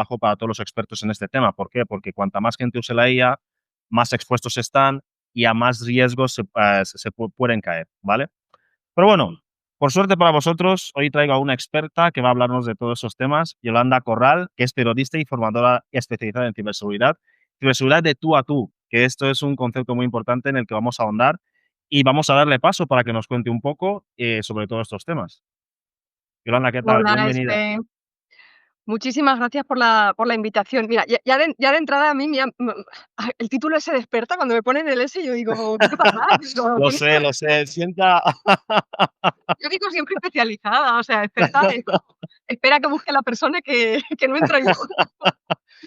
trabajo para todos los expertos en este tema. ¿Por qué? Porque cuanta más gente use la IA, más expuestos están y a más riesgos pueden caer, ¿vale? Pero bueno, por suerte para vosotros, hoy traigo a una experta que va a hablarnos de todos esos temas, Yolanda Corral, que es periodista y formadora especializada en ciberseguridad. Ciberseguridad de tú a tú, que esto es un concepto muy importante en el que vamos a ahondar y vamos a darle paso para que nos cuente un poco sobre todos estos temas. Yolanda, ¿qué tal? Hola, Bienvenida. muchísimas gracias por la invitación. Mira, ya de entrada a mí el título ese de experta, cuando me ponen el ese, yo digo: "¿Qué te pasa?". Digo, tienes que Lo sé, sienta. yo digo siempre especializada, o sea, experta es como espera que busque la persona que no entro yo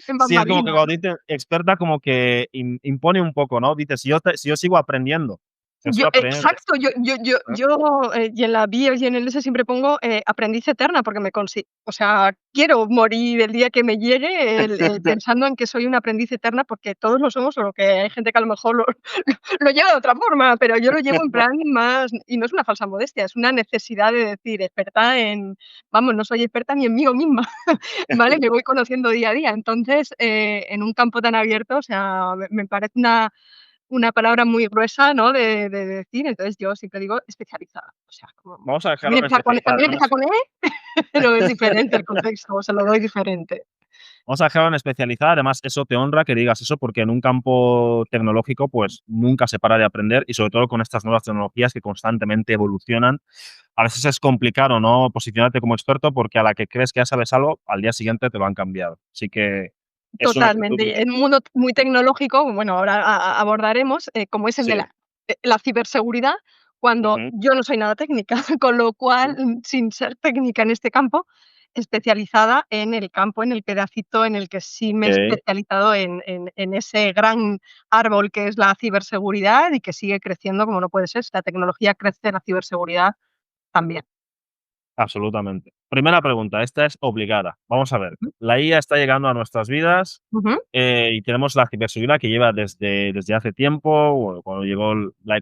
en Sí, es como que bambalinas. cuando dices experta, como que impone un poco, ¿no? Dices, si yo sigo aprendiendo, yo Yo estoy aprendiendo. exacto, y en la bio y en el ese siempre pongo, aprendiz eterna, porque o sea, quiero morir el día que me llegue pensando en que soy una aprendiz eterna, porque todos lo somos, solo que hay gente que a lo mejor lo lleva de otra forma, pero yo lo llevo en plan más y no es una falsa modestia, es una necesidad de decir experta en vamos, no soy experta ni en mí misma, ¿vale? Me voy conociendo día a día. Entonces, en un campo tan abierto, o sea, me parece una palabra muy gruesa, ¿no? De decir, entonces yo siempre digo especializada. O sea, como Vamos a dejarlo en especializar. también empieza con E, pero es diferente el contexto, se lo doy diferente. Vamos a dejarlo en especializar. Además, eso te honra que digas eso, porque en un campo tecnológico, pues nunca se para de aprender y sobre todo con estas nuevas tecnologías que constantemente evolucionan. A veces es complicado, ¿no? Posicionarte como experto porque a la que crees que ya sabes algo, al día siguiente te lo han cambiado. Así que es una actitud. Totalmente. En un mundo muy tecnológico, bueno, ahora abordaremos, como es el de Sí. la ciberseguridad, cuando Ujú. yo no soy nada técnica, con lo cual, sin ser técnica en este campo, especializada en el campo, en el pedacito en el que sí me he Ok. especializado en ese gran árbol que es la ciberseguridad y que sigue creciendo como no puede ser. Si la tecnología crece, la ciberseguridad también. Absolutamente. Primera pregunta, esta es obligada. Vamos a ver. Ujú, La IA está llegando a nuestras vidas ujú. y tenemos la ciberseguridad que lleva desde hace tiempo, bueno, cuando llegó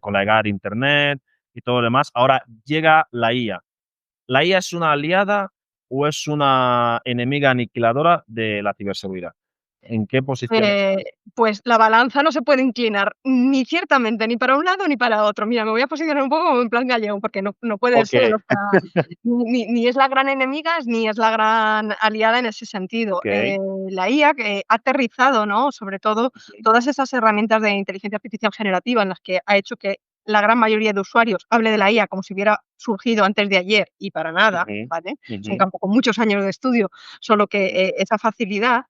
con la llegada de Internet y todo lo demás. Ahora llega la IA. ¿La IA es una aliada o es una enemiga aniquiladora de la ciberseguridad? ¿En qué posición está? Pues la balanza no se puede inclinar ni ciertamente ni para un lado ni para otro. Mira, me voy a posicionar un poco como en plan gallego, porque no puede Ok, ser, o sea, ni es la gran enemiga, ni es la gran aliada en ese sentido. ok. La IA que ha aterrizado, ¿no? Sobre todo, Ujú, todas esas herramientas de inteligencia artificial generativa en las que ha hecho que la gran mayoría de usuarios hable de la IA como si hubiera surgido antes de ayer y para nada, ujú, ¿vale? Es un ujú. campo con muchos años de estudio, solo que, esa facilidad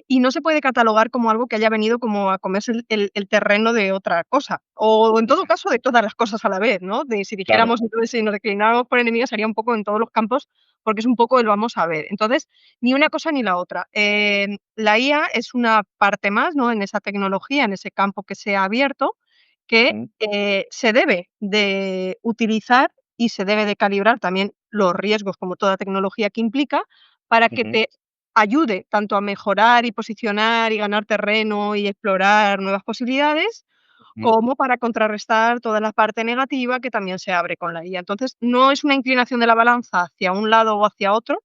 y no se puede catalogar como algo que haya venido como a comerse el terreno de otra cosa, o en todo caso de todas las cosas a la vez, ¿no? De si Claro. dijéramos entonces, si nos declináramos por enemigas sería un poco en todos los campos, porque es un poco el vamos a ver. Entonces, ni una cosa ni la otra. La IA es una parte más, ¿no? En esa tecnología, en ese campo que se ha abierto, que, Ujú, se debe de utilizar y se debe de calibrar también los riesgos, como toda tecnología que implica, para que ujú, te ayude tanto a mejorar y posicionar y ganar terreno y explorar nuevas posibilidades, ujú. como para contrarrestar toda la parte negativa que también se abre con la IA. Entonces, no es una inclinación de la balanza hacia un lado o hacia otro,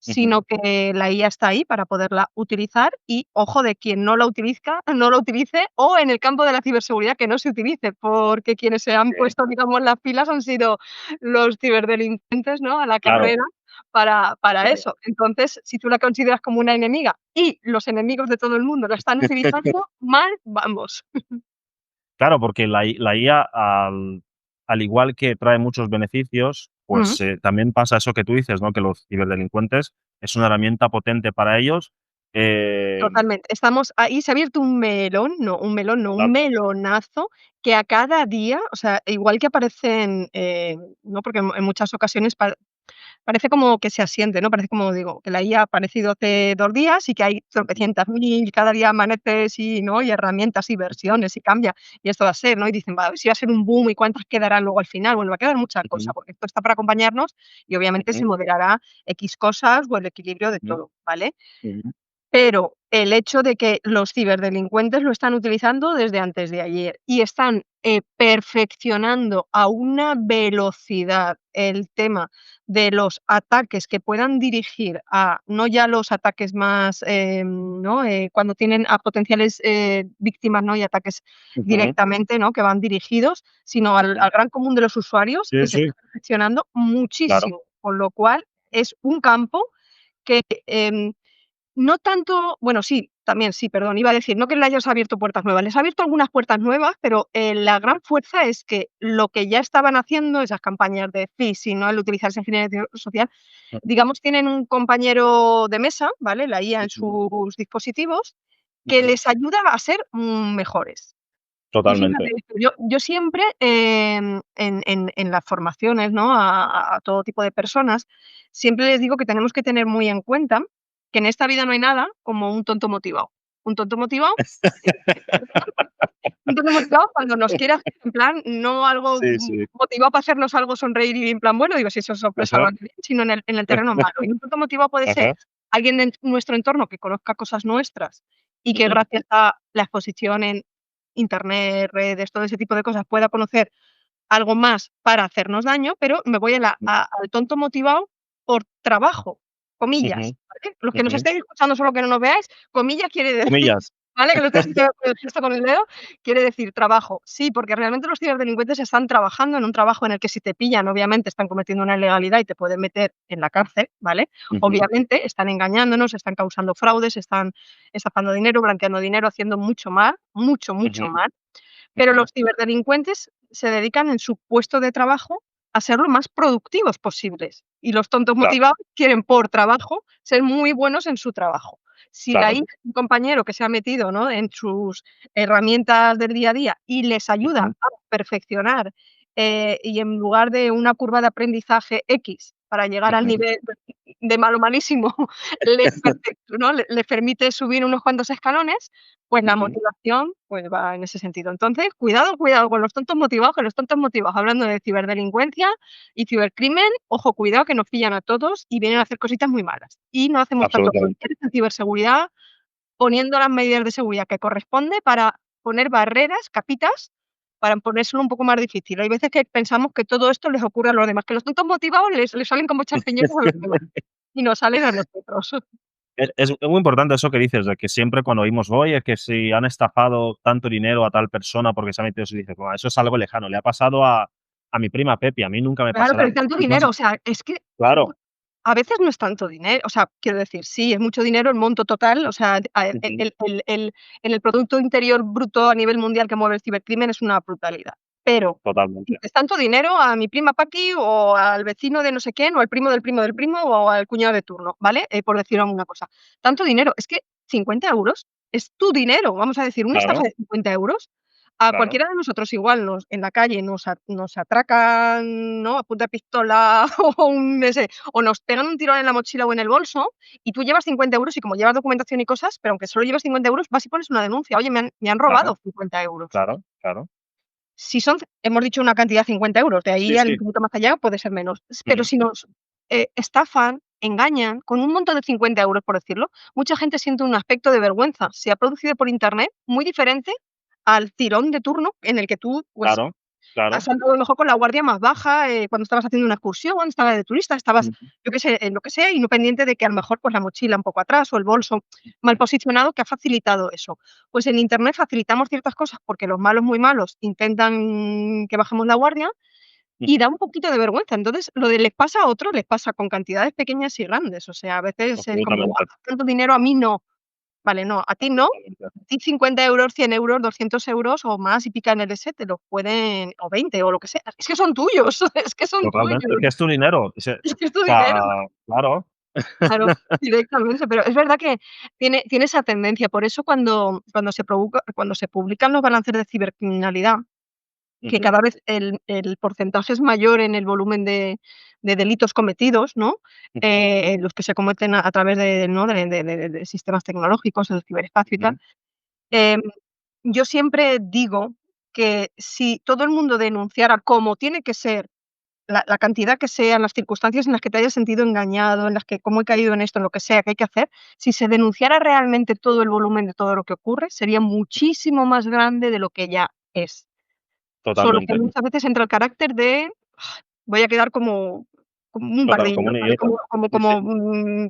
Ujú. sino que la IA está ahí para poderla utilizar y, ojo, de quien no la utiliza no la utilice, o en el campo de la ciberseguridad que no se utilice, porque quienes se han Okey. puesto, digamos, las pilas han sido los ciberdelincuentes, ¿no?, a la Claro, carrera para claro. eso. Entonces, si tú la consideras como una enemiga y los enemigos de todo el mundo la están utilizando, mal vamos. Claro, porque la IA, al igual que trae muchos beneficios, Ujú. pues, también pasa eso que tú dices, ¿no? Que los ciberdelincuentes es una herramienta potente para ellos. Totalmente. Estamos ahí se ha abierto un melón, no, un Claro. melonazo que a cada día, o sea, igual que aparecen, ¿no? Porque en muchas ocasiones parece como que se asiente, ¿no? Parece como digo, que la IA ha aparecido hace 2 días y que hay Ujú, tropecientas mil, cada día amaneces y, ¿no? Y herramientas y versiones y cambia, y esto va a ser, ¿no? Y dicen: "Va, si va a ser un boom y cuántas quedarán luego al final". Bueno, va a quedar mucha cosa, ujú, porque esto está para acompañarnos y obviamente se ujú, moderará equis cosas o el equilibrio de ujú, todo, ¿vale? ujú. Pero, el hecho de que los ciberdelincuentes lo están utilizando desde antes de ayer y están, perfeccionando a una velocidad el tema de los ataques que puedan dirigir a no ya los ataques más, ¿no? Cuando tienen a potenciales, víctimas, ¿no? Y ataques Ujú, directamente, ¿no? Que van dirigidos, sino al gran común de los usuarios, sí, que se sí, está perfeccionando claro. muchísimo, con lo cual es un campo que, no tanto, bueno, sí, también sí, perdón, iba a decir, no que le hayas abierto puertas nuevas, les ha abierto algunas puertas nuevas, pero, la gran fuerza es que lo que ya estaban haciendo, esas campañas de phishing, ¿no? El utilizar esa ingeniería social, digamos, tienen un compañero de mesa, ¿vale? La IA en Ujú, sus dispositivos, que ujú, les ayuda a ser, mejores. Y fíjate totalmente. esto, yo siempre, en las formaciones, ¿no? A todo tipo de personas, siempre les digo que tenemos que tener muy en cuenta que en esta vida no hay nada como un tonto motivado. Un tonto motivado, un tonto motivado cuando nos quiere hacer en plan, no algo, Sí, sí. motivado para hacernos algo sonreír y en plan, bueno, digo, si eso es sorpresa, Ajá, lo hace bien, sino en el terreno malo. Y un tonto motivado puede ser ajá. alguien de nuestro entorno que conozca cosas nuestras y que Ujú, gracias a la exposición en Internet, redes, todo ese tipo de cosas, pueda conocer algo más para hacernos daño, pero me voy a la ujú, al tonto motivado por trabajo, comillas, ujú, ¿vale? Los que nos ujú. estéis escuchando, solo que no nos veáis, comillas quiere decir, Comillas. ¿vale? Que lo estoy haciendo con el gesto con el dedo, quiere decir trabajo. Sí, porque realmente los ciberdelincuentes están trabajando en un trabajo en el que si te pillan, obviamente están cometiendo una ilegalidad y te pueden meter en la cárcel, ¿vale? Ujú, Obviamente están engañándonos, están causando fraudes, están estafando dinero, blanqueando dinero, haciendo mucho mal, mucho, mucho ujú, mal. Pero ujú. los ciberdelincuentes se dedican en su puesto de trabajo a ser lo más productivos posibles, y los tontos Claro, motivados quieren por trabajo ser muy buenos en su trabajo. Si la claro. IA es un compañero que se ha metido, ¿no? En sus herramientas del día a día y les ayuda Ujú, a perfeccionar, y en lugar de una curva de aprendizaje X para llegar al ujú. nivel de malo malísimo, les ¿no? Les permite subir unos cuantos escalones, pues la Ujú. motivación, pues va en ese sentido. Entonces, cuidado, cuidado con los tontos motivados, que los tontos motivados, hablando de ciberdelincuencia y cibercrimen, ojo, cuidado que nos pillan a todos y vienen a hacer cositas muy malas. Y no hacemos tanto Absolutamente. en ciberseguridad, poniendo las medidas de seguridad que corresponde para poner barreras, capitas, para ponérselo un poco más difícil. Hay veces que pensamos que todo esto les ocurre a los demás, que los tontos motivados les salen como champiñones a los demás y nos salen a nosotros. Es muy importante eso que dices, de que siempre cuando oímos: "Oye, que si han estafado tanto dinero a tal persona porque se ha metido", y dices: "Buah, eso es algo lejano, le ha pasado a mi prima Pepi, a mí nunca me Claro, pero pasará". hay tanto Y tú has dinero, o sea, es que claro. a veces no es tanto dinero, o sea, quiero decir, sí, es mucho dinero el monto total, o sea, Ujú, en el producto interior bruto a nivel mundial que mueve el cibercrimen es una brutalidad. Pero totalmente. es tanto dinero a mi prima Paqui o al vecino de no sé quién, o al primo del primo del primo, o al cuñado de turno, ¿vale? Por decir alguna cosa. Tanto dinero, es que 50 € es tu dinero, vamos a decir, una estafa Claro, de 50 €, a claro. cualquiera de nosotros igual nos en la calle nos atracan, ¿no? A punta de pistola o un ese, o nos pegan un tirón en la mochila o en el bolso, y tú llevas 50 € y como llevas documentación y cosas, pero aunque solo lleves 50 € vas y pones una denuncia. Oye, me han Claro, robado 50 €. claro, claro. Si son, hemos dicho una cantidad 50 €, de ahí Sí, al sí. infinito más allá puede ser menos. Pero Ujú. si nos, estafan, engañan con un monto de 50 €, por decirlo, mucha gente siente un aspecto de vergüenza. Se ha producido por Internet muy diferente al tirón de turno en el que tú, pues, Claro, claro. has andado a lo mejor con la guardia más baja, cuando estabas haciendo una excursión, estabas de turista, estabas, Ujú. yo qué sé, en lo que sea, y no pendiente de que a lo mejor, pues, la mochila un poco atrás o el bolso mal posicionado, que ha facilitado eso. Pues en Internet facilitamos ciertas cosas porque los malos, muy malos, intentan que bajemos la guardia y Ujú. da un poquito de vergüenza. Entonces, lo de les pasa a otros, les pasa con cantidades pequeñas y grandes. O sea, a veces es como: Absolutamente, tanto dinero a mí no". Vale, no, a ti no, absolutamente. a ti 50 €, 100 €, 200 € o más y pica en el ese te los pueden o 20 o lo que sea. Es que son tuyos, es que son Totalmente, es tuyos, que es tu dinero. es que es tu O sea, dinero. claro. Claro, directamente, pero es verdad que tiene esa tendencia. Por eso cuando se publican los balances de cibercriminalidad, que Ujú, cada vez el porcentaje es mayor en el volumen de delitos cometidos, ¿no? ujú, Los que se cometen a través de, ¿no? De sistemas tecnológicos, el ciberespacio y tal. ujú. Em, yo siempre digo que si todo el mundo denunciara como tiene que ser la cantidad que sean, las circunstancias en las que te hayas sentido engañado, en las que cómo he caído en esto, en lo que sea que hay que hacer, si se denunciara realmente todo el volumen de todo lo que ocurre, sería muchísimo más grande de lo que ya es. Solo que Totalmente. muchas veces entra el carácter de voy a quedar como un Total, como pardillo, un ¿vale? idiota. Sí, sí.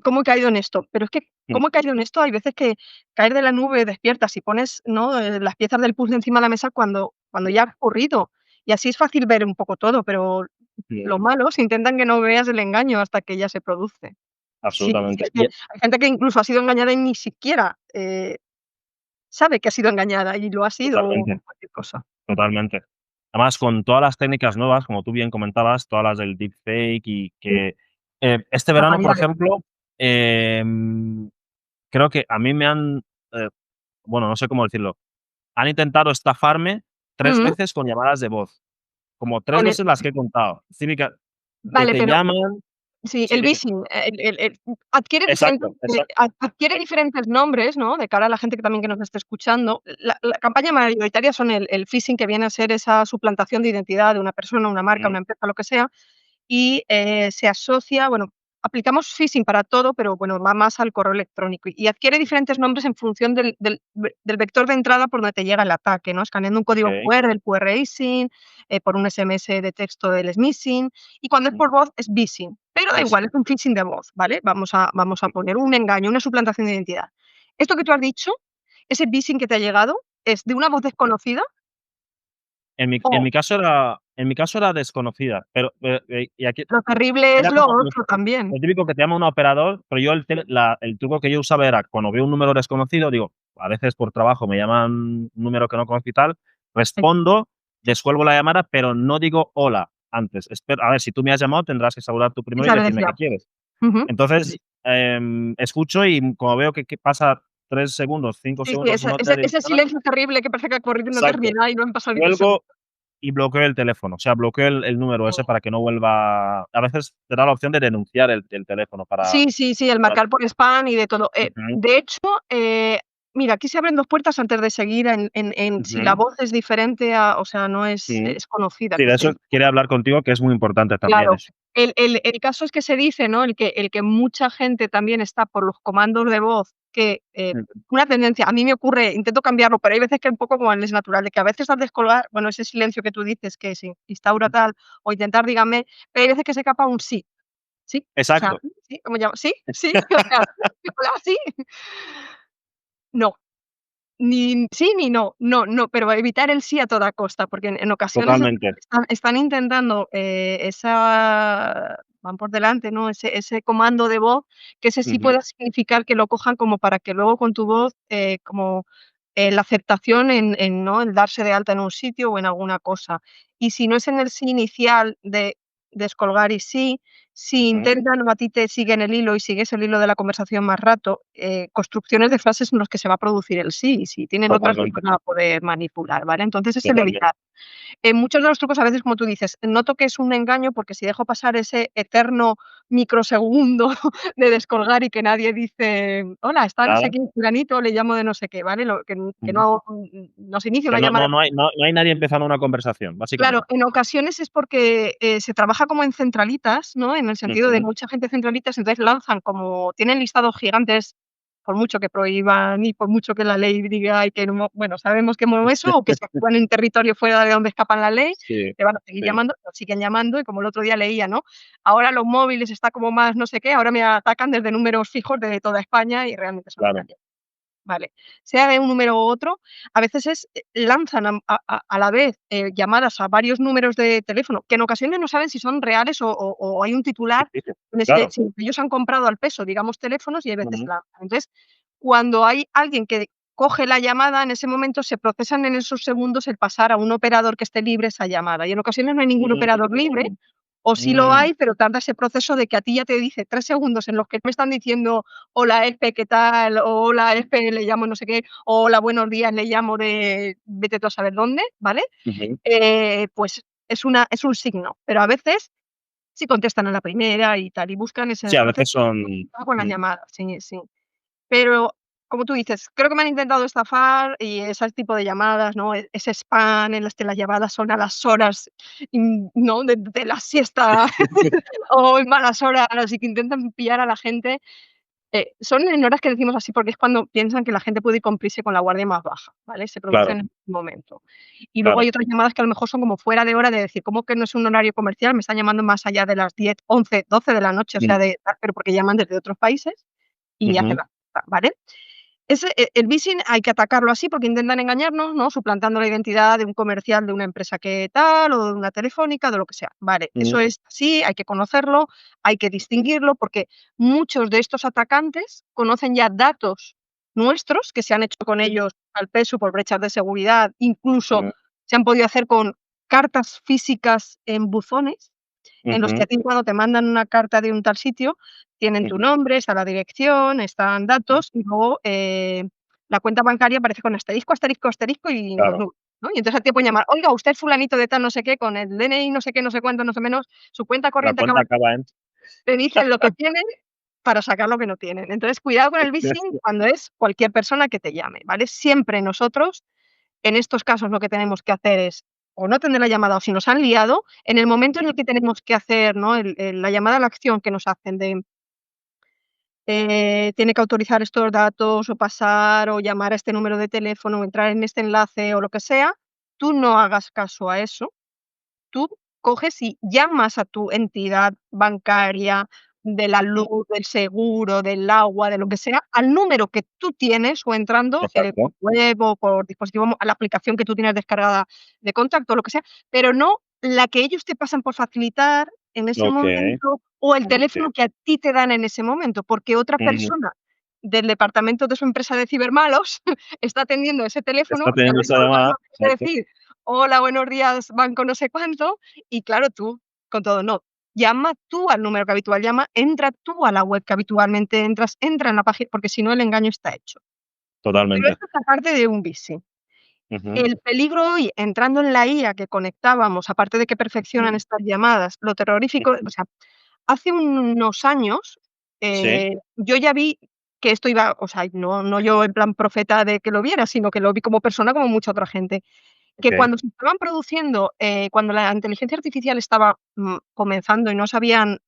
¿Cómo he caído en esto? Pero es que, Mm, ¿cómo he caído en esto? Hay veces que caer de la nube despiertas y pones, ¿no?, las piezas del puzzle encima de la mesa cuando ya ha ocurrido. Y así es fácil ver un poco todo, pero mm, los malos intentan que no veas el engaño hasta que ya se produce. Sí, absolutamente. es que hay gente que incluso ha sido engañada y ni siquiera, sabe que ha sido engañada y lo ha sido o Totalmente, cualquier cosa. totalmente. Además, con todas las técnicas nuevas, como tú bien comentabas, todas las del deepfake y Sí, que, este verano, por barbaridades. ejemplo, em, creo que a mí me han, eh, bueno, no sé cómo decirlo, han intentado estafarme 3 Ujú. veces con llamadas de voz, como 3 Con el veces las que he contado. Cívica Vale, te pero llaman. sí, Sí, el dime. phishing, adquiere diferentes, Exacto, exacto. adquiere diferentes nombres, ¿no? De cara a la gente que también que nos esté escuchando. La campaña mayoritaria son el phishing, que viene a ser esa suplantación de identidad de una persona, una marca, Ujú, una empresa, lo que sea, y, se asocia, bueno, aplicamos phishing para todo, pero bueno, va más al correo electrónico y adquiere diferentes nombres en función del vector de entrada por donde te llega el ataque, ¿no? Escaneando un código okey. QR, el QR icing, por un SMS de texto del smishing, y cuando es Mm, por voz es phishing, pero da igual, phishing. es un phishing de voz, ¿vale? Vamos a poner un engaño, una suplantación de identidad. Esto que tú has dicho, ese phishing que te ha llegado, ¿es de una voz desconocida o En mi caso era desconocida, pero, y aquí lo terrible es era lo como otro también? lo típico que te llama un operador, pero yo el truco que yo usaba era cuando veo un número desconocido, digo, a veces por trabajo me llaman un número que no conozco y tal, Sí, respondo, descuelgo la llamada, pero no digo hola antes. Espero a ver, si tú me has llamado, tendrás que saludar tú primero y esa decirme decía. qué quieres. Ujú. Entonces, escucho y como veo que pasa 3 segundos, 5 Sí, sí, segundos y ese no ese te dice ese nada, silencio terrible que parece que ha ocurrido una exacto, eternidad y no han pasado ni 3 segundos. cuelgo y bloqueo el teléfono, o sea, bloqueo el número ese Sí. para que no vuelva. A veces te da la opción de denunciar el teléfono Sí, sí, sí, el para marcar por spam y de todo. ujú, De hecho, mira, aquí se abren 2 puertas antes de seguir en si la ujú, voz es diferente a o sea, no es mm. es conocida, Sí, que de se eso quería hablar contigo, que es muy importante también claro. eso. El caso es que se dice, ¿no? El que mucha gente también está por los comandos de voz que, Ujú, una tendencia, a mí me ocurre, intento cambiarlo, pero hay veces que un poco como es natural, de que a veces al descolgar, bueno, ese silencio que tú dices que se instaura tal, o intentar dígame, pero hay veces que se escapa un sí. Sí, o sea, exacto, sí, ¿cómo llama? Sí, sí, o sea, hola, sí. No, ni sí ni no, no, no, pero evitar el sí a toda costa, porque en ocasiones totalmente. están intentando, esa van por delante, ¿no? Ese comando de voz, que ese sí Ujú, pueda significar que lo cojan como para que luego con tu voz, como, la aceptación en, ¿no? El darse de alta en un sitio o en alguna cosa. Y si no es en el sí inicial de descolgar y sí, si ujú, intentan o a ti te siguen el hilo y sigues el hilo de la conversación más rato, construcciones de frases en los que se va a producir el sí, y si tienen otras no totalmente, van a poder manipular, ¿vale? Entonces es el totalmente. evitar. Muchos de los trucos, a veces, como tú dices, noto que es un engaño, porque si dejo pasar ese eterno microsegundo de descolgar y que nadie dice: "Hola, está no sé Nada. quién, fulanito, le llamo de no sé qué", ¿vale? Lo que Ujú. no se inicia Que una llamada. no hay nadie empezando una conversación, Claro, básicamente. en ocasiones es porque, se trabaja como en centralitas, ¿no? En el sentido de Ujú. mucha gente centralitas, entonces lanzan como tienen listados gigantes, por mucho que prohíban y por mucho que la ley diga y que no bueno, sabemos que no eso, o que se actúan en territorio fuera de donde escapan la ley, Sí, te van a seguir sí, llamando, nos siguen llamando, y como el otro día leía, ¿no? Ahora los móviles está como más no sé qué, ahora me atacan desde números fijos de toda España y realmente son claro. engaños. Vale. Sea de un número u otro, a veces lanzan a la vez, llamadas a varios números de teléfono, que en ocasiones no saben si son reales o hay un titular, Ficticio. si Claro. ellos han comprado al peso, digamos, teléfonos y hay veces Ujú, lanzan. Entonces, cuando hay alguien que coge la llamada, en ese momento se procesan en esos segundos el pasar a un operador que esté libre esa llamada, y en ocasiones no hay ningún operador libre, mm, o sí lo mm, hay, pero tarda ese proceso de que a ti ya te dice 3 segundos en los que me están diciendo: "Hola, Espe, ¿qué tal?", o "Hola, Espe, le llamo no sé qué", o "Hola, buenos días, le llamo de vete tú a saber dónde", ¿vale? ujú. Pues es un signo, pero a veces sí contestan a la primera y tal, y buscan ese Sí, a proceso veces son con la llamada, sí, sí. Pero como tú dices, creo que me han intentado estafar y ese tipo de llamadas, ¿no? Ese spam en las que las llamadas son a las horas, ¿no? De la siesta o en malas horas y que intentan pillar a la gente. Son en horas que decimos así porque es cuando piensan que la gente puede ir con prisa y con la guardia más baja, ¿vale? Se Claro, producen en ese momento. Y luego claro. hay otras llamadas que a lo mejor son como fuera de hora de decir: "¿Cómo que no es un horario comercial? Me están llamando más allá de las 10, 11, 12 de la noche", o Mm, sea, pero porque llaman desde otros países y hacen ujú, la ¿vale? El phishing hay que atacarlo así porque intentan engañarnos, ¿no? Suplantando la identidad de un comercial de una empresa que tal, o de una telefónica, de lo que sea. Vale, mm, eso es así, hay que conocerlo, hay que distinguirlo, porque muchos de estos atacantes conocen ya datos nuestros que se han hecho con ellos al peso por brechas de seguridad, incluso mm, se han podido hacer con cartas físicas en buzones en los que ujú, a ti cuando te mandan una carta de un tal sitio, tienen tu ujú, nombre, está la dirección, están datos y luego, la cuenta bancaria aparece con asterisco, asterisco, asterisco y los claro. números, ¿no? Y entonces a ti te pueden llamar: "Oiga, usted es fulanito de tal no sé qué, con el DNI no sé qué, no sé cuánto, no sé menos, su cuenta La corriente cuenta acaba", acaba en te dicen lo que tienen para sacar lo que no tienen. Entonces, cuidado con el phishing cuando es cualquier persona que te llame, ¿vale? Siempre nosotros en estos casos lo que tenemos que hacer es o no atender la llamada o si nos han liado, en el momento en el que tenemos que hacer, ¿no? La llamada a la acción que nos hacen de, tiene que autorizar estos datos o pasar o llamar a este número de teléfono o entrar en este enlace o lo que sea, tú no hagas caso a eso. Tú coges y llamas a tu entidad bancaria, de la luz, del seguro, del agua, de lo que sea, al número que tú tienes o entrando, por exacto. web o por dispositivo a la aplicación que tú tienes descargada de contacto o lo que sea, pero no la que ellos te pasan por facilitar en ese Okey, momento o el okey. teléfono que a ti te dan en ese momento, porque otra Ujú. persona del departamento de su empresa de cibermalos está atendiendo ese Está teléfono, te teniendo abre esa la llamada, mano quiere exacto, decir: "Hola, buenos días, banco no sé cuánto", y claro, tú con todo, no, llama tú al número que habitual llama, entra tú a la web que habitualmente entras, entra en la página, porque si no el engaño está hecho. Pero totalmente. esto es aparte de un visi. Ujú, El peligro hoy, entrando en la IA que conectábamos, aparte de que perfeccionan ujú, estas llamadas, lo terrorífico, ujú. o sea, hace unos años, Sí, yo ya vi que esto iba, o sea, no yo en plan profeta de que lo viera, sino que lo vi como persona, como mucha otra gente. Que okey. cuando se estaban produciendo, cuando la inteligencia artificial estaba, comenzando y no sabían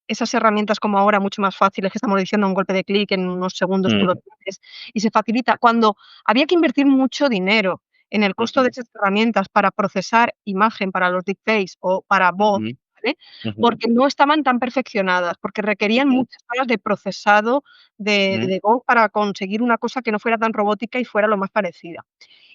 esas herramientas como ahora mucho más fáciles que estamos diciendo a un golpe de clic, en unos segundos tú Mm, lo tienes y se facilita. Cuando había que invertir mucho dinero en el costo de ujú, esas herramientas para procesar imagen para los deepfakes o para voz, ujú, ¿vale? ujú, Porque no estaban tan perfeccionadas, porque requerían ujú, muchas horas de procesado ujú, de voz para conseguir una cosa que no fuera tan robótica y fuera lo más parecida.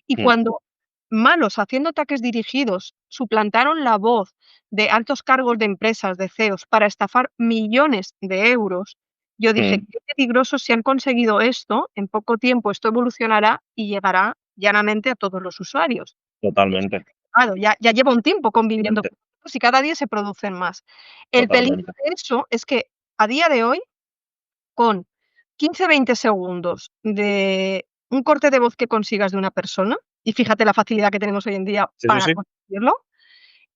Y mm, cuando malos haciendo ataques dirigidos suplantaron la voz de altos cargos de empresas, de CEOs, para estafar millones de euros, yo dije: mm, "Qué peligroso si han conseguido esto, en poco tiempo esto evolucionará y llegará llanamente a todos los usuarios". totalmente, Claro, ya llevo un tiempo conviviendo totalmente, con estos y cada día se producen más. El peligro totalmente. de eso es que a día de hoy con 15, 20 segundos de un corte de voz que consigas de una persona, y fíjate la facilidad que tenemos hoy en día Sí, sí, para sí. conseguirlo,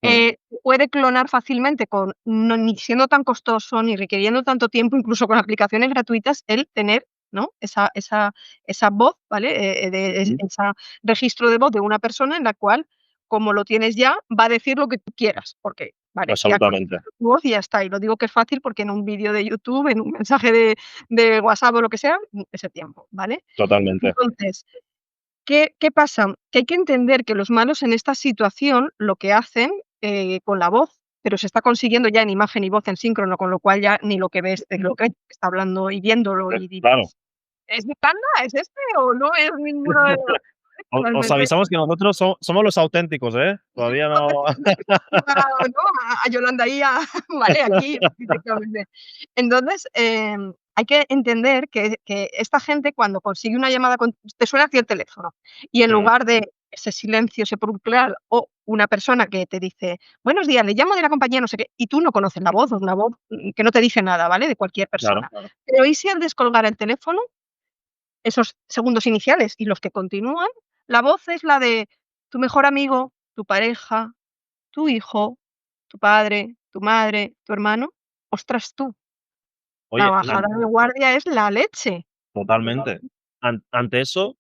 Mm, puede clonar fácilmente con no ni siendo tan costoso, ni requiriendo tanto tiempo, incluso con aplicaciones gratuitas, el tener, ¿no? Esa voz, ¿vale? De ujú, esa registro de voz de una persona en la cual, como lo tienes ya, va a decir lo que tú quieras, porque, vale, ya conoce absolutamente, tu voz y ya está. Y lo digo que es fácil porque en un vídeo de YouTube, en un mensaje de WhatsApp o lo que sea, ese tiempo, ¿vale? totalmente. Entonces, ¿qué pasa? Que hay que entender que los malos en esta situación lo que hacen, con la voz, pero se está consiguiendo ya en imagen y voz en síncrono, con lo cual ya ni lo que ves es lo que está hablando y viéndolo y Claro. dices: "¿Es mi panda? ¿Es este o no es ninguno de los?". Os Realmente avisamos que nosotros somos los auténticos, ¿eh? Todavía no. ¿no? A Yolanda ahí, vale, aquí directamente. Entonces, hay que entender que esta gente cuando consigue una llamada con te suena a ti el teléfono, y en Mm, lugar de ese silencio sepulcral o una persona que te dice: "Buenos días, le llamo de la compañía no sé qué", y tú no conoces la voz, o una voz, que no te dice nada, ¿vale? De cualquier claro, persona. claro. Pero, ¿y si al descolgar el teléfono, esos segundos iniciales y los que continúan, la voz es la de tu mejor amigo, tu pareja, tu hijo, tu padre, tu madre, tu hermano, ostras tú, la Oye, bajada de guardia es la leche. totalmente. Ante eso,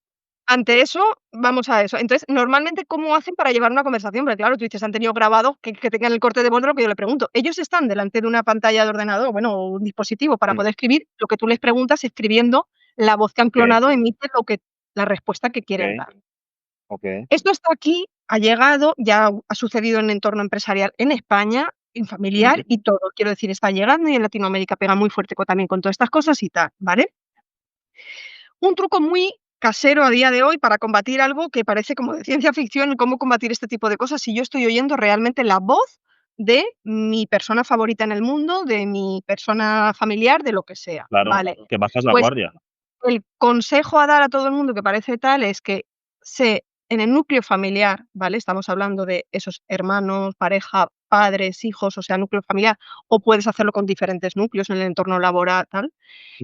Ante eso, vamos a eso. Entonces, normalmente, ¿cómo hacen para llevar una conversación? Porque claro, tú dices, han tenido grabado que tengan el corte de voz de lo que yo le pregunto. Ellos están delante de una pantalla de ordenador, bueno, o un dispositivo para mm, poder escribir lo que tú les preguntas, escribiendo la voz que han okey, clonado emite la respuesta que quieren okey, dar. okey. Esto está aquí, ha llegado, ya ha sucedido en el entorno empresarial en España, en familiar Ujú. y todo. Quiero decir, está llegando y en Latinoamérica pega muy fuerte también con todas estas cosas y tal, ¿vale? Un truco muy casero a día de hoy para combatir algo que parece como de ciencia ficción, cómo combatir este tipo de cosas si yo estoy oyendo realmente la voz de mi persona favorita en el mundo, de mi persona familiar, de lo que sea, Claro, ¿vale? que bajas la Pues guardia. el consejo a dar a todo el mundo que parece tal es que se en el núcleo familiar, ¿vale? Estamos hablando de esos hermanos, pareja, padres, hijos, o sea, núcleo familiar, o puedes hacerlo con diferentes núcleos en el entorno laboral, tal,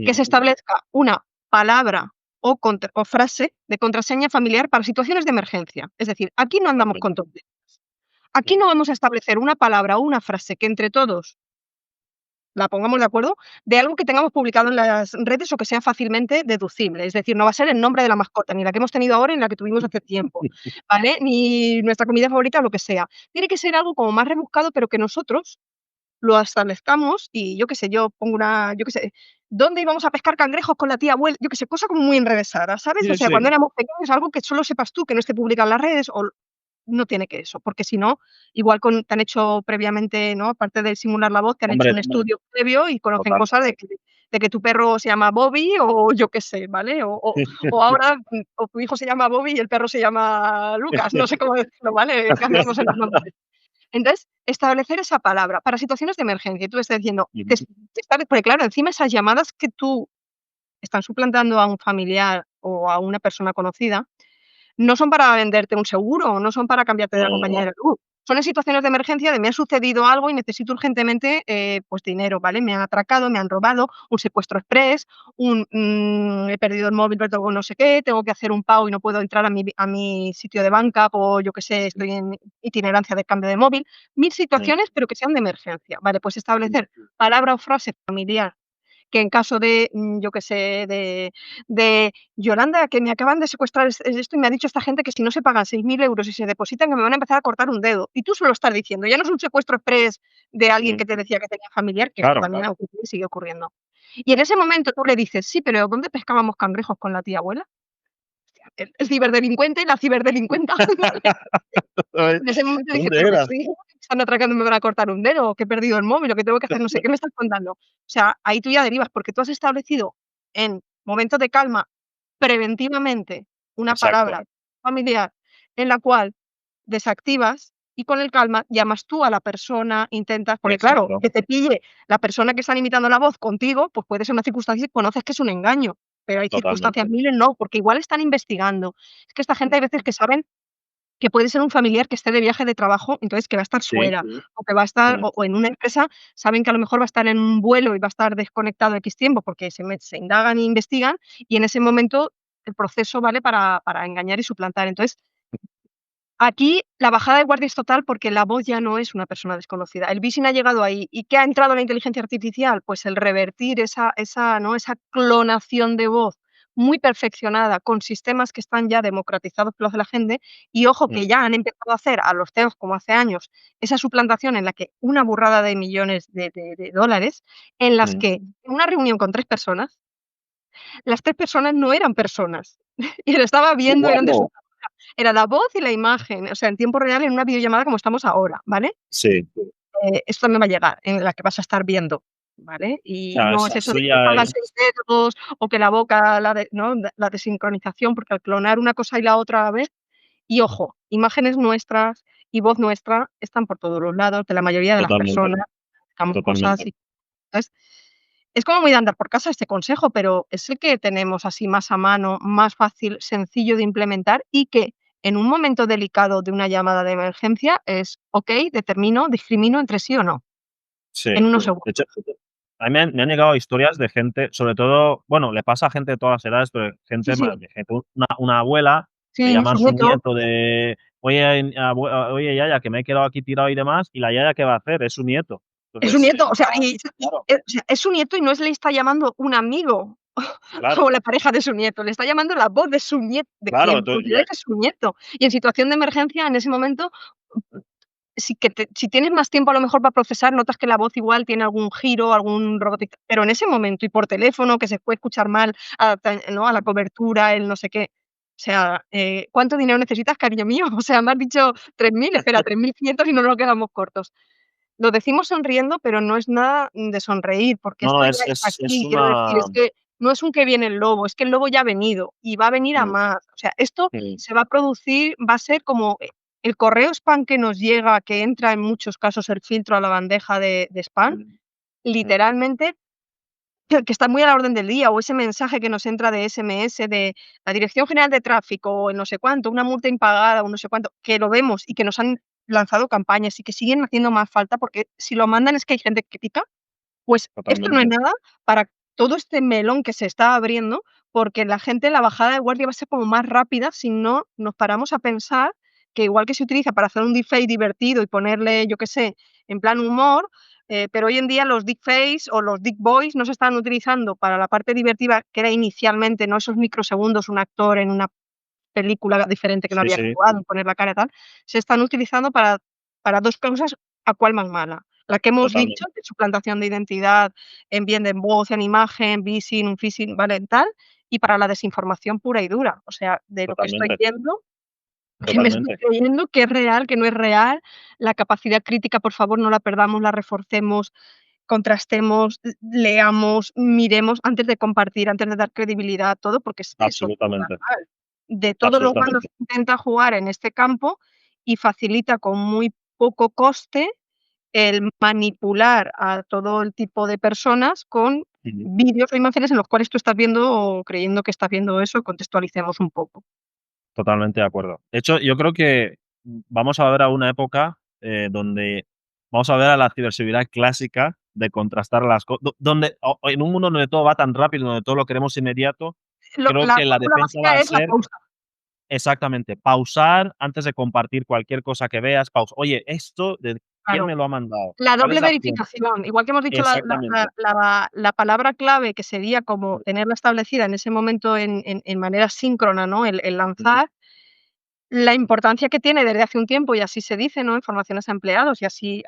que Mm, se establezca una palabra o frase de contraseña familiar para situaciones de emergencia. Es decir, aquí no andamos perfecto. con tonterías. Aquí Mm, no vamos a establecer una palabra o una frase que entre todos la pongamos de acuerdo, de algo que tengamos publicado en las redes o que sea fácilmente deducible. Es decir, no va a ser el nombre de la mascota, ni la que hemos tenido ahora, ni la que tuvimos hace tiempo, ¿vale? Ni nuestra comida favorita, lo que sea. Tiene que ser algo como más rebuscado, pero que nosotros lo establezcamos y yo qué sé, yo pongo yo qué sé, ¿dónde íbamos a pescar cangrejos con la tía abuela? Yo qué sé, cosa como muy enrevesada, ¿sabes? O sí, sea, cuando sí. éramos pequeños, algo que solo sepas tú, que no esté publicado en las redes o no tiene que eso, porque si no, igual te han hecho previamente, ¿no? Aparte de simular la voz, te han hecho Hombre, un estudio previo y conocen total. cosas de que tu perro se llama Bobby o yo qué sé, ¿vale? O ahora, o tu hijo se llama Bobby y el perro se llama Lucas, no sé cómo decirlo, ¿vale? Cambiamos en los nombres. Entonces, establecer esa palabra para situaciones de emergencia. Y tú estás diciendo, Ujú. porque claro, encima esas llamadas que tú están suplantando a un familiar o a una persona conocida, no son para venderte un seguro, no son para cambiarte de la No, no, compañía no. de la luz. Son en situaciones de emergencia de me ha sucedido algo y necesito urgentemente, pues dinero, ¿vale? Me han atracado, me han robado, un secuestro exprés, he perdido el móvil, pero no sé qué, tengo que hacer un pago y no puedo entrar a mi sitio de banca o yo qué sé, estoy en itinerancia de cambio de móvil. 1000 Mm, situaciones, pero que sean de emergencia, ¿vale? Pues establecer palabra o frase familiar que en caso de, yo qué sé, de Yolanda, que me acaban de secuestrar esto y me ha dicho esta gente que si no se pagan 6.000 € y se depositan, que me van a empezar a cortar un dedo. Y tú se lo estás diciendo, ya no es un secuestro exprés de alguien mm. que te decía que tenía familiar, que esto Claro, también ha ocurrido y sigue ocurriendo. Y en ese momento tú le dices: "Sí, pero ¿dónde pescábamos cangrejos con la tía abuela?". El ciberdelincuente y la ciberdelincuenta. Ay, En ese momento dije: ¿dónde "¿Pero me era? estoy diciendo que me están atracando y me van a cortar un dedo, o que he perdido el móvil, o que tengo que hacer no sé qué me estás contando?". O sea, ahí tú ya derivas, porque tú has establecido en momentos de calma, preventivamente, una Exacto, palabra familiar en la cual desactivas y con el calma llamas tú a la persona, intentas porque claro, exacto, que te pille la persona que están imitando la voz contigo, pues puede ser una circunstancia y conoces que es un engaño, pero hay circunstancias totalmente. miles no, porque igual están investigando. Es que esta gente hay veces que saben que puede ser un familiar que esté de viaje de trabajo, entonces que va a estar Sí, fuera, o que va a estar mm, o en una empresa, saben que a lo mejor va a estar en un vuelo y va a estar desconectado X tiempo, porque se indagan e investigan, y en ese momento el proceso vale para engañar y suplantar. Entonces, aquí la bajada de guardia es total, porque la voz ya no es una persona desconocida. El phishing ha llegado ahí, ¿y qué ha entrado la inteligencia artificial? Pues el revertir ¿no? Esa clonación de voz muy perfeccionada con sistemas que están ya democratizados por lo hace la gente, y ojo mm, que ya han empezado a hacer a los CEOs como hace años, esa suplantación en la que una burrada de millones de dólares, en las mm. que en una reunión con 3 personas, las 3 personas no eran personas, y lo estaba viendo, eran de su ¡Guau! era la voz y la imagen, o sea, en tiempo real en una videollamada como estamos ahora, ¿vale? Sí, Esto también va a llegar, en la que vas a estar viendo, ¿vale? Y ah, no eso es eso eso de que te ya salgan es 6 dedos o que la boca ¿no? La desincronización, porque al clonar una cosa y la otra a la vez y ojo, imágenes nuestras y voz nuestra están por todos los lados de la mayoría de las totalmente, personas, buscamos cosas totalmente. y entonces, es como muy de andar por casa este consejo, pero es el que tenemos así más a mano, más fácil, sencillo de implementar y que en un momento delicado de una llamada de emergencia es, okey, determino, discrimino entre sí o no, Sí. en unos segundos. De hecho, a mí me han llegado historias de gente, sobre todo, bueno, le pasa a gente de todas las edades, pero Sí, gente sí, de gente una abuela, le sí, llaman su su nieto, nieto de: "Oye, yaya, que me he quedado aquí tirado y demás", y la yaya, ¿qué va a hacer? Es su nieto. es su Entonces, nieto, o sea, claro, o sea, es su nieto y no es le está llamando un amigo, Claro, o la pareja de su nieto, le está llamando la voz de su nieto, de claro, quien tú considera que es su nieto. Y en situación de emergencia, en ese momento, si tienes más tiempo a lo mejor para procesar, notas que la voz igual tiene algún giro, algún robotito, pero en ese momento y por teléfono, que se puede escuchar mal, ¿no? A la cobertura, el no sé qué. O sea, ¿cuánto dinero necesitas, cariño mío? O sea, me has dicho 3.000, espera, 3.500 y no nos quedamos cortos. Lo decimos sonriendo, pero no es nada de sonreír, porque no, no, esto ya está es aquí. Quiero decir, una es que no es un que viene el lobo, es que el lobo ya ha venido y va a venir a mm, más. O sea, esto mm, se va a producir, va a ser como el correo spam que nos llega, que entra en muchos casos el filtro a la bandeja de spam, mm, mm, literalmente, que está muy a la orden del día, o ese mensaje que nos entra de SMS de la Dirección General de Tráfico, o no sé cuánto, una multa impagada, o no sé cuánto, que lo vemos y que nos han lanzado campañas y que siguen haciendo más falta, porque si lo mandan es que hay gente que pica. Pues esto no es totalmente. nada para todo este melón que se está abriendo, porque la gente, la bajada de guardia va a ser como más rápida si no nos paramos a pensar que igual que se utiliza para hacer un deepfake divertido y ponerle, yo qué sé, en plan humor, pero hoy en día los deepfakes o los deep voice no se están utilizando para la parte divertida que era inicialmente, ¿no? Esos microsegundos, un actor en una película diferente que no Sí, había sí, actuado, poner la cara y tal, se están utilizando para 2 cosas, ¿a cuál más mala? La que hemos dicho, totalmente, de suplantación de identidad en bien de voz, en imagen, phishing, un phishing, ¿vale? Tal, y para la desinformación pura y dura. O sea, de lo que estoy totalmente, viendo, que me estoy totalmente. creyendo, que es real, que no es real. La capacidad crítica, por favor, no la perdamos, la reforcemos, contrastemos, leamos, miremos antes de compartir, antes de dar credibilidad a todo, porque es eso, Absolutamente, de todos los bandos absolutamente. intenta jugar en este campo y facilita con muy poco coste el manipular a todo el tipo de personas con Ujú. vídeos o imágenes en los cuales tú estás viendo o creyendo que estás viendo eso, contextualicemos un poco. Totalmente de acuerdo. De hecho, yo creo que vamos a ver a una época, donde vamos a ver a la ciberseguridad clásica de contrastar las cosas donde en un mundo donde todo va tan rápido, donde todo lo queremos inmediato, creo La que la fórmula defensa va básica a es la ser pausa. exactamente, pausar antes de compartir cualquier cosa que veas, Oye, esto, ¿de quién Claro. me lo ha mandado? La ¿Cuál doble es la fuente? verificación, igual que hemos dicho Exactamente. la palabra clave, que sería como Mm, tenerla establecida en ese momento en manera síncrona, ¿no? El ujú, lanzar. La importancia que tiene desde hace un tiempo, y así se dice, ¿no?, en formaciones a empleados, y así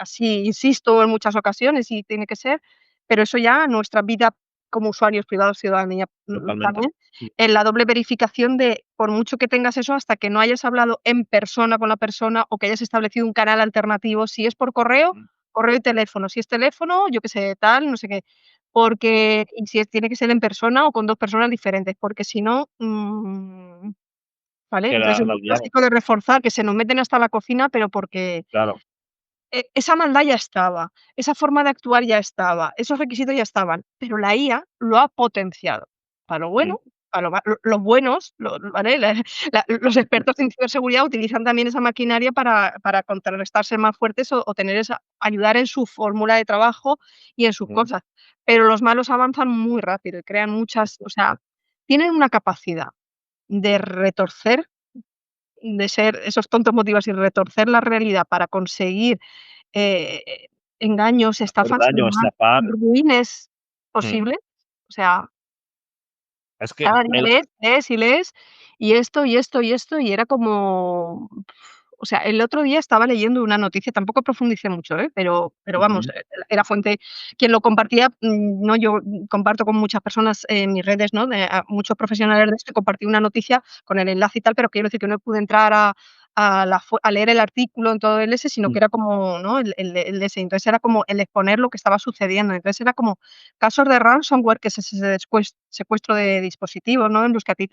insisto en muchas ocasiones, y tiene que ser, pero eso ya nuestra vida como usuarios privados, ciudadanía, totalmente. también, Mm, en la doble verificación de, por mucho que tengas eso, hasta que no hayas hablado en persona con la persona, o que hayas establecido un canal alternativo, si es por correo, mm, correo y teléfono, si es teléfono, yo qué sé, tal, no sé qué, porque y si tiene que ser en persona o con 2 personas diferentes, porque si no, ¿vale? que Entonces, es la lo liamos, clásico de reforzar, que se nos meten hasta la cocina, pero porque, claro. esa maldad ya estaba, esa forma de actuar ya estaba, esos requisitos ya estaban, pero la IA lo ha potenciado, para lo Mm, bueno, para lo ma los buenos, ¿vale? Los expertos en ciberseguridad utilizan también esa maquinaria para contrarrestar, ser más fuertes o tener esa ayudar en su fórmula de trabajo y en sus ujú, cosas, pero los malos avanzan muy rápido y crean muchas, o sea, tienen una capacidad de retorcer, de ser esos tontos motivos y retorcer la realidad para conseguir, eh, engaños, hacer estafas daño, más estafar. ruines Mm. posibles. O sea, Es que cada día el lees, lees y lees, y esto, y esto, y esto, y era como o sea, el otro día estaba leyendo una noticia, tampoco profundicé mucho, pero vamos, ujú, era fuente quien lo compartía, no yo comparto con muchas personas en mis redes, ¿no? De muchos profesionales de esto, y compartí una noticia con el enlace y tal, pero quiero decir que no pude entrar a leer el artículo en todo el ese, sino que mm, era como, ¿no? El ese. Entonces era como el exponer lo que estaba sucediendo. Entonces era como casos de ransomware, que es ese secuestro de dispositivos, ¿no? En los que a ti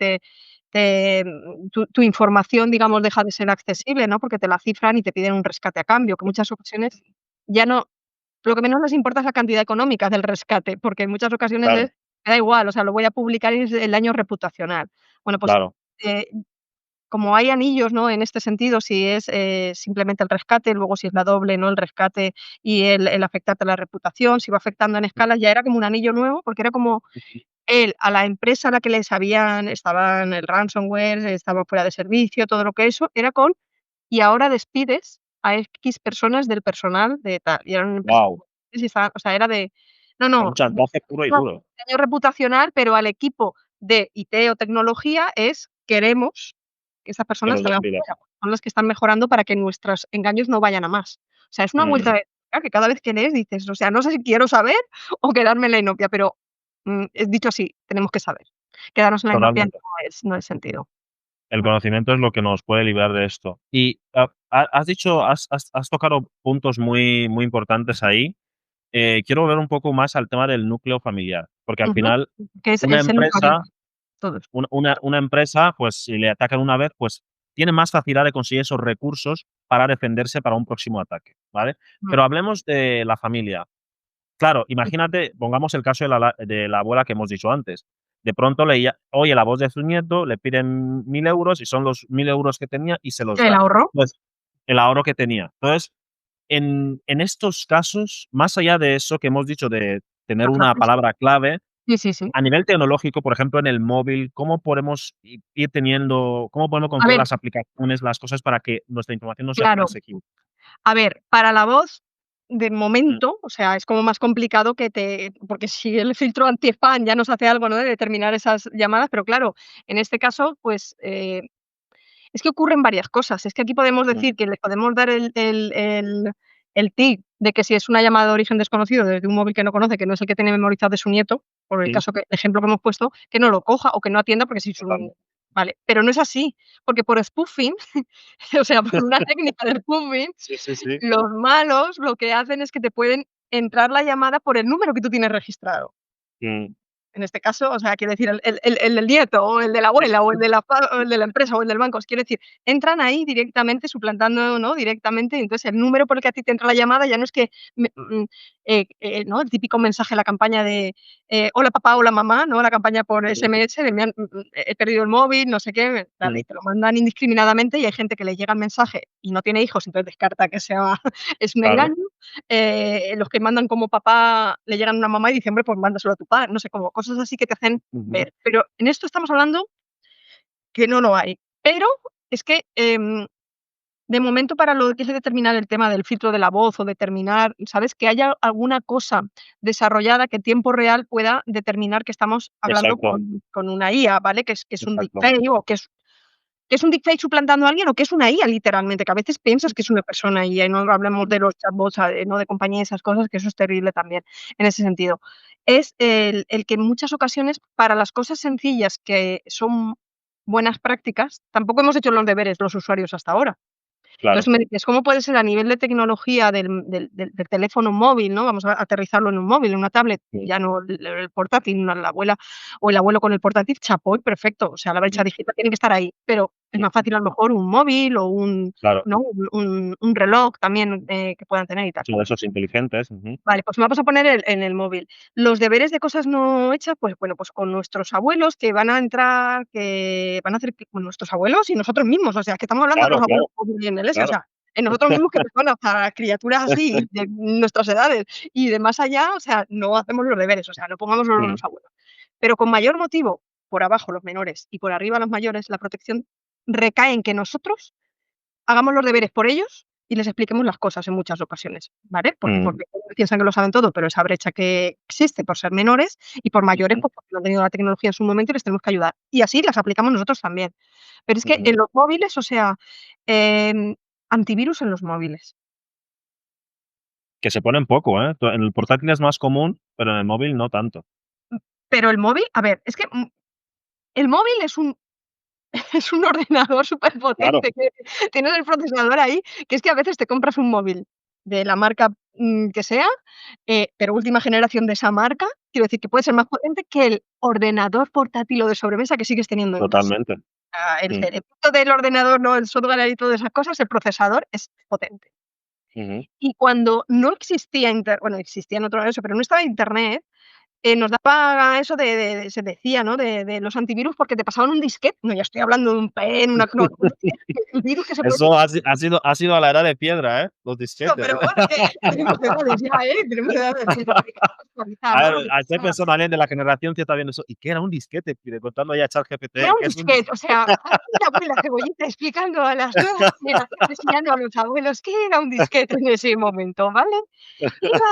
tu información, digamos, deja de ser accesible, ¿no? Porque te la cifran y te piden un rescate a cambio, que en muchas ocasiones ya no lo que menos les importa es la cantidad económica del rescate, porque en muchas ocasiones claro, es me da igual, o sea, lo voy a publicar y es el daño reputacional. Bueno, pues, claro, eh, como hay anillos, ¿no? En este sentido, si es, simplemente el rescate, luego si es la doble, ¿no? El rescate y el afectarte la reputación, si va afectando en escala, ya era como un anillo nuevo, porque era como ujú, él, a la empresa a la que les habían estaban el ransomware, estaba fuera de servicio, todo lo que eso, era con y ahora despides a X personas del personal de tal. Y era una empresa guau, sí, sí, o sea, era de No, Es un no, chantaje puro y duro. daño reputacional, pero al equipo de IT o tecnología es queremos que esas Que personas los salgan despidas. fuera, son las que están mejorando para que nuestros engaños no vayan a más. O sea, es una vuelta Mm, de tuerca que cada vez que lees dices, o sea, no sé si quiero saber o quedarme en la inopia, pero, es dicho así, tenemos que saber. Quedarnos en la inopia totalmente. no es sentido. El conocimiento es lo que nos puede librar de esto. Y, has dicho, has tocado puntos muy, muy importantes ahí. Quiero volver un poco más al tema del núcleo familiar, porque al Ujú. final Que es una es el núcleo empresa todos. una empresa, pues, si le atacan una vez, pues, tiene más facilidad de conseguir esos recursos para defenderse para un próximo ataque, ¿vale? Mm, Pero hablemos de la familia. Claro, imagínate, pongamos el caso de la abuela que hemos dicho antes. De pronto leía oye la voz de su nieto, le piden 1.000 € y son los 1.000 € que tenía y se los ¿el da. ahorro? Pues, el ahorro que tenía. Entonces, en estos casos, más allá de eso que hemos dicho de tener La una clave es palabra clave, sí, sí, sí. a nivel tecnológico, por ejemplo, en el móvil, ¿cómo podemos ir teniendo cómo podemos A conocer ver, las aplicaciones, las cosas para que nuestra información no sea tan claro. asequible? A ver, para la voz, de Mm, momento, o sea, es como más complicado que te porque si el filtro anti-spam ya nos hace algo, ¿no?, de determinar esas llamadas, pero claro, en este caso, pues, es que ocurren varias cosas. Es que aquí podemos mm, decir que le podemos dar el tip de que si es una llamada de origen desconocido desde un móvil que no conoce, que no es el que tiene memorizado de su nieto, por el sí, caso que el ejemplo que hemos puesto, que no lo coja o que no atienda porque si es un totalmente. vale, pero no es así, porque por spoofing, o sea, por una técnica de spoofing, Sí, sí, sí. los malos lo que hacen es que te pueden entrar la llamada por el número que tú tienes registrado. Mm, En este caso, o sea, quiero decir, el del nieto, o el de la abuela, o el de la o el de la empresa, o el del banco. Quiero decir, entran ahí directamente, suplantando, ¿no?, directamente, y entonces el número por el que a ti te entra la llamada ya no es que ¿no?, el típico mensaje, la campaña de, hola papá, hola mamá, ¿no?, la campaña por ujú, SMS de he perdido el móvil, no sé qué, tal, mm, y te lo mandan indiscriminadamente, y hay gente que le llega el mensaje y no tiene hijos, entonces descarta que sea es un claro. engaño. Los que mandan como papá le llegan a una mamá y dicen: "Hombre, pues mándaselo a tu padre", no sé, como cosas así que te hacen Ujú, ver. Pero en esto estamos hablando que no lo hay. Pero es que, de momento, para lo que es determinar el tema del filtro de la voz o determinar, ¿sabes?, que haya alguna cosa desarrollada que en tiempo real pueda determinar que estamos hablando exacto, con una IA, ¿vale? Que es un exacto. deepfake o que es un deepfake suplantando a alguien o que es una IA literalmente, que a veces piensas que es una persona IA y no hablemos de los chatbots, ¿no?, de compañía y esas cosas, que eso es terrible también en ese sentido. Es el que en muchas ocasiones, para las cosas sencillas que son buenas prácticas, tampoco hemos hecho los deberes los usuarios hasta ahora. Entonces Claro. tú me dices, ¿cómo puede ser a nivel de tecnología del teléfono móvil, no? Vamos a aterrizarlo en un móvil, en una tablet, Sí, ya no el portátil, no la abuela o el abuelo con el portátil, chapoy, perfecto. O sea, la brecha mm, digital tiene que estar ahí, pero es más mm, fácil a lo mejor un móvil o claro. ¿no? Un reloj también, que puedan tener y tal. Son esos inteligentes, ujú, Vale, pues vamos a poner en el móvil. Los deberes de cosas no hechas, pues bueno, pues con nuestros abuelos que van a entrar, que van a hacer con nuestros abuelos y nosotros mismos, o sea, que estamos hablando de claro, los claro, abuelos millennials, o claro. sea, en nosotros mismos que personas, para criaturas así, de nuestras edades y de más allá, o sea, no hacemos los deberes, o sea, no pongamos Mm, los abuelos. Pero con mayor motivo, por abajo los menores y por arriba los mayores, la protección recae en que nosotros hagamos los deberes por ellos y les expliquemos las cosas en muchas ocasiones, ¿vale? mm, Porque ellos piensan que lo saben todo, pero esa brecha que existe por ser menores y por mayores, ujú, pues porque no han tenido la tecnología en su momento y les tenemos que ayudar. Y así las aplicamos nosotros también. Pero es que ujú. en los móviles, o sea, em, antivirus en los móviles. Que se ponen poco, ¿eh? En el portátil es más común, pero en el móvil no tanto. Pero el móvil, a ver, es que, el móvil es un es un ordenador Claro, superpotente que tienes el procesador ahí, que es que a veces te compras un móvil de la marca, que sea, pero última generación de esa marca, quiero decir que puede ser más potente que el ordenador portátil o de sobremesa que sigues teniendo en casa. totalmente. El Mm, cerebrito del ordenador, ¿no?, el software y todas esas cosas, el procesador es potente. ujú, Y cuando no existía bueno, existía en otro eso, pero no estaba Internet, nos daba eso se decía, ¿no?, de los antivirus porque te pasaban un disquete. No, ya estoy hablando de un pen, una no, un disquete el virus que se puede. Eso ha sido a la edad de piedra, ¿eh? Los No, disquetes. pero bueno, tenemos edades ya, ¿eh? Tenemos edades, pero hay que actualizar, A ¿no? ver, hay persona alguien de la generación que está viendo eso. ¿Y qué era un disquete? Y le contando ya a Era ChatGPT, un ¿qué es un disquete, o disquete? sea, la abuela Cebollita explicando a las nuevas generaciones, enseñando a los abuelos qué era un disquete en ese momento, ¿vale? Era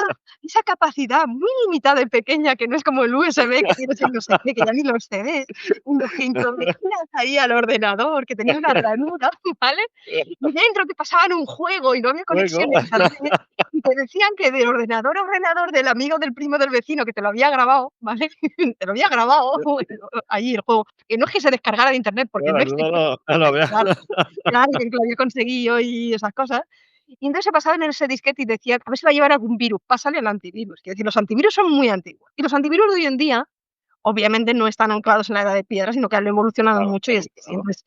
esa capacidad muy limitada y pequeña, que no es como el USB que tienes en no sé qué, que ya ni los CDs, en los que introducías ahí al ordenador, que tenía una ranura, ¿vale? Y dentro te pasaban un juego y no había Juego. conexión a internet, y te decían que de ordenador a ordenador del amigo, del primo, del vecino, que te lo había grabado, ¿vale? Te lo había grabado ahí el juego, que no es que se descargara de internet, porque no Bueno, no, existía, no lo veo. claro, era alguien que lo había conseguido y esas cosas. Y entonces se pasaban en ese disquete y decían: "A ver si va a llevar algún virus, pásale el antivirus". Quiero decir, los antivirus son muy antiguos. Y los antivirus de hoy en día, obviamente, no están anclados en la edad de piedra, sino que han evolucionado Claro, mucho y es así. evolucionado. Entonces,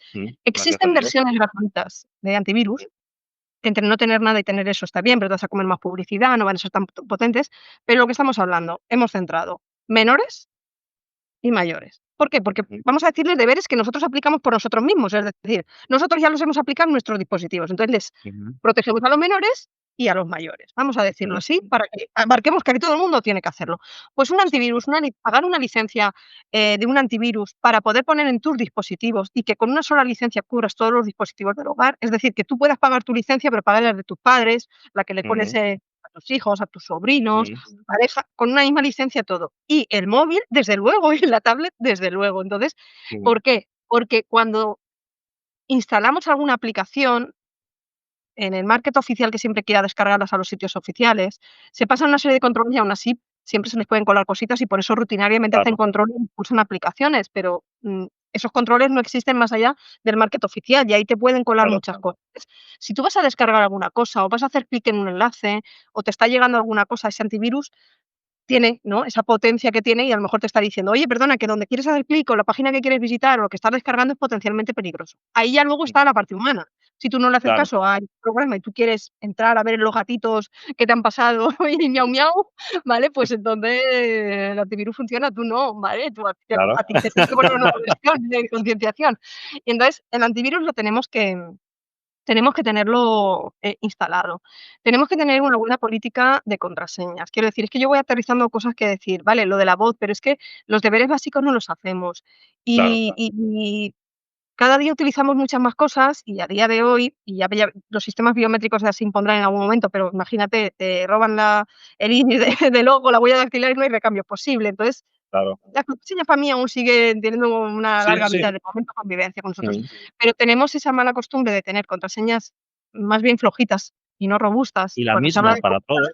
Gracias a existen Dios. versiones gratuitas de antivirus, que entre no tener nada y tener eso está bien, pero te vas a comer más publicidad, no van a ser tan potentes. Pero lo que estamos hablando, hemos centrado menores y mayores. ¿Por qué? Porque Ujú, vamos a decirles deberes que nosotros aplicamos por nosotros mismos, es decir, nosotros ya los hemos aplicado en nuestros dispositivos. Entonces, les ujú, protegemos a los menores y a los mayores. Vamos a decirlo ujú, así, para que abarquemos que aquí todo el mundo tiene que hacerlo. Pues un exacto. antivirus, pagar una licencia de un antivirus para poder poner en tus dispositivos y que con una sola licencia cubras todos los dispositivos del hogar. Es decir, que tú puedas pagar tu licencia, pero pagar la de tus padres, la que le pones Ujú, a tus hijos, a tus sobrinos, ujú, pareja, con una misma licencia todo. Y el móvil, desde luego, y la tablet, desde luego. Entonces, ujú, ¿por qué? Porque cuando instalamos alguna aplicación en el market oficial, que siempre quiera descargarlas a los sitios oficiales, se pasan una serie de controles y aún así siempre se les pueden colar cositas y por eso rutinariamente hacen claro, controles y impulsan aplicaciones, pero, esos controles no existen más allá del market oficial y ahí te pueden colar claro, muchas cosas. Si tú vas a descargar alguna cosa o vas a hacer clic en un enlace o te está llegando alguna cosa, ese antivirus tiene, ¿no?, esa potencia que tiene y a lo mejor te está diciendo: "Oye, perdona, que donde quieres hacer clic o la página que quieres visitar o lo que estás descargando es potencialmente peligroso". Ahí ya luego está la parte humana. Si tú no le haces claro, caso al programa y tú quieres entrar a ver los gatitos que te han pasado y miau, miau, ¿vale? Pues entonces el antivirus funciona, tú no, ¿vale? Tú claro. a ti te tiene que poner una versión de concienciación. Y entonces el antivirus lo tenemos que tenerlo, instalado. Tenemos que tener una buena política de contraseñas. Quiero decir, es que yo voy aterrizando cosas que decir, vale, lo de la voz, pero es que los deberes básicos no los hacemos. Claro, Y cada día utilizamos muchas más cosas y a día de hoy, y ya los sistemas biométricos ya se impondrán en algún momento, pero imagínate, te roban el iris del ojo, la huella dactilar y no hay recambio posible. Entonces, claro. las contraseñas para mí aún siguen teniendo una Sí, larga sí. vida de momento convivencia con nosotros, Ujú. pero tenemos esa mala costumbre de tener contraseñas más bien flojitas y no robustas. Y la Cuando se habla misma de para todo.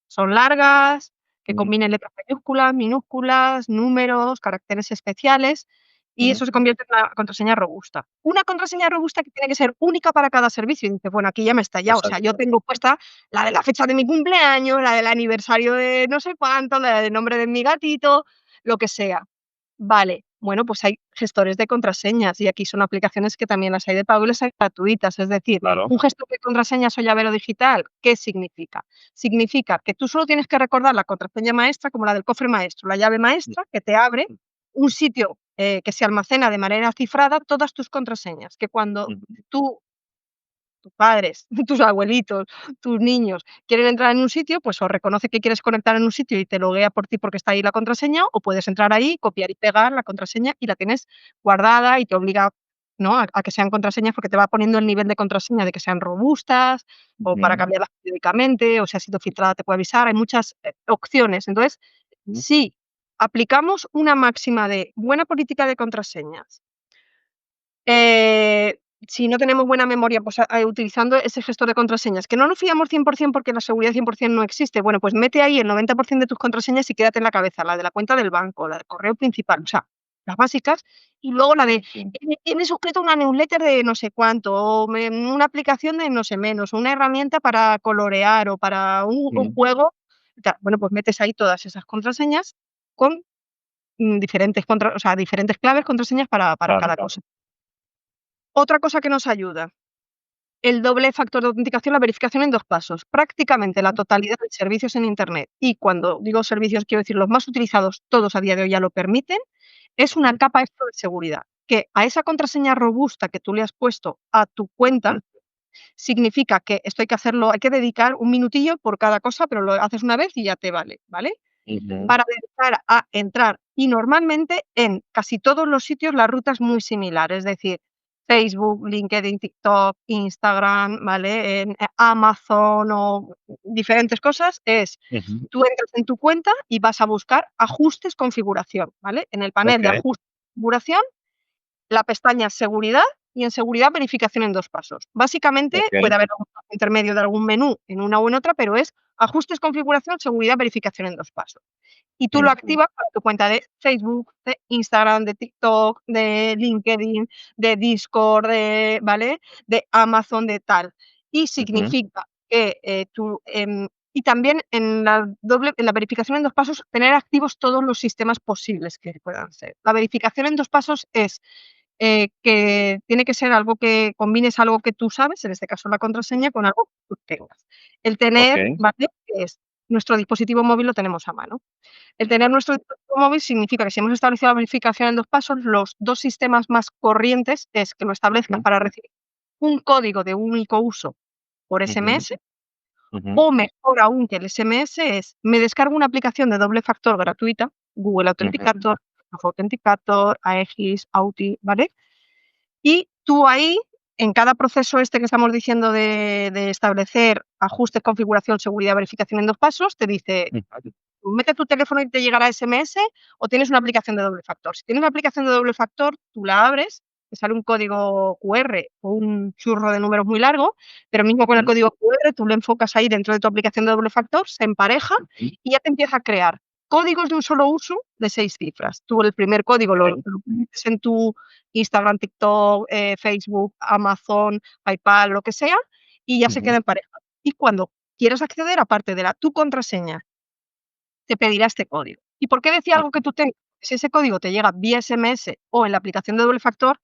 son largas, que Ujú, combinen letras mayúsculas, minúsculas, números, caracteres especiales, y ujú, eso se convierte en una contraseña robusta. Una contraseña robusta que tiene que ser única para cada servicio. Y dices: "Bueno, aquí ya me he estallado". O sea, exacto. yo tengo puesta la de la fecha de mi cumpleaños, la del aniversario de no sé cuánto, la del nombre de mi gatito, lo que sea. Vale, bueno, pues hay gestores de contraseñas y aquí son aplicaciones que también las hay de pago y las hay gratuitas. Es decir, Claro. un gestor de contraseñas o llavero digital, ¿qué significa? Significa que tú solo tienes que recordar la contraseña maestra, como la del cofre maestro, la llave maestra que te abre un sitio, que se almacena de manera cifrada todas tus contraseñas, que cuando Ujú, tú tus padres, tus abuelitos, tus niños quieren entrar en un sitio, pues o reconoce que quieres conectar en un sitio y te loguea por ti porque está ahí la contraseña, o puedes entrar ahí, copiar y pegar la contraseña y la tienes guardada y te obliga, ¿no?, a que sean contraseñas porque te va poniendo el nivel de contraseña de que sean robustas o para ujú, cambiarlas periódicamente o si ha sido filtrada te puede avisar. Hay muchas, opciones. Entonces, ujú, si aplicamos una máxima de buena política de contraseñas, eh, si no tenemos buena memoria, pues, utilizando ese gestor de contraseñas, que no nos fiamos 100% porque la seguridad 100% no existe. Bueno, pues mete ahí el 90% de tus contraseñas y quédate en la cabeza, la de la cuenta del banco, la del correo principal, o sea, las básicas, y luego la de, tienes suscrito una newsletter de no sé cuánto, o una aplicación de no sé menos, o una herramienta para colorear o para un ujú. juego, tal. Bueno, pues metes ahí todas esas contraseñas con, diferentes o sea, diferentes claves, contraseñas para Claro, cada cosa. Otra cosa que nos ayuda, el doble factor de autenticación, la verificación en 2 pasos. Prácticamente la totalidad de servicios en Internet, y cuando digo servicios quiero decir los más utilizados, todos a día de hoy ya lo permiten, es una ujú, capa extra de seguridad. que a esa contraseña robusta que tú le has puesto a tu cuenta, significa que esto hay que dedicar un minutillo por cada cosa, pero lo haces una vez y ya te vale, ¿vale? Ujú. Para empezar a entrar. Y normalmente en casi todos los sitios la ruta es muy similar, es decir, Facebook, LinkedIn, TikTok, Instagram, ¿vale? En Amazon o diferentes cosas, Ujú. tú entras en tu cuenta y vas a buscar ajustes, configuración, ¿ale? En el panel de Ok. ajustes, configuración, la pestaña seguridad y en seguridad verificación en 2 pasos. Básicamente, Ok. puede haber algún paso intermedio de algún menú en una o en otra, pero es ajustes, configuración, seguridad, verificación en 2 pasos. Y tú lo Mm. activas para tu cuenta de Facebook, de Instagram, de TikTok, de LinkedIn, de Discord, ¿vale? De Amazon, de tal. Y Ujú. significa que, y también en la verificación en 2 pasos, tener activos todos los sistemas posibles que puedan ser. La verificación en 2 pasos es, que tiene que ser algo que combines algo que tú sabes, en este caso la contraseña, con algo que tú tengas. El tener, Ok. ¿vale? Que es nuestro dispositivo móvil lo tenemos a mano. El tener nuestro dispositivo móvil significa que si hemos establecido la verificación en 2 pasos, los 2 sistemas más corrientes es que lo establezcas Ujú. para recibir un código de único uso por Ujú. SMS, Ujú. o mejor aún que el SMS es, me descargo una aplicación de doble factor gratuita, Google Ujú. Authenticator, Authenticator, AX, Auti, ¿vale? Y tú ahí, en cada proceso este que estamos diciendo de establecer ajustes, configuración, seguridad, verificación en 2 pasos, te dice Ujú. mete tu teléfono y te llegará SMS o tienes una aplicación de doble factor. Si tienes una aplicación de doble factor, tú la abres, te sale un código QR o un churro de números muy largo, pero mismo con el Ujú. código QR tú lo enfocas ahí dentro de tu aplicación de doble factor, se empareja Ujú. y ya te empieza a crear códigos de un solo uso de 6 cifras. Tú el primer código Ok. lo metes en tu Instagram, TikTok, Facebook, Amazon, PayPal, lo que sea, y ya se Ujú. queda emparejado. Y cuando quieras acceder, aparte de tu contraseña, te pedirá este código. ¿Y por qué decía algo que Ujú. tú tengas? Si ese código te llega vía SMS o en la aplicación de doble factor,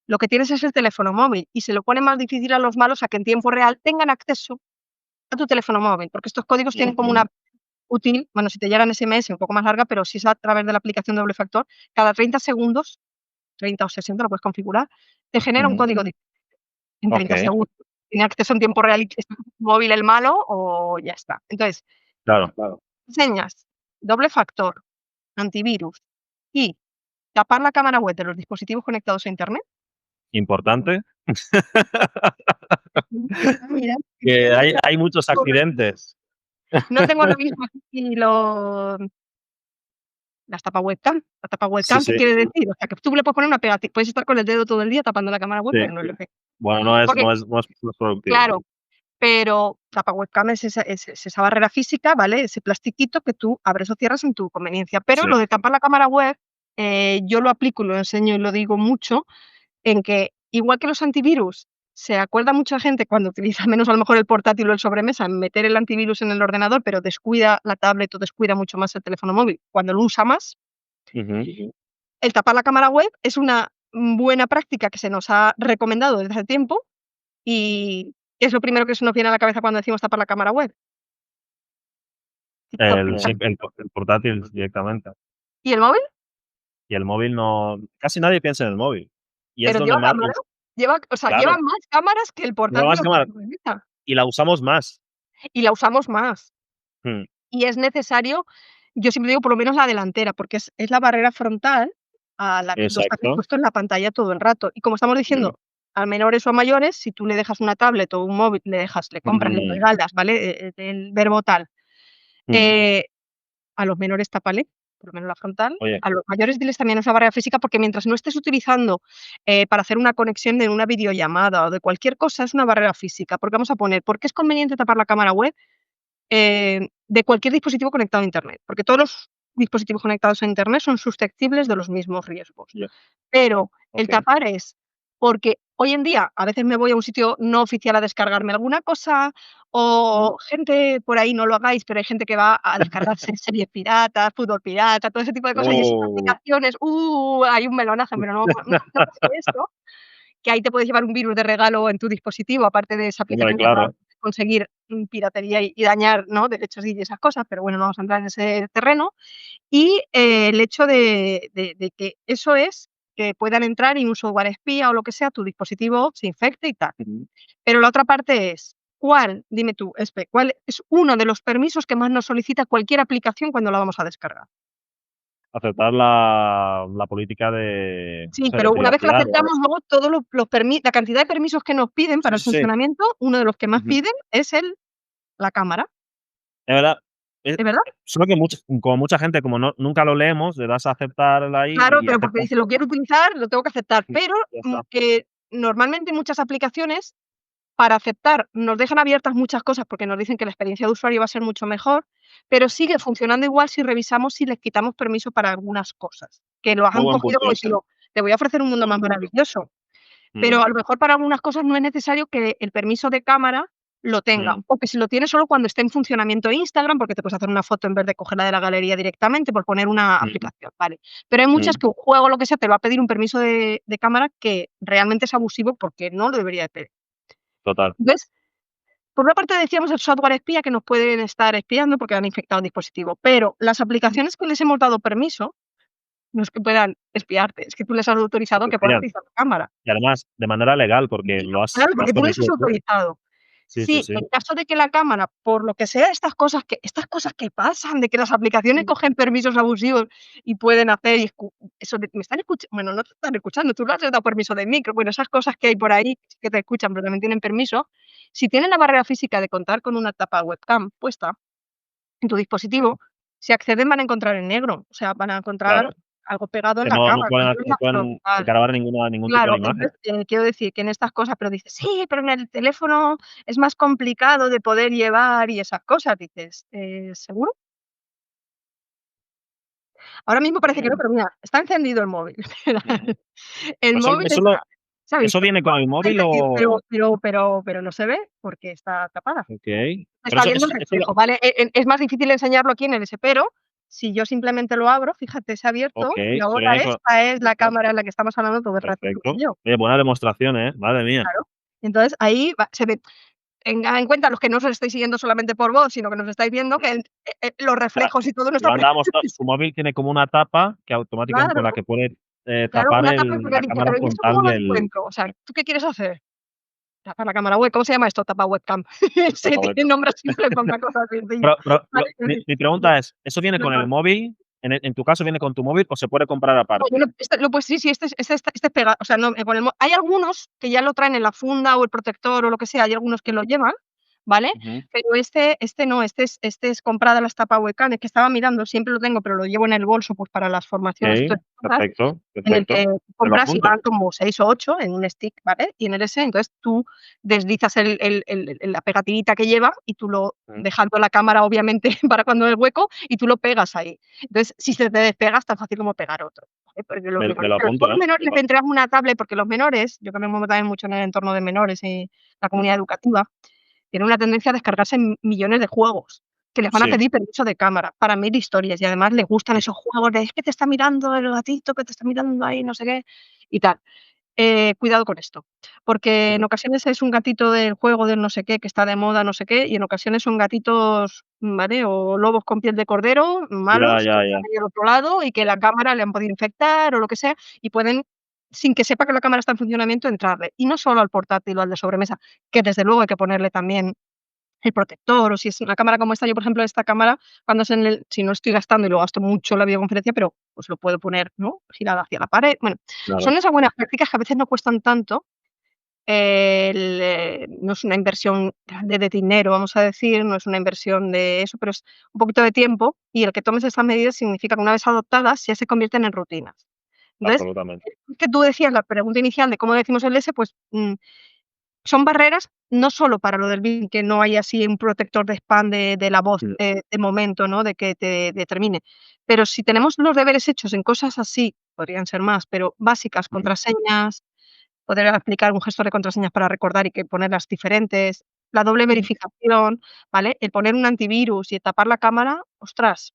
lo que tienes es el teléfono móvil y se lo pone más difícil a los malos a que en tiempo real tengan acceso a tu teléfono móvil, porque estos códigos tienen como Ujú. una útil, bueno, si te llegan SMS un poco más larga, pero si es a través de la aplicación de doble factor, cada 30 segundos, 30 o 60 lo puedes configurar, te genera un Ujú. código en 30 Ok. segundos. Tiene acceso en tiempo real y es móvil el malo o ya está. Entonces, Claro, claro. enseñas doble factor, antivirus y tapar la cámara web de los dispositivos conectados a Internet. Importante. Mira, Que hay muchos accidentes. no tengo ahora mismo aquí las tapa Sí, webcam, ¿qué sí, quiere decir? O sea, que tú le puedes poner una pegatina, puedes estar con el dedo todo el día tapando la cámara web, sí. pero no es lo que Bueno, no es porque no es no es no es productivo. claro, pero tapa webcam es esa barrera física, ¿vale? Ese plastiquito que tú abres o cierras en tu conveniencia. Pero Sí. lo de tapar la cámara web, yo lo aplico y lo enseño y lo digo mucho, en que, igual que los antivirus, se acuerda mucha gente cuando utiliza menos a lo mejor el portátil o el sobremesa en meter el antivirus en el ordenador, pero descuida la tablet o descuida mucho más el teléfono móvil cuando lo usa más. Ujú. El tapar la cámara web es una buena práctica que se nos ha recomendado desde hace tiempo y es lo primero que se nos viene a la cabeza cuando decimos tapar la cámara web. TikTok, Sí, Instagram. el portátil directamente. ¿Y el móvil? Y el móvil no casi nadie piensa en el móvil. Y es Pero donde lleva más cámara, o sea, lleva claro, más cámaras que el lleva portátil más o que la cámara sobremesa, y la usamos más. y la usamos más. Mm. Y es necesario, yo siempre digo por lo menos la delantera, porque es la barrera frontal a la que tú estás Exacto. expuesto en la pantalla todo el rato. Y como estamos Mm. diciendo, a menores o a mayores, si tú le dejas una tablet o un móvil, le compras, le Mm. regalas, ¿vale? El verbo tal, Mm. eh, a los menores tápale, por lo menos la frontal. Oye, A los mayores diles también esa barrera física, porque mientras no estés utilizando, para hacer una conexión de una videollamada o de cualquier cosa, es una barrera física. Porque vamos a poner, ¿por qué es conveniente tapar la cámara web? De cualquier dispositivo conectado a Internet, porque todos los dispositivos conectados a Internet son susceptibles de los mismos riesgos. ya, Pero el okey. tapar es porque hoy en día a veces me voy a un sitio no oficial a descargarme alguna cosa, o gente por ahí, no lo hagáis, pero hay gente que va a descargarse series piratas, fútbol pirata, todo ese tipo de cosas, y esas Oh. aplicaciones, hay un melonazo, pero no más que esto, que ahí te puedes llevar un virus de regalo en tu dispositivo, aparte de esa Hombre, aplicación que va a claro. conseguir, piratería y dañar, ¿no?, derechos y esas cosas, pero bueno, no vamos a entrar en ese terreno. Y, el hecho de que eso es que puedan entrar y un software espía o lo que sea, tu dispositivo se infecte y tal. Ujú. Pero la otra parte es, ¿cuál? Dime tú, Espe, ¿cuál es uno de los permisos que más nos solicita cualquier aplicación cuando la vamos a descargar? Aceptar la política de, no Sí, sé, de pero una vez que lo privacidad o algo aceptamos, así. luego todos los permi la cantidad de permisos que nos piden Sí, para el sí, sí. funcionamiento, uno de los que más Ujú. piden es la cámara, Es verdad, ¿es verdad? solo que como mucha gente, como nunca lo leemos, le das a aceptar ahí Claro, y pero porque aceptas dice: "Lo quiero utilizar, lo tengo que aceptar", y pero, ya está. normalmente muchas aplicaciones para aceptar nos dejan abiertas muchas cosas porque nos dicen que la experiencia de usuario va a ser mucho mejor, pero sigue funcionando igual si revisamos si les quitamos permiso para algunas cosas, que lo Muy han buen cogido punto como ese. diciendo: "Te voy a ofrecer un mundo más maravilloso". Mm, Pero a lo mejor para algunas cosas no es necesario que el permiso de cámara lo tenga, mm, o que si lo tiene solo cuando esté en funcionamiento Instagram, porque te puedes hacer una foto en vez de cogerla de la galería directamente, por poner una mm, aplicación, vale. Pero hay muchas mm, que un juego o lo que sea te va a pedir un permiso de cámara que realmente es abusivo porque no lo debería de pedir. total. Entonces, por una parte decíamos el software espía que nos pueden estar espiando porque han infectado el dispositivo, pero las Mm, aplicaciones que les hemos dado permiso no es que puedan espiarte, es que tú les has lo autorizado que que puedan quieran. utilizar la cámara. Y además, de manera legal, porque Claro, lo has porque tú les has permitido tú. autorizado. Sí, sí, Sí, sí. en caso de que la cámara, por lo que sea, estas cosas que pasan, de que las aplicaciones Mm, cogen permisos abusivos y pueden hacer y eso de me están escuchando, bueno, no te están escuchando, tú le has dado permiso de micro, bueno, esas cosas que hay por ahí que te escuchan, pero también tienen permiso. Si tienen la barrera física de contar con una tapa webcam puesta en tu dispositivo, si acceden van a encontrar en negro, o sea, van a encontrar claro, algo pegado en que la no cámara, pueden no es no más pueden frontal. grabar ningún tipo Claro, de imagen. entonces, quiero decir que en estas cosas, pero dices: "Sí, pero en el teléfono es más complicado de poder llevar y esas cosas", dices, ¿seguro? Ahora mismo parece que no, Mm, pero mira, está encendido el móvil. mm. El Eso móvil eso lo está se ha ¿Eso visto. viene con el Está móvil encendido, o? pero no se ve porque está tapada. Okey. Se Pero está viendo el reflejo, ¿vale? Es más difícil enseñarlo aquí en el S, pero si yo simplemente lo abro, fíjate, se ha abierto y okey, se ahora viene con esta es la cámara en la que estamos hablando todo el rato tú perfecto. y yo. Oye, buena demostración, ¿eh? Madre mía. Claro. Entonces ahí va se ve. Tenga en cuenta los que no os estáis siguiendo solamente por voz, sino que nos estáis viendo, que los O sea, reflejos y todo no está Yolanda ha presente. mostrado su móvil tiene como una tapa que automáticamente Claro, con la que puede, claro, tapar una tapa porque la dice: cámara "Pero ¿y esto cómo frontal lo del encuentro?". O sea, ¿tú qué quieres hacer? Tapar la cámara web, ¿cómo se llama esto? Tapa webcam. Sí, tiene nombre simple para una cosa sencilla. pero Vale, quiero mi decir, pregunta es, ¿eso viene con el claro. móvil? En tu caso, ¿viene con tu móvil o se puede comprar No, yo aparte? lo pues sí, sí, este es pega o sea, no, con el mo hay algunos que ya lo traen en la funda o el protector o lo que sea, hay algunos que lo llevan, ¿vale? Ujú. Pero este no, este es comprada las tapa webcam, es que estaba mirando, siempre lo tengo, pero lo llevo en el bolso, pues, para las formaciones y Okey, todas esas cosas, perfecto, en el que perfecto. Me lo compras y apunto. van como 6 o 8 en un stick, ¿vale? Y en el ese, entonces tú deslizas la pegatinita que lleva y tú lo Mm, dejando la cámara, obviamente, para cuando el hueco, y tú lo pegas ahí. Entonces, si se te despega, es tan fácil como pegar otro, ¿vale? Porque los me menores lo pero apunto, luego los ¿eh? menores les entregas una tablet, porque los menores, yo que me muevo también mucho en el entorno de menores y la Mm, comunidad educativa, tienen una tendencia a descargarse millones de juegos, que les van a sí, pedir permiso de cámara para 1000 historias, y además les gustan mm, esos juegos de: "Es que te está mirando el gatito, que te está mirando ahí, no sé qué", y tal. Cuidado con esto, porque en mm. ocasiones es un gatito del juego del no sé qué, que está de moda, no sé qué, y en ocasiones son gatitos, ¿vale? O lobos con piel de cordero, Ya, malos, que ya, están ya. ahí al otro lado y que la cámara le han podido infectar o lo que sea, y pueden, sin que sepa que la cámara está en funcionamiento, entrarle. Y no solo al portátil o al de sobremesa, que desde luego hay que ponerle también el protector, o si es una cámara como esta, yo, por ejemplo, esta cámara, cuando es si no estoy gastando y lo gasto mucho en la videoconferencia, pero, pues, lo puedo poner, ¿no?, girada hacia la pared. Bueno, Claro. son esas buenas prácticas que a veces no cuestan tanto, no es una inversión grande de dinero, vamos a decir, no es una inversión de eso, pero es un poquito de tiempo, y el que tomes estas medidas significa que una vez adoptadas ya se convierten en rutinas. Entonces, Absolutamente. que tú decías la pregunta inicial de cómo decimos el S, pues, son barreras no solo para lo del BIM, que no hay así un protector de spam de la voz, Mm, de momento, ¿no?, de que te determine. Pero si tenemos los deberes hechos en cosas así, podrían ser más, pero básicas, mm, contraseñas, poder aplicar un gestor de contraseñas para recordar y que ponerlas diferentes, la doble mm, verificación, ¿vale? El poner un antivirus y tapar la cámara, ostras,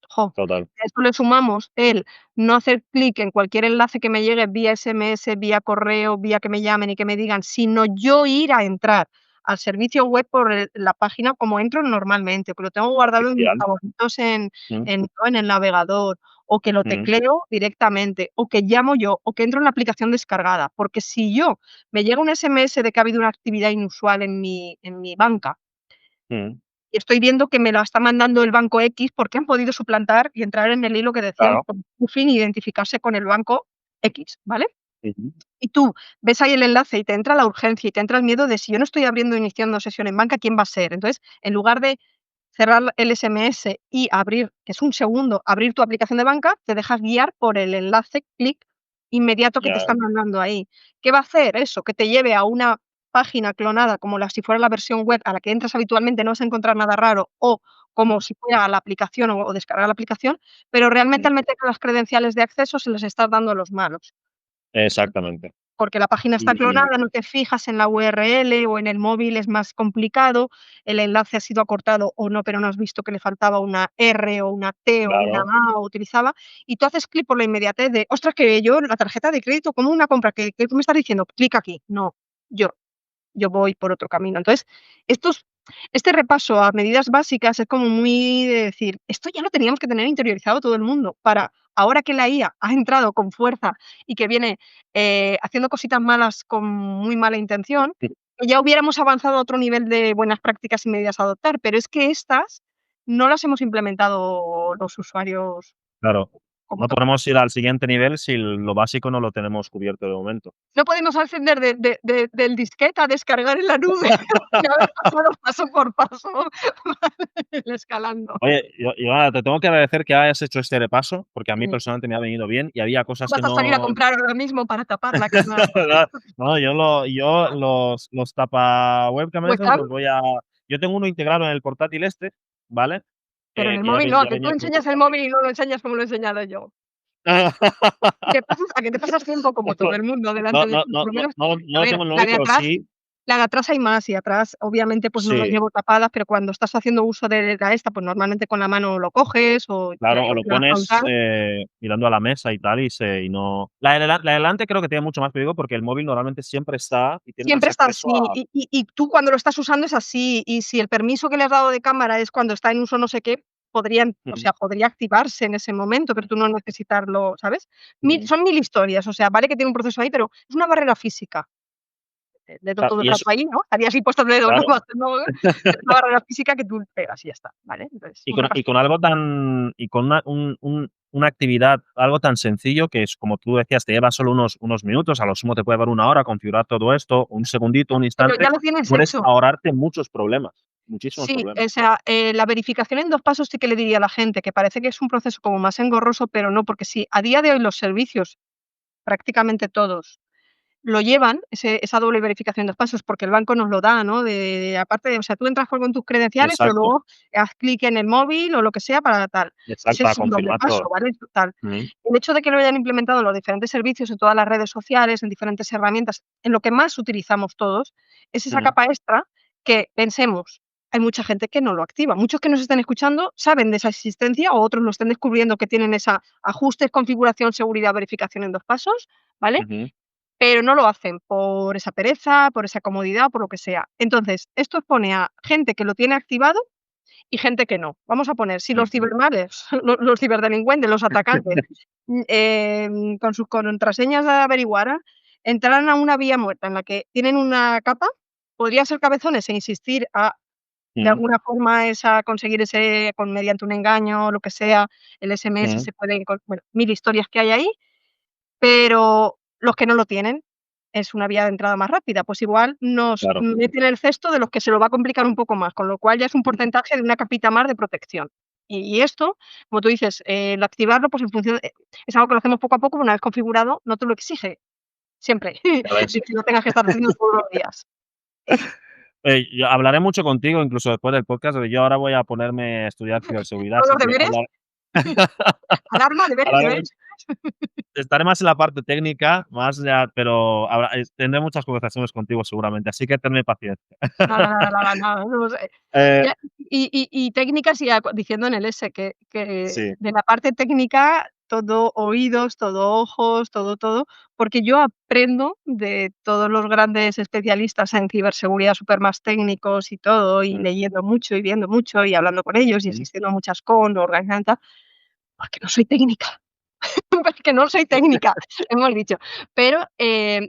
jo, total. a esto le sumamos el no hacer clic en cualquier enlace que me llegue vía SMS, vía correo, vía que me llamen y que me digan, sino yo ir a entrar al servicio web por la página como entro normalmente, que lo tengo guardado en mis Oficial. favoritos Mm, ¿no?, en el navegador, o que lo mm, tecleo directamente, o que llamo yo, o que entro en la aplicación descargada. Porque si yo me llega un SMS de que ha habido una actividad inusual en mi banca mm, y estoy viendo que me la está mandando el banco X porque han podido suplantar y entrar en el hilo que decíamos claro. con spoofing, identificarse con el banco X, ¿vale? Ujú, Y tú ves ahí el enlace y te entra la urgencia y te entra el miedo de si yo no estoy abriendo iniciando sesión en banca, ¿quién va a ser? Entonces, en lugar de cerrar el SMS y abrir, que es un segundo, abrir tu aplicación de banca, te dejas guiar por el enlace, clic inmediato que te ya, están mandando ahí. ¿Qué va a hacer eso? Que te lleve a una página clonada como si fuera la versión web a la que entras habitualmente, no vas a encontrar nada raro, o como si fuera la aplicación o descargar la aplicación, pero realmente mm, al meter las credenciales de acceso se les estás dando a los malos. exactamente. Porque la página está Y clonada, no te fijas en la URL o en el móvil es más complicado, el enlace ha sido acortado o no, pero no has visto que le faltaba una R o una T o una claro, A o utilizaba, y tú haces clic por la inmediatez de: "Ostras, que yo la tarjeta de crédito, como una compra, ¿qué me estás diciendo? Clic aquí". No, yo yo voy por otro camino. Entonces, estos este repaso a medidas básicas es como muy de decir, esto ya lo teníamos que tener interiorizado todo el mundo, para ahora que la IA ha entrado con fuerza y que viene, haciendo cositas malas con muy mala intención, que ya hubiéramos avanzado a otro nivel de buenas prácticas y medidas a adoptar, pero es que estas no las hemos implementado los usuarios claro. como No toca. podemos ir al siguiente nivel si lo básico no lo tenemos cubierto de momento. No podemos ascender del disquete a descargar en la nube sin haber pasado paso por paso, escalando. Oye, yo ahora te tengo que agradecer que hayas hecho este repaso, porque a mí Sí. personalmente me ha venido bien y había cosas que Vas a salir a no. comprar ahora mismo para tapar la cámara. No, yo los tapa webcam esos ¿Webcam? los voy a. Yo tengo uno integrado en el portátil este, ¿vale? Pero en el Que ya móvil ven no, a ya que tú venía con el enseñas el portátil. móvil y no lo enseñas como lo he enseñado yo. A que te pasas tiempo como todo el mundo delante No de no por no lo no menos, no a no lo ver, tengo en el móvil, pero sí. la de atrás hay más y atrás, obviamente, pues no lo Sí, llevo tapadas, pero cuando estás haciendo uso de la esta, pues normalmente con la mano lo coges o claro, o lo la pones, frontal. mirando a la mesa y tal, y no. La de delante creo que tiene mucho más peligro, porque el móvil normalmente siempre está y tienes Siempre está acceso así, a. y tú cuando lo estás usando es así, y si el permiso que le has dado de cámara es cuando está en uso no sé qué, o Ujú, sea, podría activarse en ese momento, pero tú no necesitarlo, ¿sabes? ujú. Son 1000 historias, o sea, vale que tiene un proceso ahí, pero es una barrera física. El dedo Claro, todo el y eso rato ahí, ¿no? Estarías ahí puesto el dedo, no claro. más, no, es una barrera física que tú pegas y ya está, ¿vale? Entonces, Y un repaso. con algo tan y con una actividad, algo tan sencillo que es, como tú decías, te lleva solo unos minutos, a lo sumo te puede llevar una hora configurar todo esto, un segundito, un Pero ya instante, lo tienes puedes hecho. ahorrarte muchos problemas, muchísimos Sí, problemas. o sea, la verificación en 2 pasos sí que le diría a la gente, que parece que es un proceso como más engorroso, pero no, porque sí, a día de hoy los servicios, prácticamente todos, lo llevan, esa doble verificación de 2 pasos, porque el banco nos lo da, ¿no? Aparte de, o sea, tú entras con tus credenciales, pero Exacto, luego haz clic en el móvil o lo que sea para tal. exacto, Ese para es un doble confirmar paso, todo. ¿vale? Total. Ujú, El hecho de que lo hayan implementado en los diferentes servicios, en todas las redes sociales, en diferentes herramientas, en lo que más utilizamos todos, es esa ujú, capa extra que pensemos, hay mucha gente que no lo activa. Muchos que nos están escuchando saben de esa existencia o otros lo están descubriendo que tienen esa ajustes, configuración, seguridad, verificación en 2 pasos, ¿vale? ujú, Pero no lo hacen por esa pereza, por esa comodidad, por lo que sea. Entonces, esto expone a gente que lo tiene activado y gente que no. Vamos a poner, si los ujú, cibermales, los ciberdelincuentes, los atacantes, con sus contraseñas averiguaran, entraran a una vía muerta en la que tienen una capa, podrían ser cabezones e insistir a, de ujú, alguna forma, conseguir ese mediante un engaño o lo que sea, el SMS ujú, se puede, bueno, 1000 historias que hay ahí, pero los que no lo tienen, es una vía de entrada más rápida, pues igual nos claro. meten el cesto de los que se lo va a complicar un poco más, con lo cual ya es un porcentaje de una capita más de protección. Y esto, como tú dices, el activarlo, pues en función es algo que lo hacemos poco a poco, una vez configurado, no te lo exige siempre, Ya ves. y que no tengas que estar haciendo todos los días. Yo hablaré mucho contigo, incluso después del podcast, porque yo ahora voy a ponerme a estudiar ciberseguridad, Todos así los que deberes, alarma, deberes, hablaremos. deberes. Estaré más en la parte técnica, más ya, pero tendré muchas conversaciones contigo seguramente, así que tenme paciencia. Nada, nada, nada, nada, no sé. Eh, Ya, y técnicas y diciendo en el S que sí, de la parte técnica todo oídos, todo ojos, todo, todo, porque yo aprendo de todos los grandes especialistas en ciberseguridad, súper más técnicos y todo, y mm, leyendo mucho y viendo mucho y hablando con ellos y mm, asistiendo a muchas con, organizando tal. porque no soy técnica. Porque no soy técnica, hemos dicho. Pero,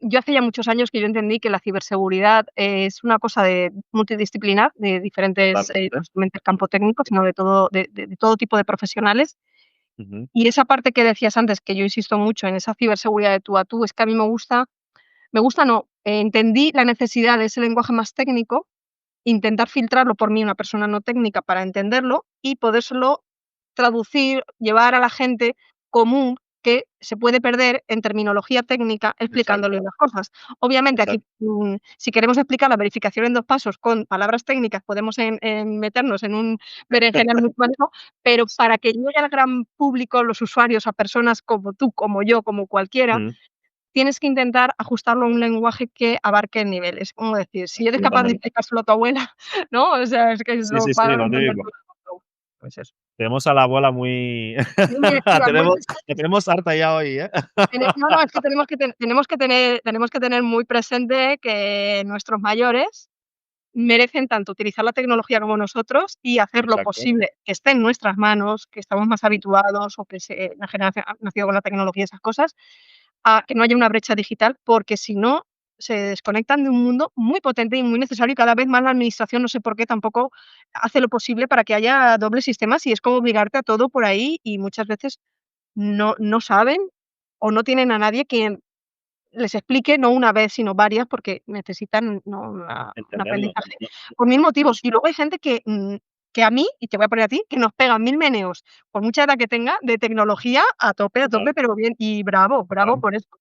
yo hace ya muchos años que yo entendí que la ciberseguridad es una cosa de multidisciplinar, de diferentes, no Totalmente. solamente el campo técnico, sino de todo de todo tipo de profesionales. Ujú. Y esa parte que decías antes, que yo insisto mucho en esa ciberseguridad de tú a tú, es que a mí me gusta no, entendí la necesidad de ese lenguaje más técnico, intentar filtrarlo por mí, una persona no técnica, para entenderlo y podérselo traducir, llevar a la gente común que se puede perder en terminología técnica explicándole Exacto, las cosas. Obviamente, aquí, exacto. si queremos explicar la verificación en 2 pasos con palabras técnicas, podemos meternos en un berenjenal muy complejo, pero para que llegue al gran público, los usuarios, a personas como tú, como yo, como cualquiera, Mm, tienes que intentar ajustarlo a un lenguaje que abarque niveles. Como decir, si eres capaz de absolutamente. explicárselo a tu abuela, ¿no? O sea, es que Sí, eso sí, va sí, a lo entender típico. todo el mundo. Pues eso. Tenemos a la abuela muy Muy la activa, muy la tenemos harta ya hoy, ¿eh? no, no, es que tenemos que tener muy presente que nuestros mayores merecen tanto utilizar la tecnología como nosotros y hacer lo Exacto. posible que esté en nuestras manos, que estamos más habituados o que la generación ha nacido con la tecnología y esas cosas, a que no haya una brecha digital, porque si no, se desconectan de un mundo muy potente y muy necesario, y cada vez más la administración, no sé por qué, tampoco hace lo posible para que haya dobles sistemas, y es como obligarte a todo por ahí, y muchas veces no saben o no tienen a nadie quien les explique, no una vez, sino varias, porque necesitan, ¿no?, un Entenderlo. aprendizaje No, por 1000 motivos. nos Y luego hay gente que a mí, y te voy a poner a ti, que nos pega 1000 meneos, por mucha edad que tenga, de tecnología a total, tope, pero bien, y bravo, bravo total. por eso. O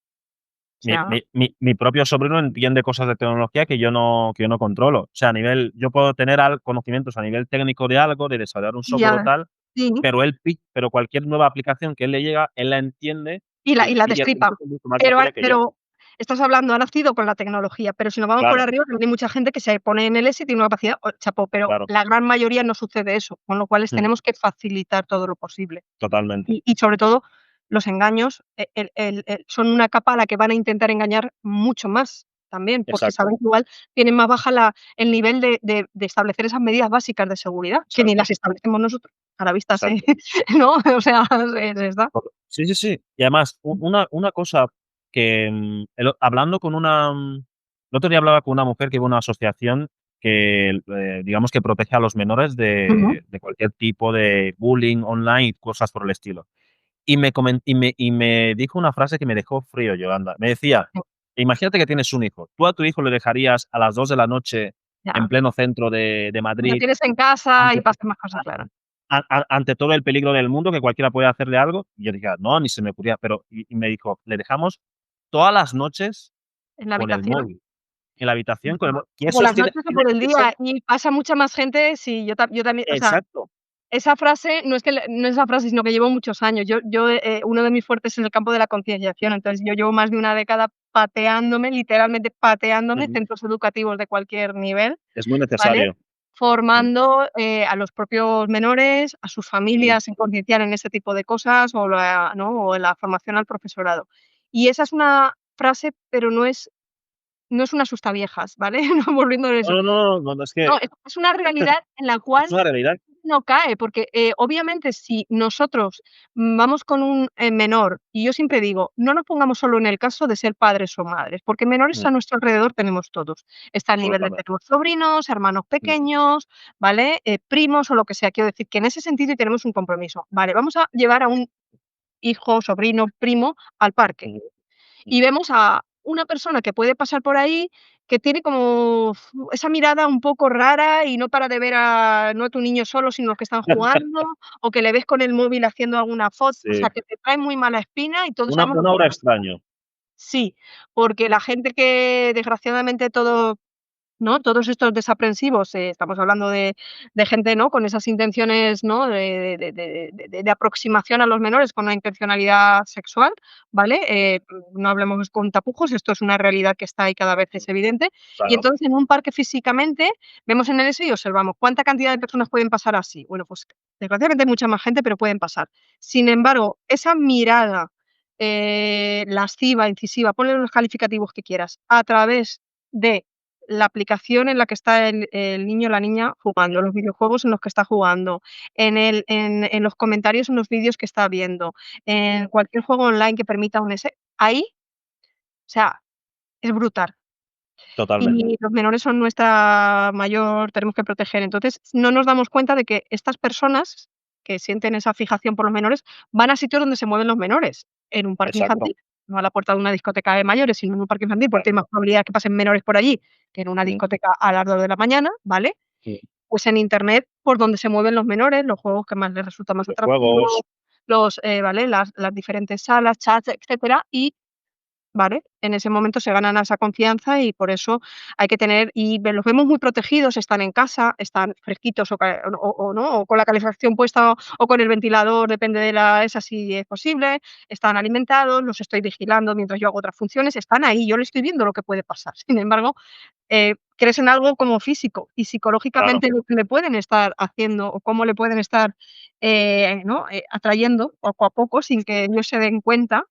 Mi sea, mi mi mi propio sobrino entiende cosas de tecnología que yo no controlo. O sea, a nivel yo puedo tener conocimientos a nivel técnico de algo, de desarrollar un software o ya, tal, sí, pero cualquier nueva aplicación que él le llega, él la entiende y la y ya destripa. entiende mucho más Pero ha rápido que yo. pero estás hablando, ha nacido con la tecnología, pero si nos vamos por Claro, arriba, también hay mucha gente que se pone en el ESI y tiene una capacidad, chapó, pero claro. la gran mayoría no sucede eso, con lo cual les Mm, tenemos que facilitar todo lo posible. totalmente. Y sobre todo, los engaños, son una capa a la que van a intentar engañar mucho más también, porque Exacto, saben que igual tienen más baja el nivel de establecer esas medidas básicas de seguridad, que ni exacto, las establecemos nosotros. A la vista se exacto. ¿no? O sea, se está. Sí, sí, sí. Y además, una cosa que, hablando con el otro día hablaba con una mujer que iba a una asociación que, digamos que protege a los menores Ujú. de cualquier tipo de bullying online y cosas por el estilo. Y me dijo una frase que me dejó frío, Yolanda. Me decía: "Imagínate que tienes un hijo. ¿Tú a tu hijo le dejarías a las 2 de la noche en Ya. pleno centro de Lo Madrid tienes en casa y ante pasan más cosas, claro. ante todo el peligro del mundo, que cualquiera puede hacerle algo?". Y yo dije: "No, ni se me ocurría". Pero y me dijo: "Le dejamos todas las noches En la con el habitación. móvil, en la habitación con el móvil". Y Por eso las tiene noches o tiene por el eso día, y pasa mucha más gente, sí, yo también, o sea, exacto. esa frase no es que no es esa frase, sino que llevo muchos años. Yo, uno de mis fuertes es en el campo de la concienciación, entonces yo llevo más de una década pateándome, literalmente pateándome Ujú. centros educativos de cualquier nivel, Es muy ¿vale? necesario. Mm, Formando, a los propios menores, a sus mm, familias en concienciar en ese tipo de cosas, ¿no? O en la formación al profesorado. Y esa es una frase, pero no es un asustaviejas, ¿vale? No, volviendo a eso. no, no, no, no, no, es que No, es una realidad en la cual es una realidad. no cae, porque, obviamente, si nosotros, vamos con un, menor, y yo siempre digo, no nos pongamos solo en el caso de ser padres o madres, porque menores Mm, a nuestro alrededor tenemos todos. Está el nivel de absolutamente. tener sobrinos, hermanos Mm, pequeños, ¿vale? Primos o lo que sea. Quiero decir que en ese sentido tenemos un compromiso. Vale, vamos a llevar a un hijo, sobrino, primo al parque. ujú, Y ujú. vemos a una persona que puede pasar por ahí, que tiene como esa mirada un poco rara y no para de ver no a tu niño solo, sino los que están jugando, o que le ves con el móvil haciendo alguna foto, o sea, Sí, que te trae muy mala espina y todos sabemos lo un que aura pasa. extraño. Sí, porque la gente que desgraciadamente ¿no? Todos estos desaprensivos, estamos hablando de gente, ¿no? Con esas intenciones, ¿no? De aproximación a los menores con una intencionalidad sexual, ¿vale? No hablemos con tapujos, esto es una realidad que está ahí, cada vez es evidente. Y Claro. entonces, en un parque físicamente, vemos en el ESO y observamos, ¿cuánta cantidad de personas pueden pasar así? Bueno, pues, desgraciadamente hay mucha más gente, pero pueden pasar. Sin embargo, esa mirada, lasciva, incisiva, ponle los calificativos que quieras, a través de la aplicación en la que está el niño o la niña jugando, los videojuegos en los que está jugando, en los comentarios en los vídeos que está viendo, en cualquier juego online que permita un ese ahí, o sea, es brutal. Totalmente. Y los menores son nuestra mayor tenemos que proteger. Entonces, no nos damos cuenta de que estas personas que sienten esa fijación por los menores, van a sitios donde se mueven los menores, en un parque Exacto. infantil, no a la puerta de una discoteca de mayores, sino en un parque infantil, porque hay más probabilidad que pasen menores por allí que en una Mm, discoteca a las 2 de la mañana, ¿vale? mm. Pues en Internet, por donde se mueven los menores, los juegos que más les resultan más atractivos, Videojuegos. ¿vale? Las diferentes salas, chats, etcétera, y ¿vale? En ese momento se ganan esa confianza y por eso hay que tener los vemos muy protegidos, están en casa, están fresquitos o no, o con la calefacción puesta o con el ventilador, depende de la esa si es posible, están alimentados, los estoy vigilando mientras yo hago otras funciones, están ahí, yo le estoy viendo lo que puede pasar. Sin embargo, crees en algo como físico y Claro, psicológicamente lo que le pueden estar haciendo o cómo le pueden estar, ¿no? Atrayendo poco a poco sin que ellos se den cuenta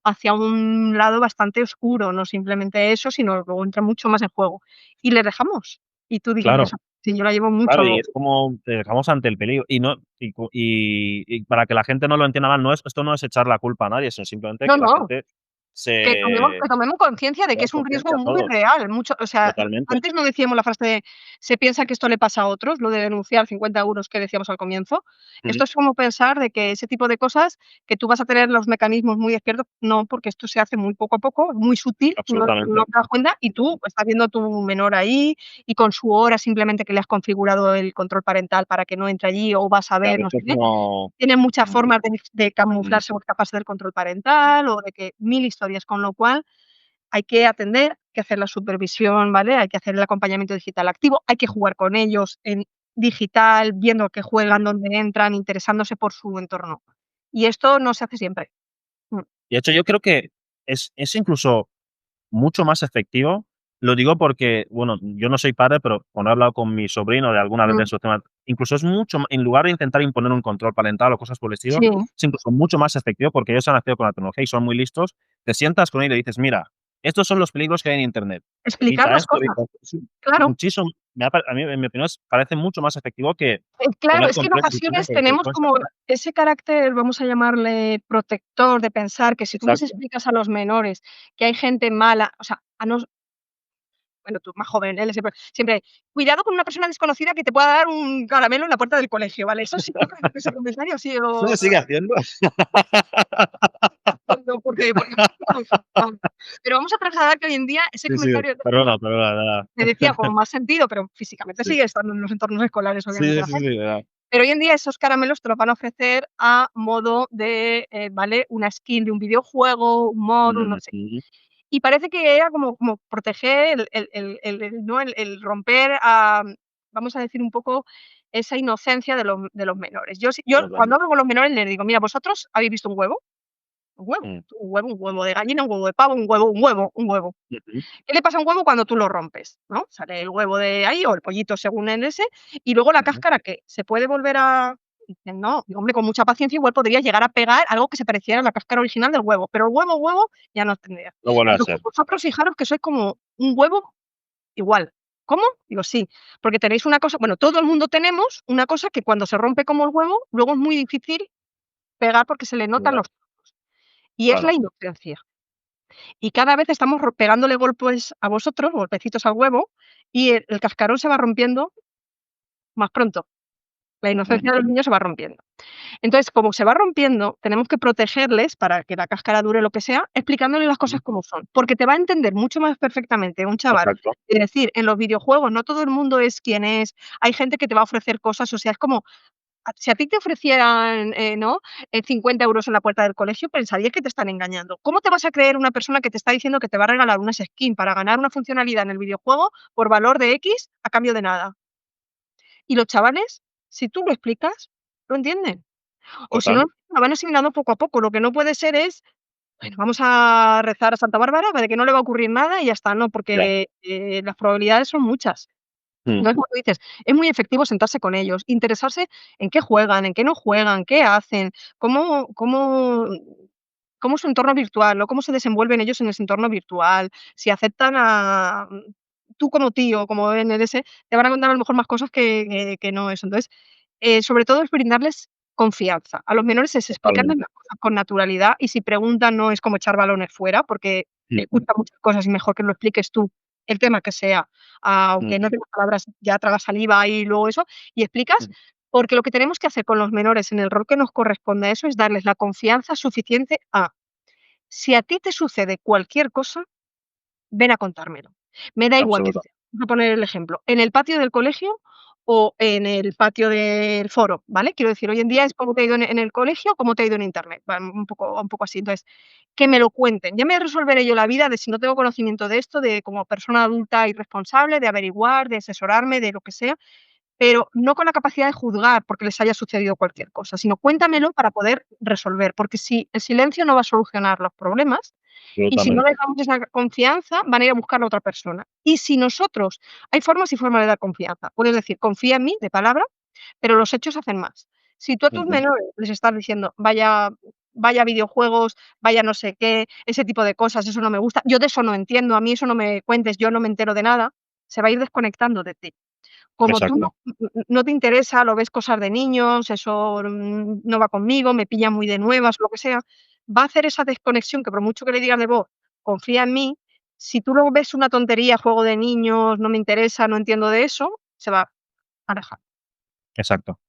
hacia un lado bastante oscuro, no simplemente eso, sino luego entra mucho más en juego. Y le dejamos. Y tú dices: claro, "Eso, sí, yo la llevo claro, y mucho". es como te dejamos ante el peligro. Y no y para que la gente no lo entienda mal, esto no es echar la culpa a nadie, sino simplemente No, que la no. gente Que tomemos se que tomemos conciencia de que toma es un riesgo conciencia muy todos. real, mucho o sea, Totalmente. antes no decíamos la frase de: "Se piensa que esto le pasa a otros", lo de denunciar 50 € que decíamos al comienzo. Ujú. Esto es como pensar de que ese tipo de cosas, que tú vas a tener los mecanismos muy despiertos, no, porque esto se hace muy poco a poco, muy sutil, no Absolutamente. te das cuenta y tú estás viendo a tu menor ahí y con su hora simplemente que le has configurado el control parental para que no entre allí o vas a ver Claro, no esto sé es qué. como Tienen muchas mm, formas de mm, camuflarse o escaparse del control parental o de que 1000 historias, con lo cual hay que atender, hay que hacer la supervisión, ¿vale? Hay que hacer el acompañamiento digital activo, hay que jugar con ellos en digital, viendo qué juegan, dónde entran, interesándose por su entorno. Y esto no se hace siempre. Mm, de hecho, yo creo que es incluso mucho más efectivo. Lo digo porque, bueno, yo no soy padre, pero cuando he hablado con mi sobrino de alguna vez de mm, esos temas, incluso es mucho, en lugar de intentar imponer un control parental o cosas por el estilo, sí, es incluso mucho más efectivo porque ellos han nacido con la tecnología y son muy listos. Te sientas con él y le dices, mira, estos son los peligros que hay en Internet. explicar Evita las esto, cosas, evita esto. Sí, claro. muchísimo, a mí, en mi opinión, parece mucho más efectivo que Claro, poner es que en controles ocasiones sobre lo que tenemos pueden como hacer. ese carácter, vamos a llamarle protector, de pensar que si tú les Exacto. explicas a los menores que hay gente mala, o sea, bueno, tú más joven, él siempre: "Cuidado con una persona desconocida que te pueda dar un caramelo en la puerta del colegio", ¿vale? Eso sí, ese comentario sí ¿Eso se lo sigue haciendo? no, porque pero vamos a trasladar que hoy en día ese Sí, sí, comentario perdona, perdona, de verdad. se decía con más sentido, pero físicamente Sí. sigue estando en los entornos escolares, obviamente, Sí, la sí, sí, gente. de verdad. Pero hoy en día esos caramelos te los van a ofrecer a modo de, ¿vale? Una skin de un videojuego, un mod, un no sé. Ujú. Y parece que era como proteger ¿no? El romper a, vamos a decir, un poco esa inocencia de los menores. Yo cuando Totalmente. hablo con los menores les digo: "Mira, ¿vosotros habéis visto un huevo? Un huevo, Mm. un huevo de gallina, un huevo de pavo, un huevo, un huevo, un huevo. Ujú. ¿Qué le pasa a un huevo cuando tú lo rompes?", ¿no? Sale el huevo de ahí o el pollito según en ese, y luego la Ujú. cáscara, ¿qué? ¿Se puede volver a? Dicen: "No". Digo: "Hombre, con mucha paciencia igual podrías llegar a pegar algo que se pareciera a la cáscara original del huevo, pero el huevo, huevo, ya no tendría". Lo vuelve a Digo: ser. "Pues vosotros fijaros que sois como un huevo igual". ¿Cómo? Digo: "Sí, porque tenéis una cosa, bueno, todo el mundo tenemos una cosa que cuando se rompe como el huevo, luego es muy difícil pegar porque se le notan Claro, los trozos, y es la claro. inocencia. Y cada vez estamos pegándole golpes a vosotros, golpecitos al huevo, y el cascarón se va rompiendo más pronto. La inocencia Ujú, de los niños se va rompiendo. Entonces, como se va rompiendo, tenemos que protegerles para que la cáscara dure lo que sea, explicándoles las ujú. cosas como son, porque te va a entender mucho más perfectamente un chaval. Exacto. Es decir, en los videojuegos no todo el mundo es quien es, hay gente que te va a ofrecer cosas, o sea, es como si a ti te ofrecieran, ¿no? 50 € en la puerta del colegio, pensarías que te están engañando. ¿Cómo te vas a creer una persona que te está diciendo que te va a regalar unas skins para ganar una funcionalidad en el videojuego por valor de X a cambio de nada? Y los chavales, si tú lo explicas, lo entienden. O si Total. no, lo van asimilando poco a poco. Lo que no puede ser es, bueno, vamos a rezar a Santa Bárbara para que no le va a ocurrir nada y ya está, no, Ya. porque, las probabilidades son muchas. Mm. No es como tú dices, es muy efectivo sentarse con ellos, interesarse en qué juegan, en qué no juegan, qué hacen, cómo es su entorno virtual, ¿no? Cómo se desenvuelven ellos en ese entorno virtual, si aceptan a tú como tío, como NLS, te van a contar a lo mejor más cosas que no eso. Entonces, sobre todo es brindarles confianza. A los menores es explicarles Totalmente. las cosas con naturalidad y si preguntan no es como echar balones fuera, porque Mm, escuchan muchas cosas y mejor que lo expliques tú, el tema que sea, mm, aunque no tengas palabras, ya tragas saliva y luego eso, y explicas, mm, porque lo que tenemos que hacer con los menores en el rol que nos corresponde a eso es darles la confianza suficiente a, si a ti te sucede cualquier cosa, ven a contármelo. Me da igual que absoluta. sea. Voy a poner el ejemplo, en el patio del colegio o en el patio del foro, ¿vale? Quiero decir, hoy en día es cómo te ha ido en el colegio, cómo te ha ido en Internet, va, un poco así. Entonces, que me lo cuenten. Ya me resolveré yo la vida de si no tengo conocimiento de esto, de como persona adulta y responsable, de averiguar, de asesorarme, de lo que sea, pero no con la capacidad de juzgar porque les haya sucedido cualquier cosa, sino cuéntamelo para poder resolver, porque si el silencio no va a solucionar los problemas, y si no les Absolutamente. damos esa confianza, van a ir a buscar a otra persona. Y si nosotros hay formas y formas de dar confianza. Puedes decir: "Confía en mí", de palabra, pero los hechos hacen más. Si tú a tus Ujú. menores les estás diciendo: "Vaya videojuegos, vaya no sé qué, ese tipo de cosas, eso no me gusta, yo de eso no entiendo, a mí eso no me cuentes, yo no me entero de nada", se va a ir desconectando de ti. Como tú Exacto. no te interesa, lo ves cosas de niños, eso, no va conmigo, me pilla muy de nuevas, lo que sea, va a hacer esa desconexión que por mucho que le digas de voz: "Confía en mí", si tú luego ves una tontería, juego de niños, no me interesa, no entiendo de eso, se va a alejar. Exacto.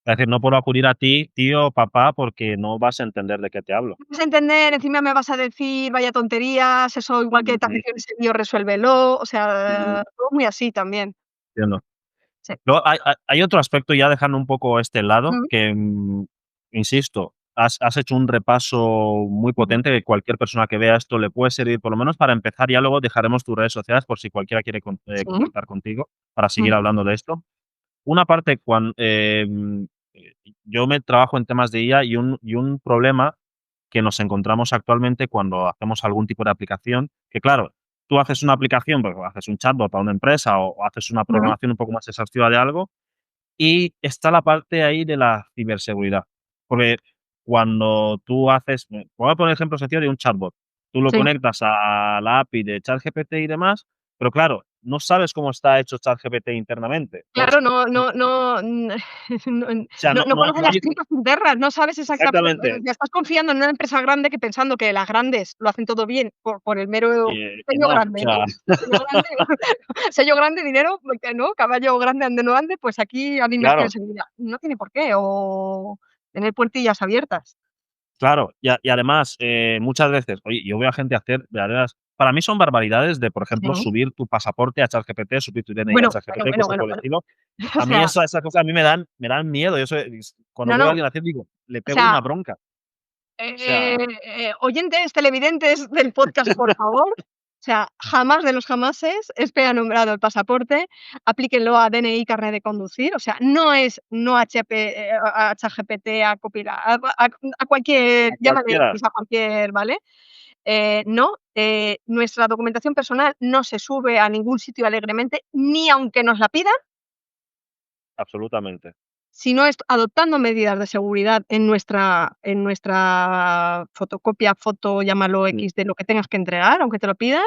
Es decir, no puedo acudir a ti, tío o papá, porque no vas a entender de qué te hablo. No vas a entender, encima me vas a decir: "Vaya tonterías, eso igual que te Ujú. afecciona ese lío, resuélvelo", o sea, todo muy así también. Entiendo. Sí. Luego hay otro aspecto, ya dejando un poco este lado, Ujú, que, insisto, has hecho un repaso muy ujú, potente que cualquier persona que vea esto le puede servir, por lo menos para empezar, ya luego dejaremos tus redes sociales por si cualquiera quiere sí, contactar contigo para seguir ujú, hablando de esto. Una parte yo me trabajo en temas de IA y un problema que nos encontramos actualmente cuando hacemos algún tipo de aplicación, que claro, tú haces una aplicación, pues, haces un chatbot para una empresa o haces una ujú, programación un poco más exhaustiva de algo, y está la parte ahí de la ciberseguridad. Porque cuando tú haces, voy a poner ejemplo sencillo de un chatbot. Tú lo sí. conectas a la API de ChatGPT y demás, pero claro, no sabes cómo está hecho ChatGPT internamente. Claro, no O sea, no no no conoces no las hay tripas internas, no sabes exactamente, exactamente. ya estás confiando en una empresa grande que pensando que las grandes lo hacen todo bien por el mero Y sello no, o grande, ¿no? sea, Sello grande, sello grande, dinero, que no, caballo grande ande no ande, pues aquí han invertido en claro, seguridad. No tiene por qué, o tener puertillas abiertas. claro. Y además, muchas veces, oye, yo veo a gente hacer verdaderas para mí son barbaridades de, por ejemplo, Sí. subir tu pasaporte a ChatGPT, subir tu DNI a Bueno, bueno, ChatGPT, bueno, cosas bueno, por el bueno. estilo. O A mí sea, esas cosas a mí me dan miedo. Yo soy cuando no, veo a no, alguien hacer, digo, le o pego una sea, bronca. O sea, oyentes televidentes del podcast, por favor, o sea, jamás de los jamases, SPE ha nombrado el pasaporte, aplíquenlo a DNI, carnet de conducir, o sea, no es no a a ChatGPT, a Copilot, a cualquier, a llámale cualquiera. X, a cualquier, ¿vale? No, nuestra documentación personal no se sube a ningún sitio alegremente, ni aunque nos la pidan, Absolutamente. sino es adoptando medidas de seguridad en nuestra fotocopia, foto, llámalo Mm, X, de lo que tengas que entregar, aunque te lo pidan,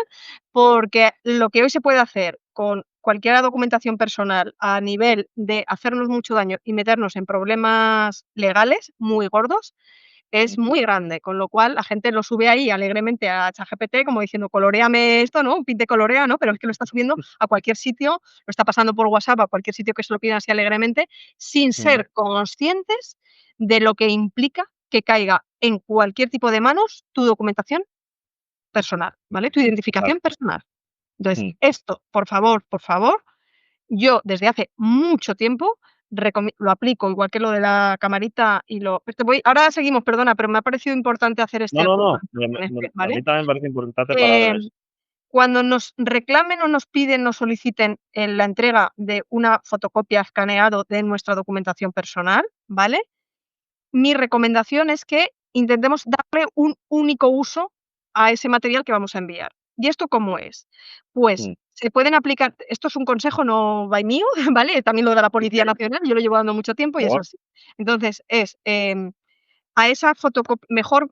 porque lo que hoy se puede hacer con cualquier documentación personal a nivel de hacernos mucho daño y meternos en problemas legales muy gordos, mm, es muy grande, con lo cual la gente lo sube ahí alegremente a ChatGPT como diciendo: "Coloréame esto", ¿no? Pinte colorea, ¿no? Pero es que lo está subiendo a cualquier sitio, lo está pasando por WhatsApp a cualquier sitio que se lo pidan así alegremente, sin mm, ser conscientes de lo que implica que caiga en cualquier tipo de manos tu documentación personal, ¿vale? Tu claro. identificación personal. Entonces, Mm. esto, por favor, yo desde hace mucho tiempo lo aplico, igual que lo de la camarita y lo te voy ahora seguimos, perdona, pero me ha parecido importante hacer No, este no, apunte, no. A ¿vale? mí también me parece importante para ver Em, eso. Cuando nos reclamen o nos piden, nos soliciten, la entrega de una fotocopia escaneado de nuestra documentación personal, ¿vale? Mi recomendación es que intentemos darle un único uso a ese material que vamos a enviar. ¿Y esto cómo es? Pues Mm. se pueden aplicar, esto es un consejo no by mío, ¿vale? También lo da la Policía Nacional, yo lo llevo dando mucho tiempo y es Por así. Entonces, a esa fotocopia mejor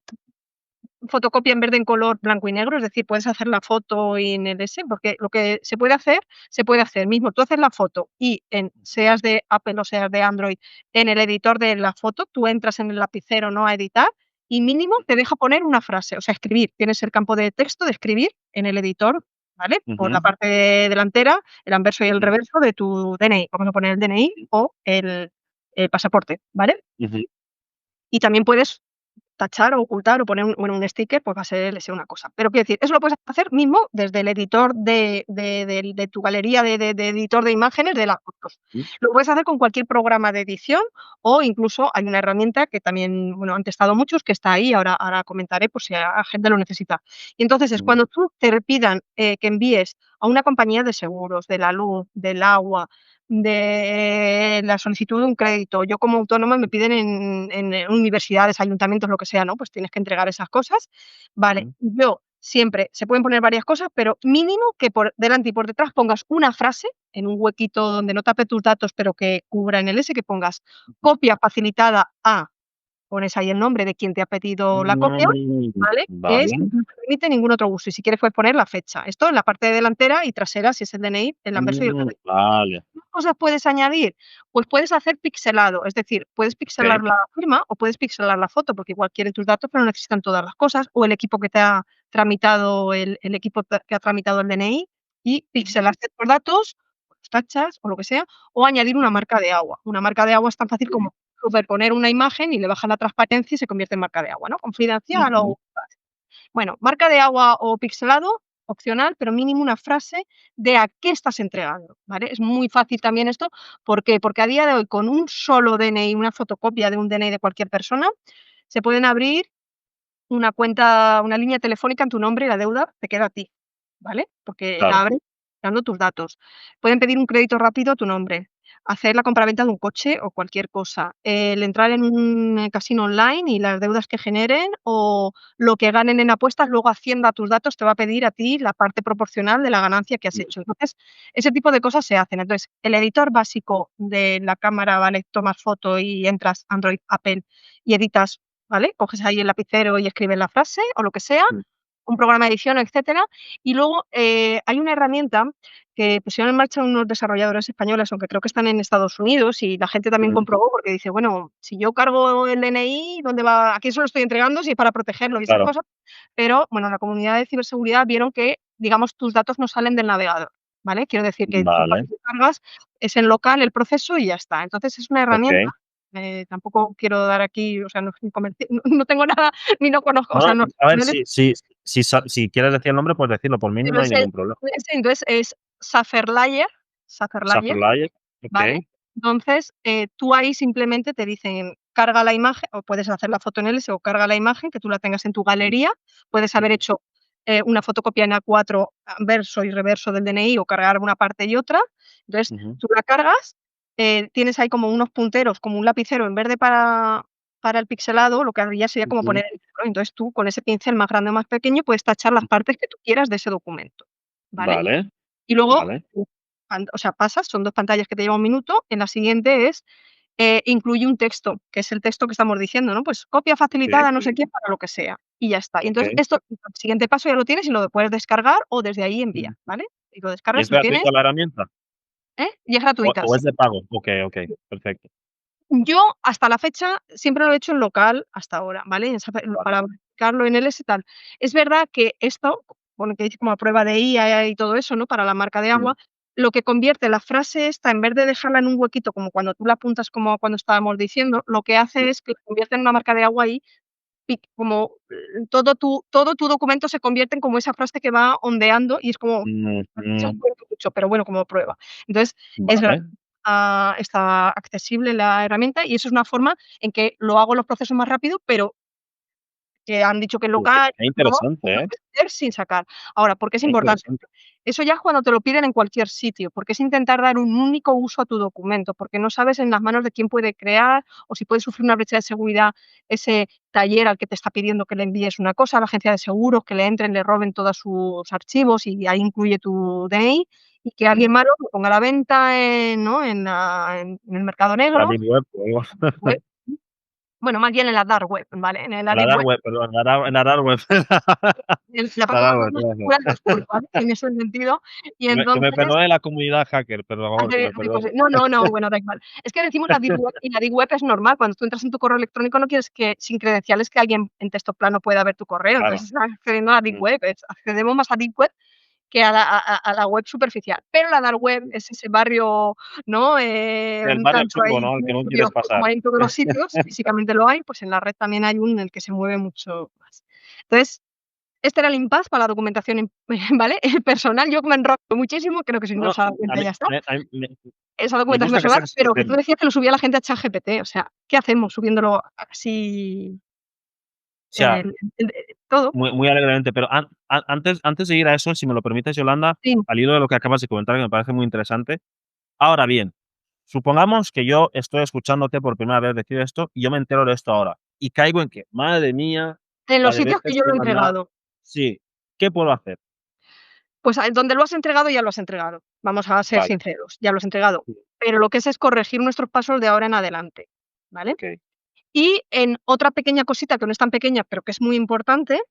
fotocopia en vez de en color blanco y negro, es decir, puedes hacer la foto en el ese, porque lo que se puede hacer mismo. Tú haces la foto y seas de Apple o seas de Android, en el editor de la foto, tú entras en el lapicero, ¿no?, a editar y mínimo te deja poner una frase, o sea, escribir. Tienes el campo de texto de escribir en el editor, ¿vale? Por la Ujú, parte delantera, el anverso y el ujú, reverso de tu DNI. Vamos a poner el DNI o el pasaporte, ¿vale? ujú, Y también puedes tachar o ocultar o poner un sticker, pues va a ser una cosa. Pero quiero decir, eso lo puedes hacer mismo desde el editor de tu galería de editor de imágenes de las fotos. ujú, Lo puedes hacer con cualquier programa de edición o incluso hay una herramienta que también, bueno, han testado muchos, que está ahí, ahora comentaré por si a gente lo necesita. Y entonces es ujú, cuando tú te pidan, que envíes a una compañía de seguros, de la luz, del agua, de la solicitud de un crédito. Yo como autónoma me piden en universidades, ayuntamientos, lo que sea, ¿no? Pues tienes que entregar esas cosas. Vale, ujú, yo siempre se pueden poner varias cosas, pero mínimo que por delante y por detrás pongas una frase en un huequito donde no tape tus datos, pero que cubra en el ese, que pongas copia facilitada a, pones ahí el nombre de quien te ha pedido la copia, ¿vale? Que es vale. no te permite ningún otro uso. Y si quieres puedes poner la fecha. Esto en la parte delantera y trasera, si es el DNI, el anverso y el reverso. Vale. ¿Qué cosas puedes añadir? Pues puedes hacer pixelado, es decir, puedes pixelar Okey. la firma o puedes pixelar la foto, porque igual quieren tus datos, pero no necesitan todas las cosas, o el equipo que te ha tramitado el equipo que ha tramitado el DNI, y pixelar ciertos datos, los tachas o lo que sea, o añadir una marca de agua. Una marca de agua es tan fácil como superponer una imagen y le bajas la transparencia y se convierte en marca de agua, ¿no? Confidencial Ujú, o bueno, marca de agua o pixelado, opcional, pero mínimo una frase de a qué estás entregando, ¿vale? Es muy fácil también esto, ¿por qué? Porque a día de hoy con un solo DNI, una fotocopia de un DNI de cualquier persona, se pueden abrir una cuenta, una línea telefónica en tu nombre y la deuda te queda a ti, ¿vale? Porque la claro. abres dando tus datos. Pueden pedir un crédito rápido a tu nombre, hacer la compraventa de un coche o cualquier cosa, el entrar en un casino online y las deudas que generen o lo que ganen en apuestas, luego Hacienda a tus datos te va a pedir a ti la parte proporcional de la ganancia que has hecho. Entonces, ese tipo de cosas se hacen. Entonces, el editor básico de la cámara, ¿vale? Tomas foto y entras Android, Apple y editas, ¿vale? Coges ahí el lapicero y escribes la frase o lo que sea, Mm, un programa de edición, etcétera. Y luego, hay una herramienta que pusieron en marcha unos desarrolladores españoles, aunque creo que están en Estados Unidos, y la gente también ujú, comprobó, porque dice: "Bueno, si yo cargo el DNI, ¿dónde va? ¿A quién se lo estoy entregando? Si es para protegerlo", y esas claro. cosas. Pero, bueno, la comunidad de ciberseguridad vieron que, digamos, tus datos no salen del navegador, ¿vale? Quiero decir que tú Vale. cuando tú cargas es en local el proceso y ya está. Entonces es una herramienta, Okey. tampoco quiero dar aquí, o sea, no es un comerci no tengo nada, ni no conozco, o No, sea, no, no a ver, no les si quieres decir el nombre, puedes decirlo, por mí no pero hay ningún problema. entonces es Saferlayer, Safrlayer, ¿vale? okey. Entonces, tú ahí simplemente te dicen: "Carga la imagen", o puedes hacer la foto en el o carga la imagen, que tú la tengas en tu Ujú, galería. Puedes haber ujú, hecho, una fotocopia en A4, verso y reverso del DNI, o cargar una parte y otra. Entonces, ujú, tú la cargas, tienes ahí como unos punteros, como un lapicero en verde para el pixelado, lo que haría sería como ujú. poner el ¿no? Entonces, tú con ese pincel más grande o más pequeño puedes tachar las partes que tú quieras de ese documento, ¿vale? Vale, Y luego, vale. o sea, pasas, son 2 pantallas que te lleva un minuto. En la siguiente es, incluye un texto, que es el texto que estamos diciendo, ¿no? Pues copia Sí, facilitada, no sé quién, para lo que sea, y ya está. Y entonces okey. esto, el siguiente paso ya lo tienes y lo puedes descargar o desde ahí enviar, Ujú. ¿vale? Y lo ¿Y descargas es y lo tienes, gratuita la herramienta? Y es ¿O gratuita, o sí. es de pago? Okey, okey, perfecto. Yo, hasta la fecha, siempre lo he hecho en local hasta ahora, ¿vale? En Safe Vale. para practicarlo en LS, tal. Es verdad que esto, bueno, que hice como a prueba de IA y todo eso, ¿no? Para la marca de Mm, agua, lo que convierte la frase esta, en vez de dejarla en un huequito, como cuando tú la apuntas, como cuando estábamos diciendo, lo que hace es que convierte en una marca de agua ahí, como todo tu documento se convierte en como esa frase que va ondeando y es como eso ujú. cuenta mucho, pero bueno, como prueba. Entonces, es gra Vale. está accesible la herramienta y eso es una forma en que lo hago los procesos más rápido, pero que han dicho que es Qué local, qué ¿no? interesante, Lo ¿eh? puedes hacer sin sacar. Ahora, ¿por qué es Qué importante? interesante. Eso ya es cuando te lo piden en cualquier sitio, porque es intentar dar un único uso a tu documento, porque no sabes en las manos de quién puede crear o si puede sufrir una brecha de seguridad ese taller al que te está pidiendo que le envíes una cosa, a la agencia de seguros, que le entren, le roben todos sus archivos y ahí incluye tu DNI, y que alguien malo lo ponga a la venta ¿no? En el mercado La negro, deep web o algo. web Bueno, más bien en la dark web, ¿vale? En la En la deep dark web, web, perdón, en la dark web. la La parte dark más web, más tienes oscura razón. del sur, ¿vale? En ese sentido. Y Que me entonces perdone la comunidad hacker, por favor, que hace me hace cosas perdone. no, no, no, bueno, da igual. Es que decimos la deep web, y la deep web es normal. Cuando tú entras en tu correo electrónico, no quieres que sin credenciales que alguien en texto plano pueda ver tu correo. Claro. Entonces, estás accediendo a la deep Mm. web. Accedemos más a deep web que a la web superficial. Pero la dark web es ese barrio, ¿no? El Un barrio tanto chungo, ahí ¿no? Al que no turbio, quieres pasar. como hay en todos los sitios, físicamente lo hay, pues en la red también hay un en el que se mueve mucho más. Entonces, este era el impasse para la documentación ¿vale? Personal, yo me enrollo muchísimo, creo que si no No, se ha dado a cuenta mí ya está. a mí Esa me documentación gusta que personal, saques este pero que tú tema. decías que lo subía la gente a ChatGPT, o sea, ¿qué hacemos subiéndolo así, O sea, todo? muy alegremente, pero antes de ir a eso, si me lo permites, Yolanda, Sí, al hilo de lo que acabas de comentar, que me parece muy interesante. Ahora bien, supongamos que yo estoy escuchándote por primera vez decir esto y yo me entero de esto ahora y caigo en que, madre mía, en la los de sitios que veces yo que lo he manda. entregado. Sí, ¿qué puedo hacer? Pues, donde lo has entregado, ya lo has entregado. Vamos a ser Vale, sinceros, ya lo has entregado. sí, Pero lo que es corregir nuestros pasos de ahora en adelante, ¿vale? okey, Y en otra pequeña cosita, que no es tan pequeña, pero que es muy importante,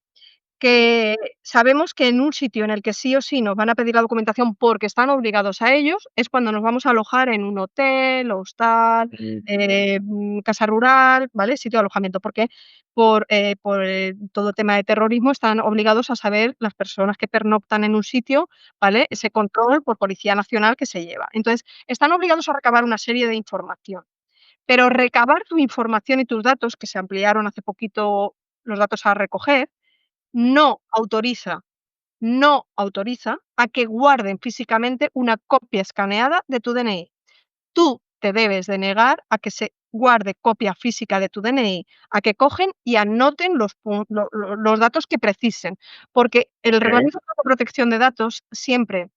que sabemos que en un sitio en el que sí o sí nos van a pedir la documentación porque están obligados a ellos, es cuando nos vamos a alojar en un hotel, hostal, mm, casa rural, ¿vale? Sitio de alojamiento, porque por todo tema de terrorismo están obligados a saber las personas que pernoctan en un sitio, ¿vale? Ese control por Policía Nacional que se lleva. Entonces, están obligados a recabar una serie de información, pero recabar tu información y tus datos, que se ampliaron hace poquito los datos a recoger, no autoriza no autoriza a que guarden físicamente una copia escaneada de tu DNI. Tú te debes de negar a que se guarde copia física de tu DNI, a que cogen y anoten los datos que precisen, porque el okey, Reglamento de Protección de Datos siempre,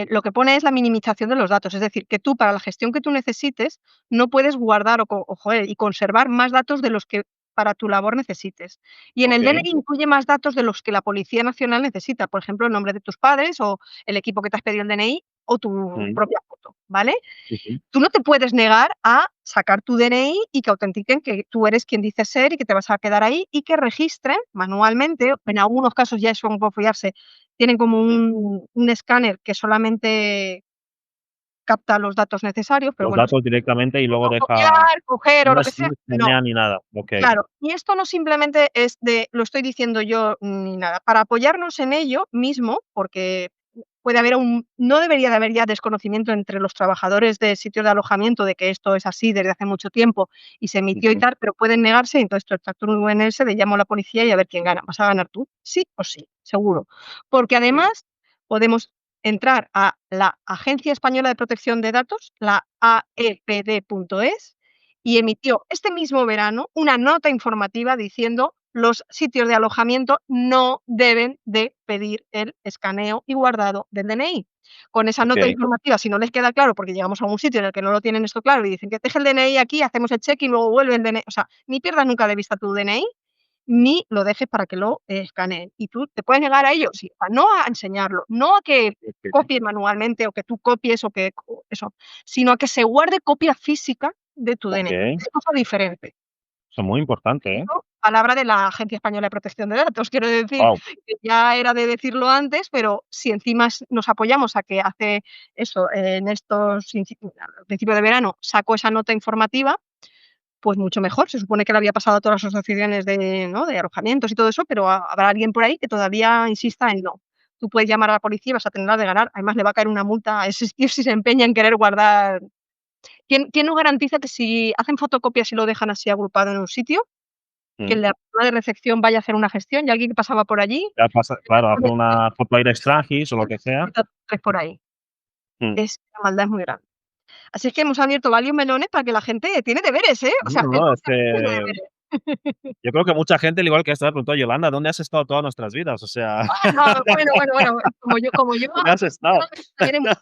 lo que pone es la minimización de los datos, es decir, que tú para la gestión que tú necesites no puedes guardar joder, y conservar más datos de los que para tu labor necesites. Y en el okey, DNI incluye más datos de los que la Policía Nacional necesita, por ejemplo, el nombre de tus padres o el equipo que te has pedido el DNI o tu mm, propia foto, ¿vale? sí, sí, Tú no te puedes negar a sacar tu DNI y que autentiquen que tú eres quien dices ser y que te vas a quedar ahí y que registren manualmente, en algunos casos ya eso no puede fiarse, tienen como mm. un escáner que solamente capta los datos necesarios, pero Los bueno, datos directamente y luego deja. copiar, coger o No lo que es sea, no no. escanea ni nada. Okey, Claro, y esto no simplemente es de lo estoy diciendo yo ni nada. Para apoyarnos en ello mismo, porque puede haber no debería de haber ya desconocimiento entre los trabajadores de sitios de alojamiento de que esto es así desde hace mucho tiempo y se emitió y ujú, tal, pero pueden negarse, y entonces tú estás tú en ese de llamo a la policía y a ver quién gana. Vas a ganar tú, sí o sí, seguro. Porque sí, además podemos entrar a la Agencia Española de Protección de Datos, la aepd.es, y emitió este mismo verano una nota informativa diciendo los sitios de alojamiento no deben de pedir el escaneo y guardado del DNI. Con esa nota okey, informativa, si no les queda claro, porque llegamos a un sitio en el que no lo tienen esto claro y dicen que deje el DNI aquí, hacemos el check y luego vuelve el DNI. O sea, ni pierdas nunca de vista tu DNI, ni lo dejes para que lo escaneen. Y tú te puedes negar a ello, sí, a no a enseñarlo, no a que okey, copies manualmente o que tú copies o que eso, sino a que se guarde copia física de tu DNI. okey. Es cosa diferente. Eso es muy importante, ¿eh? Esto, palabra de la Agencia Española de Protección de Datos. Quiero decir Guau, que ya era de decirlo antes, pero si encima nos apoyamos a que hace eso, en estos al principio de verano sacó esa nota informativa, pues mucho mejor. Se supone que le había pasado a todas las asociaciones de, ¿no?, de alojamientos y todo eso, pero habrá alguien por ahí que todavía insista en no. Tú puedes llamar a la policía y vas a tener de ganar. Además, le va a caer una multa a ese tío si se empeña en querer guardar. ¿Quién nos garantiza que si hacen fotocopias y lo dejan así agrupado en un sitio, que mm. la persona de recepción vaya a hacer una gestión y alguien que pasaba por allí, Ya pasa, claro, hace pone una foto aire extranjis o lo que sea. por ahí? Mm. La maldad es muy grande. Así es que hemos abierto varios melones para que la gente tiene deberes, ¿eh? O sea, No, el no, es podcast tiene que deberes. yo creo que mucha gente, al igual que esta, me preguntó: "Yolanda, ¿dónde has estado todas nuestras vidas?". O sea, No, bueno, como yo ¿dónde has estado? creo que también hay mucha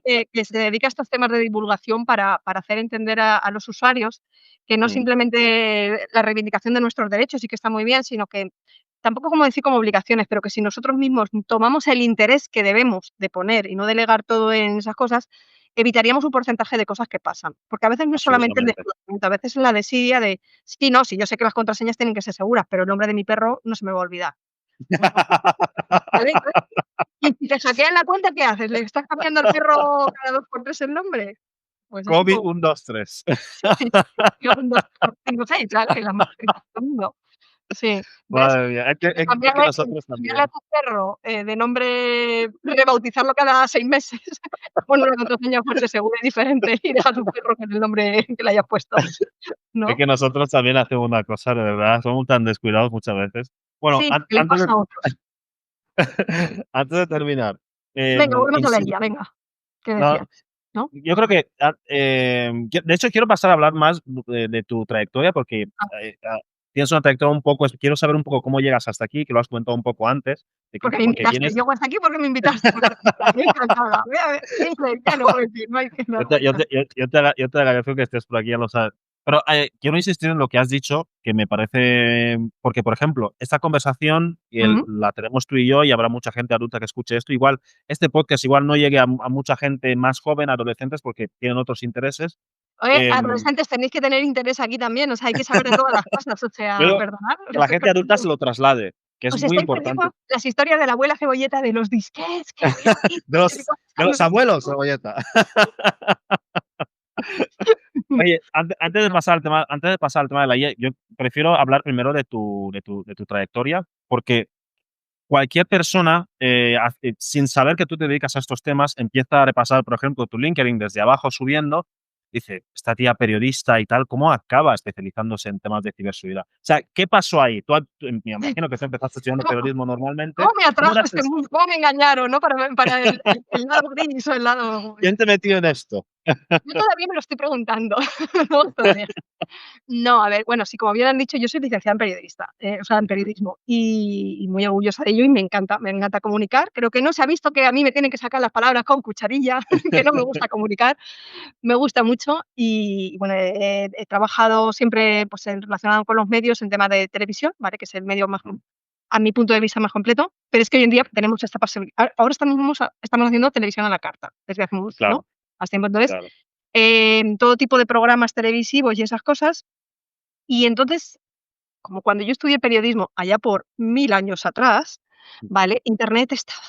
gente que se dedica a estos temas de divulgación para hacer entender a los usuarios que no Mm, simplemente la reivindicación de nuestros derechos, y que está muy bien, sino que tampoco como decir como obligaciones, pero que si nosotros mismos tomamos el interés que debemos de poner y no delegar todo en esas cosas, evitaríamos un porcentaje de cosas que pasan. Porque a veces no es solamente el Absolutamente. desconocimiento, a veces es la desidia de, sí, no, sí, yo sé que las contraseñas tienen que ser seguras, pero el nombre de mi perro no se me va a olvidar. Bueno, ¿vale? Entonces, y si te hackean la cuenta, ¿qué haces? ¿Le estás cambiando al perro cada 2 por 3 el nombre? Pues es un COVID poco 1, 2, 3. yo 1, 2, 3, 4, 5, 6, claro, y las más bonitas del mundo. Sí, ¿ves? Madre mía, es que En nosotros cambiarle a también. tu perro, de nombre, rebautizarlo cada 6 meses, pon una contraseña fuerte, seguro y diferente, y deja a tu perro con el nombre que le hayas puesto, Es ¿no? que nosotros también hacemos una cosa, de verdad, somos tan descuidados muchas veces. Bueno, Sí, que le pasa a otros. antes de terminar, Venga, volvemos a la insisto, IA, venga, ¿qué no, decías? ¿No? yo creo que, de hecho, quiero pasar a hablar más de tu trayectoria porque, Ah, tienes una trayectoria un poco quiero saber un poco cómo llegas hasta aquí, que lo has comentado un poco antes, de que porque me porque invitaste. vienes Llego hasta aquí porque me invitaste. Yo encantada. Voy a ver, ya no puedo decir, no hay que yo nada. te yo te yo te agradezco que estés por aquí, ya lo sabes. Pero, quiero insistir en lo que has dicho, que me parece porque, por ejemplo, esta conversación Ujú. la tenemos tú y yo, y habrá mucha gente adulta que escuche esto. Igual, este podcast igual no llegue a mucha gente más joven, adolescentes, porque tienen otros intereses. Oye, Em, adolescentes, tenéis que tener interés aquí también, o sea, hay que saber de todas las cosas, o sea, pero perdonad, os que lo la estoy gente adulta perdiendo. se lo traslade, que es Os muy estáis perdiendo importante. las historias de la abuela Cebolleta de los disquetes que había aquí, De no sé los cuántas de los abuelos, Cebolleta. Oye, antes de pasar al tema de la IA, yo prefiero hablar primero de tu trayectoria, porque cualquier persona, sin saber que tú te dedicas a estos temas, empieza a repasar, por ejemplo, tu LinkedIn desde abajo subiendo, dice: "Esta tía periodista y tal, ¿cómo acaba especializándose en temas de ciberseguridad?". O sea, ¿qué pasó ahí? Tú me imagino que tú empezaste estudiando ¿Cómo periodismo normalmente. cómo me ¿Cómo atrajo eras este mundo? ¿Cómo me engañaron, no? Para el lado gris o el lado quién te metió en esto? yo todavía me lo estoy preguntando, no todavía. No, a ver, bueno, sí, como bien han dicho, yo soy licenciada en periodista, o sea, en periodismo, y muy orgullosa de ello, y me encanta comunicar. Creo que no se ha visto que a mí me tienen que sacar las palabras con cucharilla, que no me gusta comunicar, me gusta mucho y bueno, he trabajado siempre, pues, relacionado con los medios en temas de televisión, ¿vale? Que es el medio más, Ujú, a mi punto de vista, más completo, pero es que hoy en día tenemos esta posibilidad. Ahora estamos haciendo televisión a la carta, desde hace mucho, ¿no? claro, Hace tiempo. Entonces, claro. todo tipo de programas televisivos y esas cosas. Y entonces, como cuando yo estudié periodismo allá por 1000 años atrás, ¿vale? Internet estaba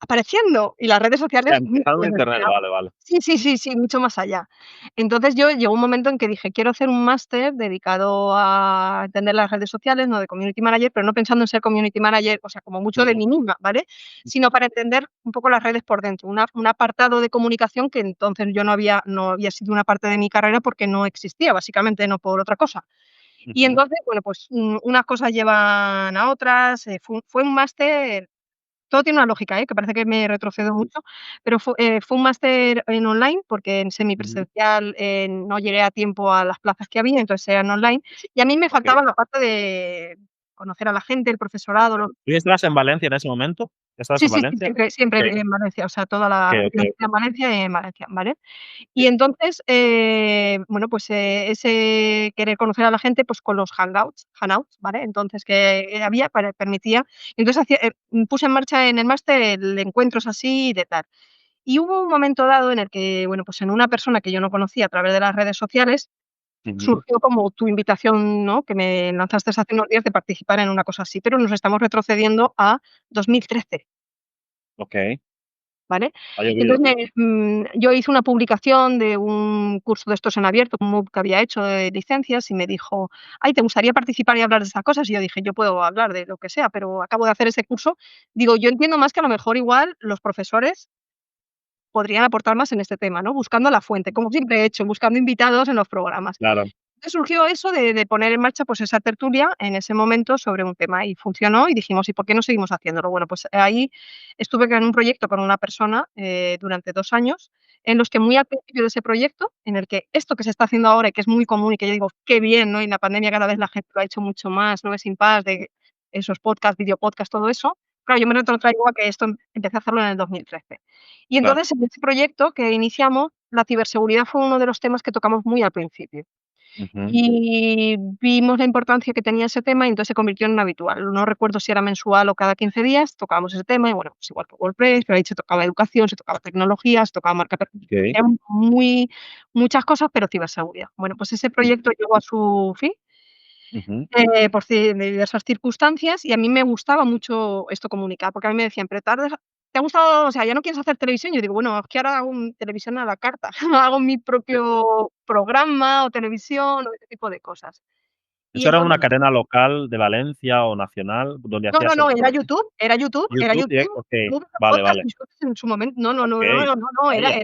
apareciendo y las redes sociales mucho Empezando en antes, internet, vale, vale. sí, sí, sí, sí, mucho más allá. Entonces, yo llegó un momento en que dije: "Quiero hacer un máster dedicado a entender las redes sociales, no de community manager", pero no pensando en ser community manager, o sea, como mucho de Ujú, mí misma, ¿vale? Sino para entender un poco las redes por dentro, un apartado de comunicación que entonces yo no había sido una parte de mi carrera porque no existía, básicamente, no por otra cosa. Y ujú, entonces, bueno, pues, unas cosas llevan a otras, fue un máster, todo tiene una lógica, que parece que me retrocedo mucho, pero fue un máster en online, porque en ujú. semipresencial, no llegué a tiempo a las plazas que había, entonces eran online, y a mí me Okey. faltaba la parte de conocer a la gente, el profesorado, los. ¿Tú ya estabas en Valencia en ese momento? ¿Ya estabas Sí, en sí, sí, Valencia? siempre Okey, en Valencia, o sea, toda la okey. residencia en Valencia y en Valencia, ¿vale? Y Sí, entonces, bueno, pues, ese querer conocer a la gente, pues, con los hangouts, ¿vale? Entonces, que, había permitía, entonces puse en marcha en el máster el encuentros así de tal. Y hubo un momento dado en el que, bueno, pues, en una persona que yo no conocía a través de las redes sociales, ujú. surgió como tu invitación, ¿no? Que me lanzaste hace unos días de participar en una cosa así, pero nos estamos retrocediendo a 2013. Okey, ¿Vale? ha llovido. Entonces, yo hice una publicación de un curso de estos en abierto, un MOOC que había hecho de licencias, y me dijo: "Ay, ¿te gustaría participar y hablar de estas cosas?". Y yo dije: "Yo puedo hablar de lo que sea, pero acabo de hacer ese curso". Digo, yo entiendo más que a lo mejor igual los profesores podrían aportar más en este tema, ¿no? Buscando la fuente, como siempre he hecho, buscando invitados en los programas. Claro. Entonces surgió eso de poner en marcha, pues, esa tertulia en ese momento sobre un tema y funcionó y dijimos: "¿Y por qué no seguimos haciéndolo?". Bueno, pues ahí estuve en un proyecto con una persona, durante 2 años, en los que muy al principio de ese proyecto, en el que esto que se está haciendo ahora y que es muy común y que yo digo: "Qué bien", ¿no? Y en la pandemia cada vez la gente lo ha hecho mucho más, ¿no? Es Paz, de esos podcasts, videopodcast, todo eso. Claro, yo me retrotraigo a que esto empecé a hacerlo en el 2013. Y Claro. entonces en ese proyecto que iniciamos, la ciberseguridad fue uno de los temas que tocamos muy al principio. Ujú. Y vimos la importancia que tenía ese tema y entonces se convirtió en un habitual. No recuerdo si era mensual o cada 15 días, tocábamos ese tema y bueno, pues igual que WordPress, pero ahí se tocaba educación, se tocaba tecnología, se tocaba marca per Okey. eran muchas cosas, pero ciberseguridad. Bueno, pues ese Mm. proyecto llegó a su fin, Ujú. de diversas circunstancias, y a mí me gustaba mucho esto comunicar, porque a mí me decían: "Pero te ha gustado, o sea, ¿ya no quieres hacer televisión?". Yo digo: "Bueno, es que ahora hago televisión a la carta, hago mi propio programa o televisión o ese tipo de cosas". Y ¿Eso era una entonces cadena local de Valencia o nacional donde no, no, hacías el no, era programa? YouTube, era YouTube, era YouTube, YouTube, okey. YouTube, Vale, podcast vale. y shorts en su momento. No, no, no, no, Okey. no, no, no, Vaya.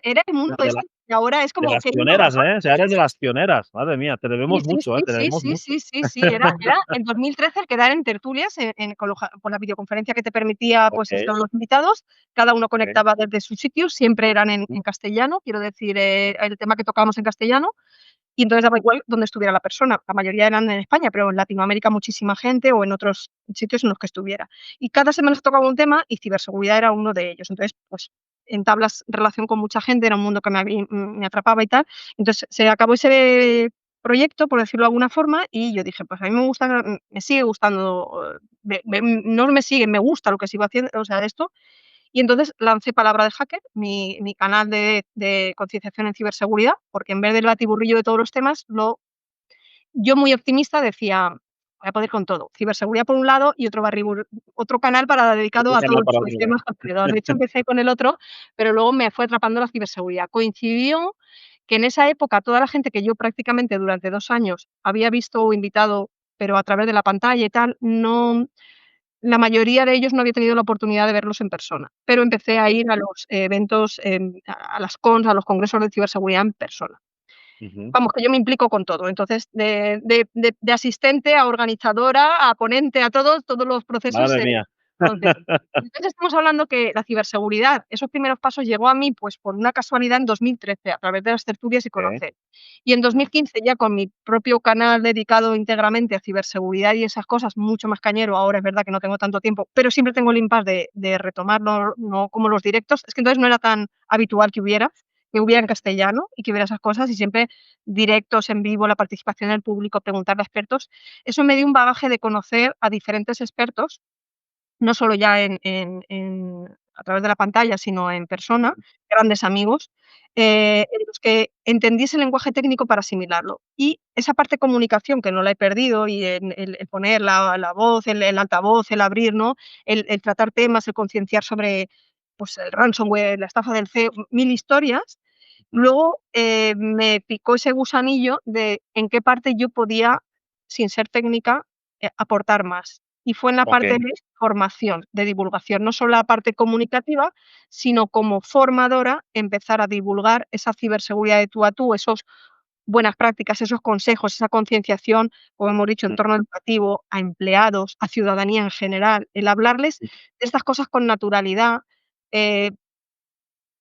era el mundo De la este, y ahora es de como las que hay un pioneras, montón. ¿eh? O sea, eres de las pioneras. Madre mía, te Sí, debemos sí, mucho, sí, te sí, debemos sí, mucho. sí, sí, sí, era en 2013 el quedar en tertulias con la videoconferencia que te permitía, pues, Okey, estar los invitados, cada uno okey. conectaba desde su sitio, siempre eran Mm, en castellano, quiero decir, el tema que tocábamos en castellano, y entonces daba igual donde estuviera la persona. La mayoría eran en España, pero en Latinoamérica muchísima gente o en otros sitios en los que estuviera. Y cada semana se tocaba un tema y ciberseguridad era uno de ellos. Entonces, pues, entablas relación con mucha gente, era un mundo que me atrapaba y tal. Entonces, se acabó ese proyecto, por decirlo de alguna forma, y yo dije: "Pues a mí me gusta, me sigue gustando, no me sigue, me gusta lo que sigo haciendo, o sea, esto". Y entonces lancé Palabra de Hacker, mi canal de concienciación en ciberseguridad, porque en vez del batiburrillo de todos los temas, yo muy optimista decía: "Voy a poder con todo". Ciberseguridad por un lado y otro canal dedicado otro a canal todos para los arriba. temas alrededor. De hecho, empecé con el otro, pero luego me fue atrapando la ciberseguridad. Coincidió que en esa época toda la gente que yo prácticamente durante 2 años había visto o invitado, pero a través de la pantalla y tal, no, la mayoría de ellos no había tenido la oportunidad de verlos en persona, pero empecé a ir a los eventos, a las cons, a los congresos de ciberseguridad en persona. Ujú. Vamos, que yo me implico con todo. Entonces, de asistente a organizadora, a ponente, a todos los procesos Madre mía. los viví. Entonces, estamos hablando que la ciberseguridad, esos primeros pasos llegó a mí, pues, por una casualidad en 2013, a través de las tertulias y Okey. conocer. Y en 2015, ya con mi propio canal dedicado íntegramente a ciberseguridad y esas cosas, mucho más cañero, ahora es verdad que no tengo tanto tiempo, pero siempre tengo el impasse de retomarlo, no como los directos. Es que entonces no era tan habitual que hubiera en castellano y que hubiera esas cosas, y siempre directos en vivo, la participación del público, preguntarle a expertos. Eso me dio un bagaje de conocer a diferentes expertos, no solo ya a través de la pantalla, sino en persona, grandes amigos, en los que entendí ese lenguaje técnico para asimilarlo. Y esa parte de comunicación que no la he perdido, y en el poner la voz, el altavoz, el abrir, ¿no? El tratar temas, el concienciar sobre, pues, el ransomware, la estafa del CEO, 1000 historias. Luego, me picó ese gusanillo de en qué parte yo podía, sin ser técnica, aportar más. Y fue en la parte Okey. de formación, de divulgación, no solo la parte comunicativa, sino como formadora, empezar a divulgar esa ciberseguridad de tú a tú, esos buenas prácticas, esos consejos, esa concienciación, como hemos dicho, en Mm, entorno educativo, a empleados, a ciudadanía en general, el hablarles mm, de estas cosas con naturalidad, eh,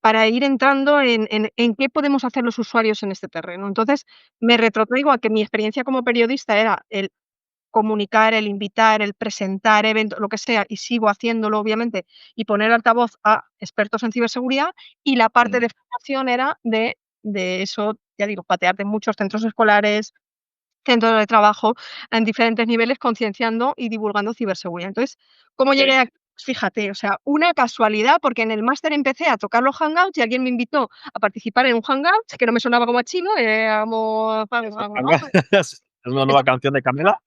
para ir entrando en qué podemos hacer los usuarios en este terreno. Entonces, me retrotraigo a que mi experiencia como periodista era el comunicar, el invitar, el presentar eventos, lo que sea, y sigo haciéndolo, obviamente, y poner altavoz a expertos en ciberseguridad, y la parte mm. de formación era de eso, ya digo, patear de muchos centros escolares, centros de trabajo, en diferentes niveles, concienciando y divulgando ciberseguridad. Entonces, ¿cómo llegué Okey. aquí? Pues fíjate, o sea, una casualidad, porque en el máster empecé a tocar los hangouts y alguien me invitó a participar en un hangout, que no me sonaba como a chino, como ¿Es una nueva canción de Camela?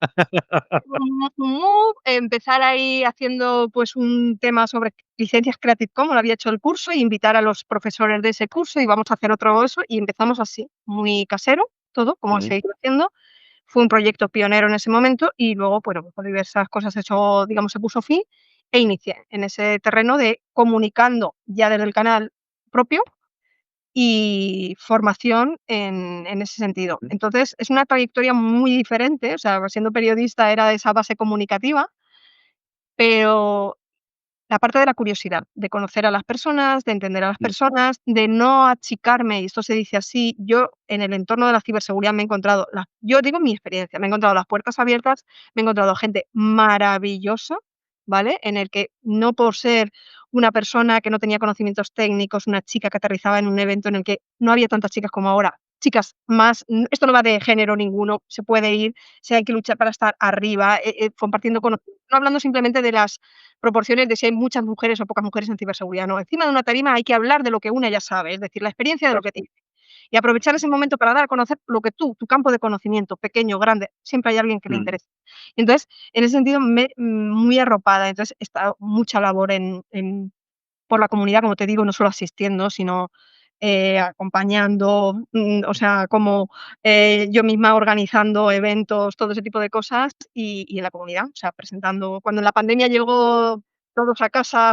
empezar ahí haciendo, pues, un tema sobre licencias Creative Commons, había hecho el curso, y invitar a los profesores de ese curso, y vamos a hacer otro eso, y empezamos así, muy casero, todo, como Mm, se ha ido haciendo. Fue un proyecto pionero en ese momento y luego, bueno, pues por diversas cosas eso, digamos, se puso fin, e inicié en ese terreno de comunicando ya desde el canal propio y formación en ese sentido. mm, Entonces, es una trayectoria muy diferente, o sea, siendo periodista era esa base comunicativa, pero la parte de la curiosidad, de conocer a las personas, de entender a las mm, personas, de no achicarme, y esto se dice así, yo en el entorno de la ciberseguridad me he encontrado, yo digo mi experiencia, me he encontrado las puertas abiertas, me he encontrado gente maravillosa, ¿vale? En el que no por ser una persona que no tenía conocimientos técnicos, una chica que aterrizaba en un evento en el que no había tantas chicas como ahora, chicas más, esto no va de género ninguno, se puede ir, si hay que luchar para estar arriba, compartiendo conocimientos, no hablando simplemente de las proporciones de si hay muchas mujeres o pocas mujeres en ciberseguridad, no, encima de una tarima hay que hablar de lo que una ya sabe, es decir, la experiencia de lo que Exacto. tiene. Y aprovechar ese momento para dar a conocer lo que tú, tu campo de conocimiento, pequeño, grande, siempre hay alguien que le Mm. interese. Entonces, en ese sentido, muy arropada. Entonces, está mucha labor por la comunidad, como te digo, no solo asistiendo, sino acompañando, o sea, como yo misma organizando eventos, todo ese tipo de cosas, y en la comunidad, o sea, presentando. Cuando en la pandemia llegó todos a casa,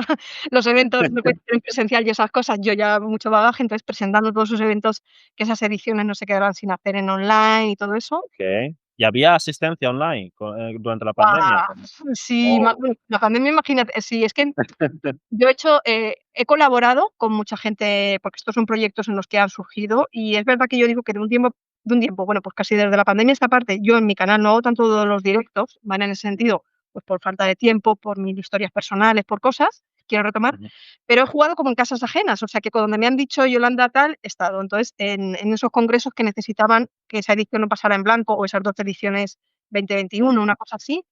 los eventos no pueden ser en presencial y esas cosas, yo ya mucho bagaje, entonces presentando todos esos eventos, que esas ediciones no se quedaran sin hacer en online y todo eso. Okey. ¿Y había asistencia online durante la pandemia? ¡Guau! Sí, Oh. bueno, la pandemia, imagínate, sí, es que yo he colaborado con mucha gente, porque estos son proyectos en los que han surgido, y es verdad que yo digo que de un tiempo, bueno, pues casi desde la pandemia esta parte, yo en mi canal no hago tanto de los directos, ¿vale? En ese sentido, pues por falta de tiempo, por mis historias personales, por cosas que quiero retomar, Ujú, pero he jugado como en casas ajenas, o sea, que cuando me han dicho: "Yolanda tal", he estado. Entonces, en esos congresos que necesitaban que esa edición no pasara en blanco, o esas 2 ediciones 2021, una cosa así,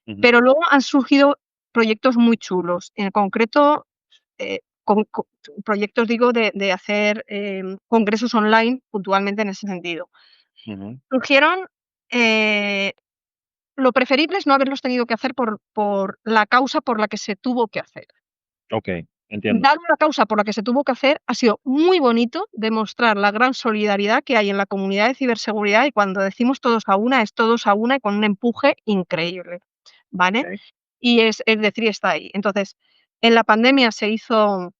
ujú, pero luego han surgido proyectos muy chulos. En concreto, con proyectos, digo, de hacer, congresos online puntualmente en ese sentido. ujú. Surgieron, eh, lo preferible es no haberlos tenido que hacer por la causa por la que se tuvo que hacer. Okey, entiendo. Dado la causa por la que se tuvo que hacer, ha sido muy bonito demostrar la gran solidaridad que hay en la comunidad de ciberseguridad, y cuando decimos todos a una, es todos a una y con un empuje increíble, ¿vale? Okey. Y es decir, está ahí. Entonces, en la pandemia se hizo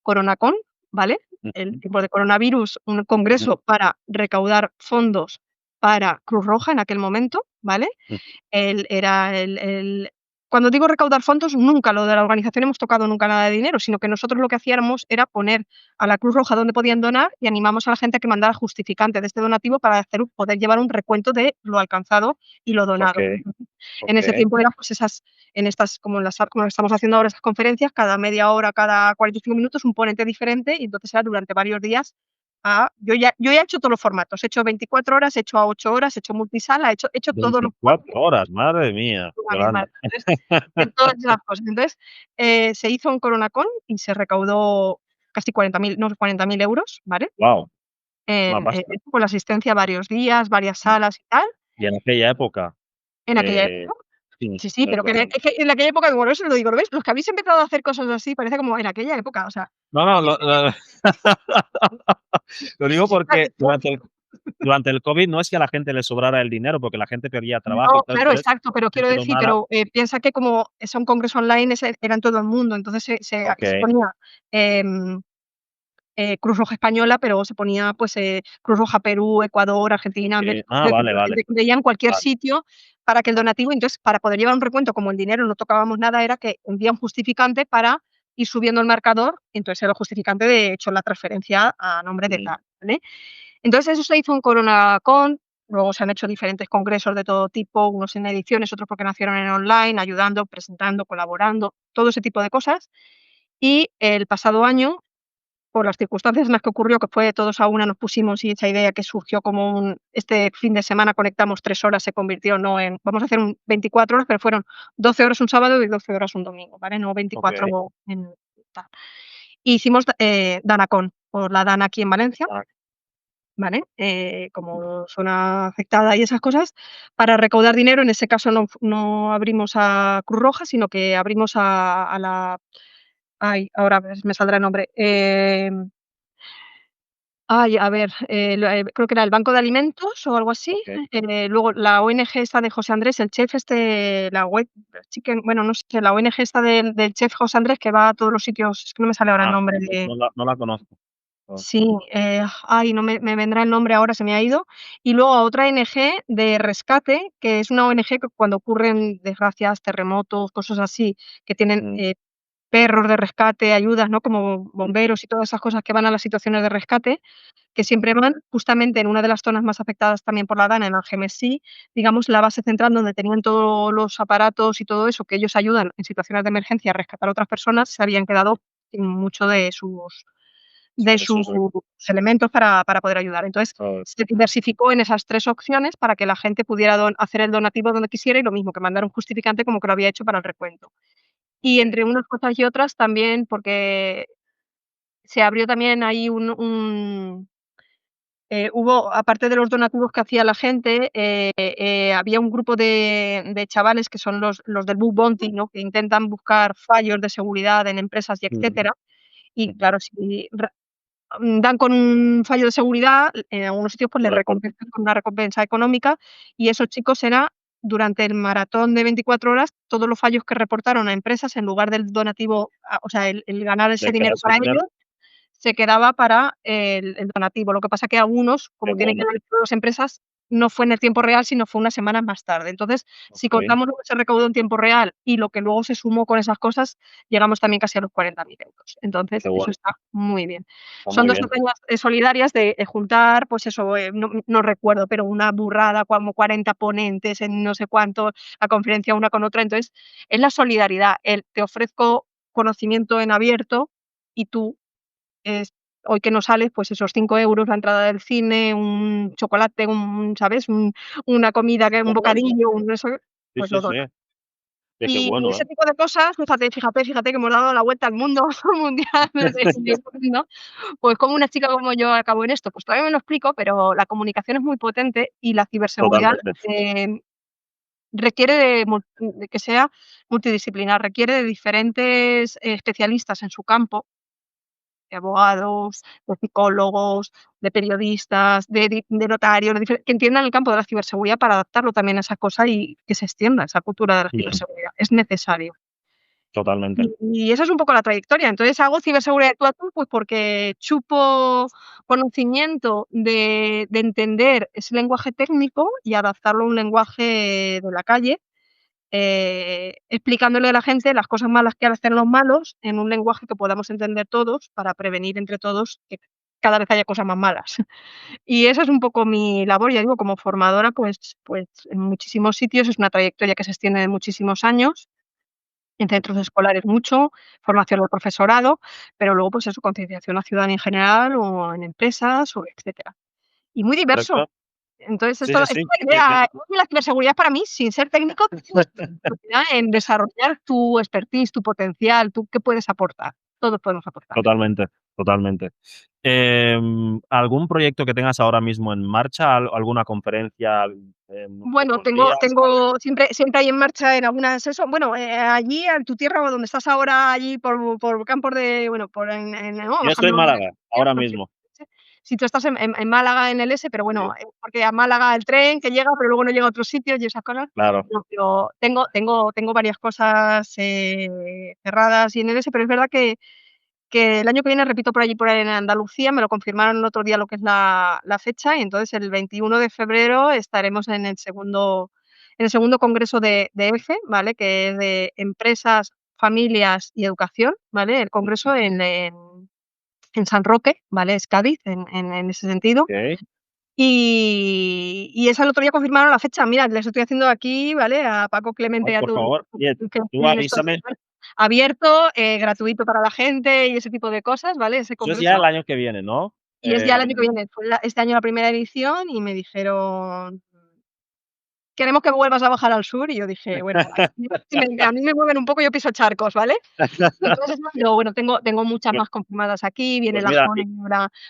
CoronaCon, ¿vale? El Ujú, tiempo de coronavirus, un ujú, congreso para recaudar fondos para Cruz Roja en aquel momento, ¿vale? ujú. Él era el cuando digo recaudar fondos, nunca lo de la organización hemos tocado nunca nada de dinero, sino que nosotros lo que hacíamos era poner a la Cruz Roja donde podían donar, y animamos a la gente a que mandara justificante de este donativo para poder llevar un recuento de lo alcanzado y lo donado. Okey, En ese okey. tiempo era, pues, en estas, como lo estamos haciendo ahora, esas conferencias, cada media hora, cada 45 minutos, un ponente diferente, y entonces era durante varios días. Yo ya he hecho todos los formatos, he hecho 24 horas, he hecho a 8 horas, he hecho multisala, he hecho todos los 24 horas, madre mía, a mi Yolanda. madre. Entonces, en todas esas cosas. Entonces, se hizo un CoronaCon y se recaudó casi 40.000, no, 40.000 euros, ¿vale? Guau, una En, pasta. con la asistencia a varios días, varias salas y tal, Y en aquella época, en aquella eh, época. sí, Sí, sí, pero que es que en aquella época, bueno, eso lo digo, ¿lo ves? Los que habéis empezado a hacer cosas así, parece como en aquella época, o sea, no, no, que lo digo porque no, durante el COVID no es que a la gente le sobrara el dinero, porque la gente perdía trabajo y no, tal, claro, entonces exacto, pero la quiero gente decir, donara. pero, piensa que como es un congreso online, era en todo el mundo, entonces se Okey, ponía, em Cruz Roja Española, pero se ponía, pues, Cruz Roja Perú, Ecuador, Argentina, okey. de Vale, vale, veían cualquier vale. sitio para que el donativo, entonces, para poder llevar un recuento, como el dinero no tocábamos nada, era que envía un justificante para ir subiendo el marcador, y entonces era el justificante de hecho la transferencia a nombre de Mm, tal, ¿vale? Entonces eso se hizo en CoronaCon, luego se han hecho diferentes congresos de todo tipo, unos en ediciones, otros porque nacieron en online, ayudando, presentando, colaborando, todo ese tipo de cosas. Y el pasado año, por las circunstancias en las que ocurrió, que fue todos a una nos pusimos, y esa idea que surgió como este fin de semana conectamos 3 horas, se convirtió no en vamos a hacer un 24 horas, pero fueron 12 horas un sábado y 12 horas un domingo, ¿vale? No okey. 24 en tal. Hicimos, Danacon, por la Dana aquí en Valencia, Ah, ¿vale? Como zona afectada y esas cosas, para recaudar dinero. En ese caso no abrimos a Cruz Roja, sino que abrimos a la ay, ahora me saldrá el nombre, ay, a ver, creo que era el Banco de Alimentos o algo así, okey. luego la ONG esta de José Andrés, el chef este, la web chicken, bueno, no sé, la ONG esta del chef José Andrés, que va a todos los sitios, es que no me sale ahora el Ah, nombre no de, no la conozco. Oh, sí, ay, no me vendrá el nombre ahora, se me ha ido. Y luego a otra ONG de rescate, que es una ONG que cuando ocurren desgracias, terremotos, cosas así, que tienen, mm, perros de rescate, ayudas, ¿no? Como bomberos y todas esas cosas que van a las situaciones de rescate, que siempre van justamente en una de las zonas más afectadas también por la DANA, en Algemesí, digamos, la base central donde tenían todos los aparatos y todo eso, que ellos ayudan en situaciones de emergencia a rescatar a otras personas, se habían quedado sin mucho de Sí, sus sí. elementos para poder ayudar. Entonces, Ah, se diversificó en esas 3 opciones para que la gente pudiera hacer el donativo donde quisiera y lo mismo, que mandar un justificante como que lo había hecho para el recuento. Y entre unas cosas y otras también, porque se abrió también ahí hubo, aparte de los donativos que hacía la gente, había un grupo de chavales que son los del Bug Bounty, ¿no? Que intentan buscar fallos de seguridad en empresas y ujú, etcétera. Y claro, si dan con un fallo de seguridad, en algunos sitios, pues les correcto. recompensan con una recompensa económica, y esos chicos era durante el maratón de 24 horas, todos los fallos que reportaron a empresas, en lugar del donativo, o sea, el ganar ese De dinero quedarse el para dinero. ellos, se quedaba para el donativo. Lo que pasa que algunos, Qué como tienen que bueno. ver todas las empresas, no fue en el tiempo real, sino fue unas semanas más tarde. Entonces, si Ok, contamos lo que se recaudó en tiempo real y lo que luego se sumó con esas cosas, llegamos también casi a los 40.000 euros. qué Entonces, eso bueno. está muy bien. Está Son muy 2 bien. campañas, solidarias de, juntar, pues eso, no recuerdo, pero una burrada, como 40 ponentes en no sé cuánto, la conferencia una con otra. Entonces, es la solidaridad, el te ofrezco conocimiento en abierto y tú es hoy que no sales, pues esos 5 euros, la entrada del cine, un chocolate, ¿sabes? Una comida, un Correcto. bocadillo, un eso, Sí, pues lo sí, sí. donas. Qué Y bueno, ¿eh? ese tipo de cosas, fíjate que hemos dado la vuelta al mundo mundial ¿no? Pues como una chica como yo acabó en esto, pues todavía me lo explico, pero la comunicación es muy potente y la ciberseguridad, Totalmente. requiere de que sea multidisciplinar, requiere de diferentes especialistas en su campo, de abogados, de psicólogos, de periodistas, de notarios, que entiendan el campo de la ciberseguridad para adaptarlo también a esa cosa y que se extienda esa cultura de la Ujú, ciberseguridad. Es necesario. totalmente. Y esa es un poco la trayectoria. Entonces hago ciberseguridad de tú a tú, pues porque chupo conocimiento de entender ese lenguaje técnico y adaptarlo a un lenguaje de la calle, explicándole a la gente las cosas malas que hacen los malos en un lenguaje que podamos entender todos para prevenir entre todos que cada vez haya cosas más malas. Y esa es un poco mi labor, ya digo, como formadora, pues en muchísimos sitios, es una trayectoria que se extiende de muchísimos años, en centros escolares mucho, formación del profesorado, pero luego, pues eso, concienciación a la ciudadanía en general o en empresas o etcétera. Y muy diverso. Correcto. Entonces, Sí, esto sí, esta sí. es la idea, la ciberseguridad para mí, sin ser técnico, tienes oportunidad en desarrollar tu expertise, tu potencial, tú qué puedes aportar. Todos podemos aportar. Totalmente, totalmente. ¿Algún proyecto que tengas ahora mismo en marcha? ¿Alguna conferencia en unos Bueno, pocos días? siempre hay en marcha en algunas bueno, allí en tu tierra o donde estás ahora, allí por campos de, bueno, por no, Yo estoy en bajando Málaga, ahora mismo. si tú estás en Málaga, en el pero bueno, Sí, porque a Málaga el tren que llega, pero luego no llega a otros sitios y esas cosas. claro. No, pero tengo varias cosas, cerradas y en el pero es verdad que el año que viene repito por allí, por en Andalucía, me lo confirmaron el otro día lo que es la fecha, y entonces el 21 de febrero estaremos en el segundo congreso de EFE, ¿vale? Que es de empresas, familias y educación, ¿vale? El congreso en San Roque, ¿vale? Es Cádiz en ese sentido. Okey. Y esa el otro día confirmaron la fecha. Mira, les estoy haciendo aquí, ¿vale? A Paco Clemente Ay, y a por todos favor, oye, que tú hacen esto avísame. abierto, gratuito para la gente y ese tipo de cosas, ¿vale? Ese Eso es ya el congreso. año que viene, ¿no? Y es ya el año que viene. Fue este año la primera edición y me dijeron: "Queremos que vuelvas a bajar al sur", y yo dije: "Bueno, a mí me mueven un poco, yo piso charcos", ¿vale? Entonces, pero bueno, tengo muchas Pues más confirmadas aquí, pues mira,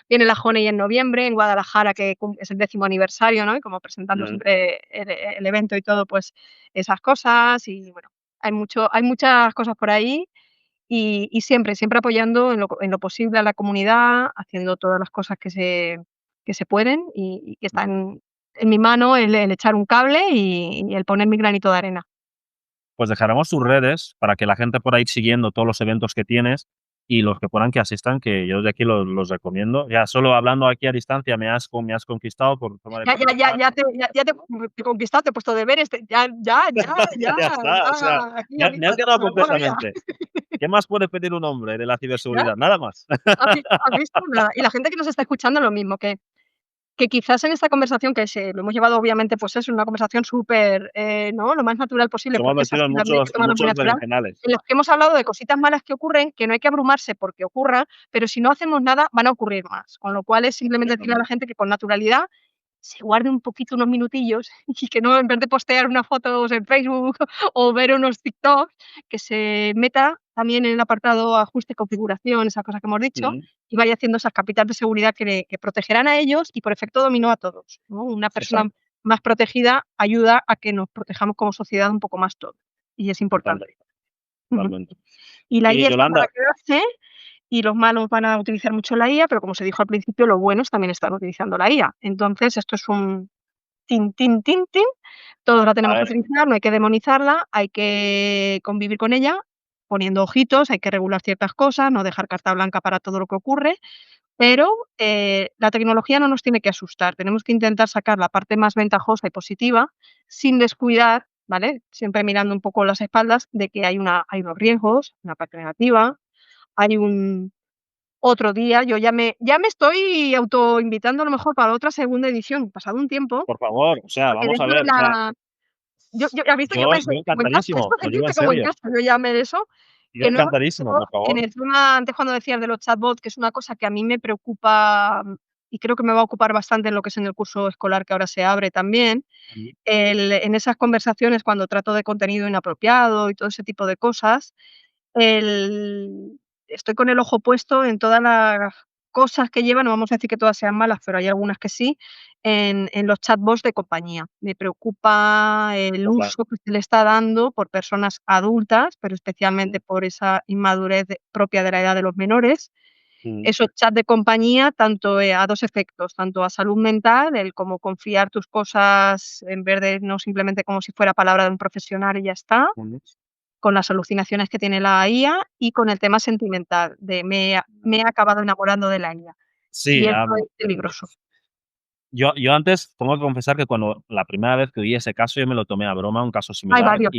viene la Honey en noviembre, en Guadalajara, que es el 10º aniversario, ¿no? Y como presentando ujú, siempre el evento y todo, pues esas cosas y bueno, hay muchas cosas por ahí y siempre apoyando en lo posible a la comunidad, haciendo todas las cosas que se pueden y que están en mi mano el echar un cable y el poner mi granito de arena. pues dejaremos tus redes para que la gente pueda ir siguiendo todos los eventos que tienes y los que puedan que asistan, que yo desde aquí los recomiendo. Ya solo hablando aquí a distancia me has conquistado por forma de Ya ya ya participar. ya te he conquistado, te he puesto deberes, ya, Ya está, o sea, aquí me has ganado todavía, completamente. ¿Qué más puede pedir un hombre de la ya, ciberseguridad? Nada más. has visto? Nada. Y la gente que nos está escuchando lo mismo, que que quizás en esta conversación lo hemos llevado obviamente, pues es una conversación súper, ¿no? Lo más natural posible, Nos hemos porque es metido así, en la vida hay que muchos, tomarlo muy natural, berenjenales. en los que hemos hablado de cositas malas que ocurren, que no hay que abrumarse porque ocurran, pero si no hacemos nada van a ocurrir más. Con lo cual es simplemente decirle a la gente que con naturalidad se guarde un poquito, unos minutillos, y que no, en vez de postear unas fotos en Facebook o ver unos TikToks, que se meta también en el apartado ajuste, configuración, esas cosas que hemos dicho, Ujú, y vaya haciendo esas capitas de seguridad que protegerán a ellos y por efecto dominó a todos, ¿no? Una persona exacto, más protegida ayuda a que nos protejamos como sociedad un poco más todos, y es importante. totalmente, Ujú. totalmente. Y la Y IA está Yolanda, para quedarse, y los malos van a utilizar mucho la IA, pero como se dijo al principio, los buenos también están utilizando la IA. Entonces, esto es un tin, tin, tin, tin, todos la a tenemos que ver, utilizar, no hay que demonizarla, hay que convivir con ella, poniendo ojitos, hay que regular ciertas cosas, no dejar carta blanca para todo lo que ocurre, pero, la tecnología no nos tiene que asustar, tenemos que intentar sacar la parte más ventajosa y positiva, sin descuidar, ¿vale? Siempre mirando un poco las espaldas de que hay unos riesgos, una parte negativa, hay un otro día, yo ya me estoy autoinvitando a lo mejor para otra segunda edición, pasado un tiempo, por favor, o sea, porque vamos a dentro de ver, o sea, la yo ¿has visto? Yo pensé, yo como en casa, encantadísimo, esto se lo digo en dice como en serio, casa, yo llamé de eso, yo que no encantadísimo, yo por en favor. el tema antes cuando decías de los chatbots, que es una cosa que a mí me preocupa, y creo que me va a ocupar bastante en lo que es en el curso escolar que ahora se abre también, Ujú, en esas conversaciones cuando trato de contenido inapropiado y todo ese tipo de cosas, el estoy con el ojo puesto en todas las cosas que llevan, no vamos a decir que todas sean malas, pero hay algunas que sí, en los chatbots de compañía. Me preocupa el total, uso que se le está dando por personas adultas, pero especialmente ujú, por esa inmadurez propia de la edad de los menores. ujú, Esos chats de compañía, tanto, a 2 efectos, tanto a salud mental, el cómo confiar tus cosas en vez de no simplemente como si fuera palabra de un profesional y ya está, ujú. con las alucinaciones que tiene la IA y con el tema sentimental de me he acabado enamorando de la IA. Y Sí, eso es peligroso. yo antes tengo que confesar que cuando la primera vez que oí ese caso, yo me lo tomé a broma, un caso Hay similar, varios.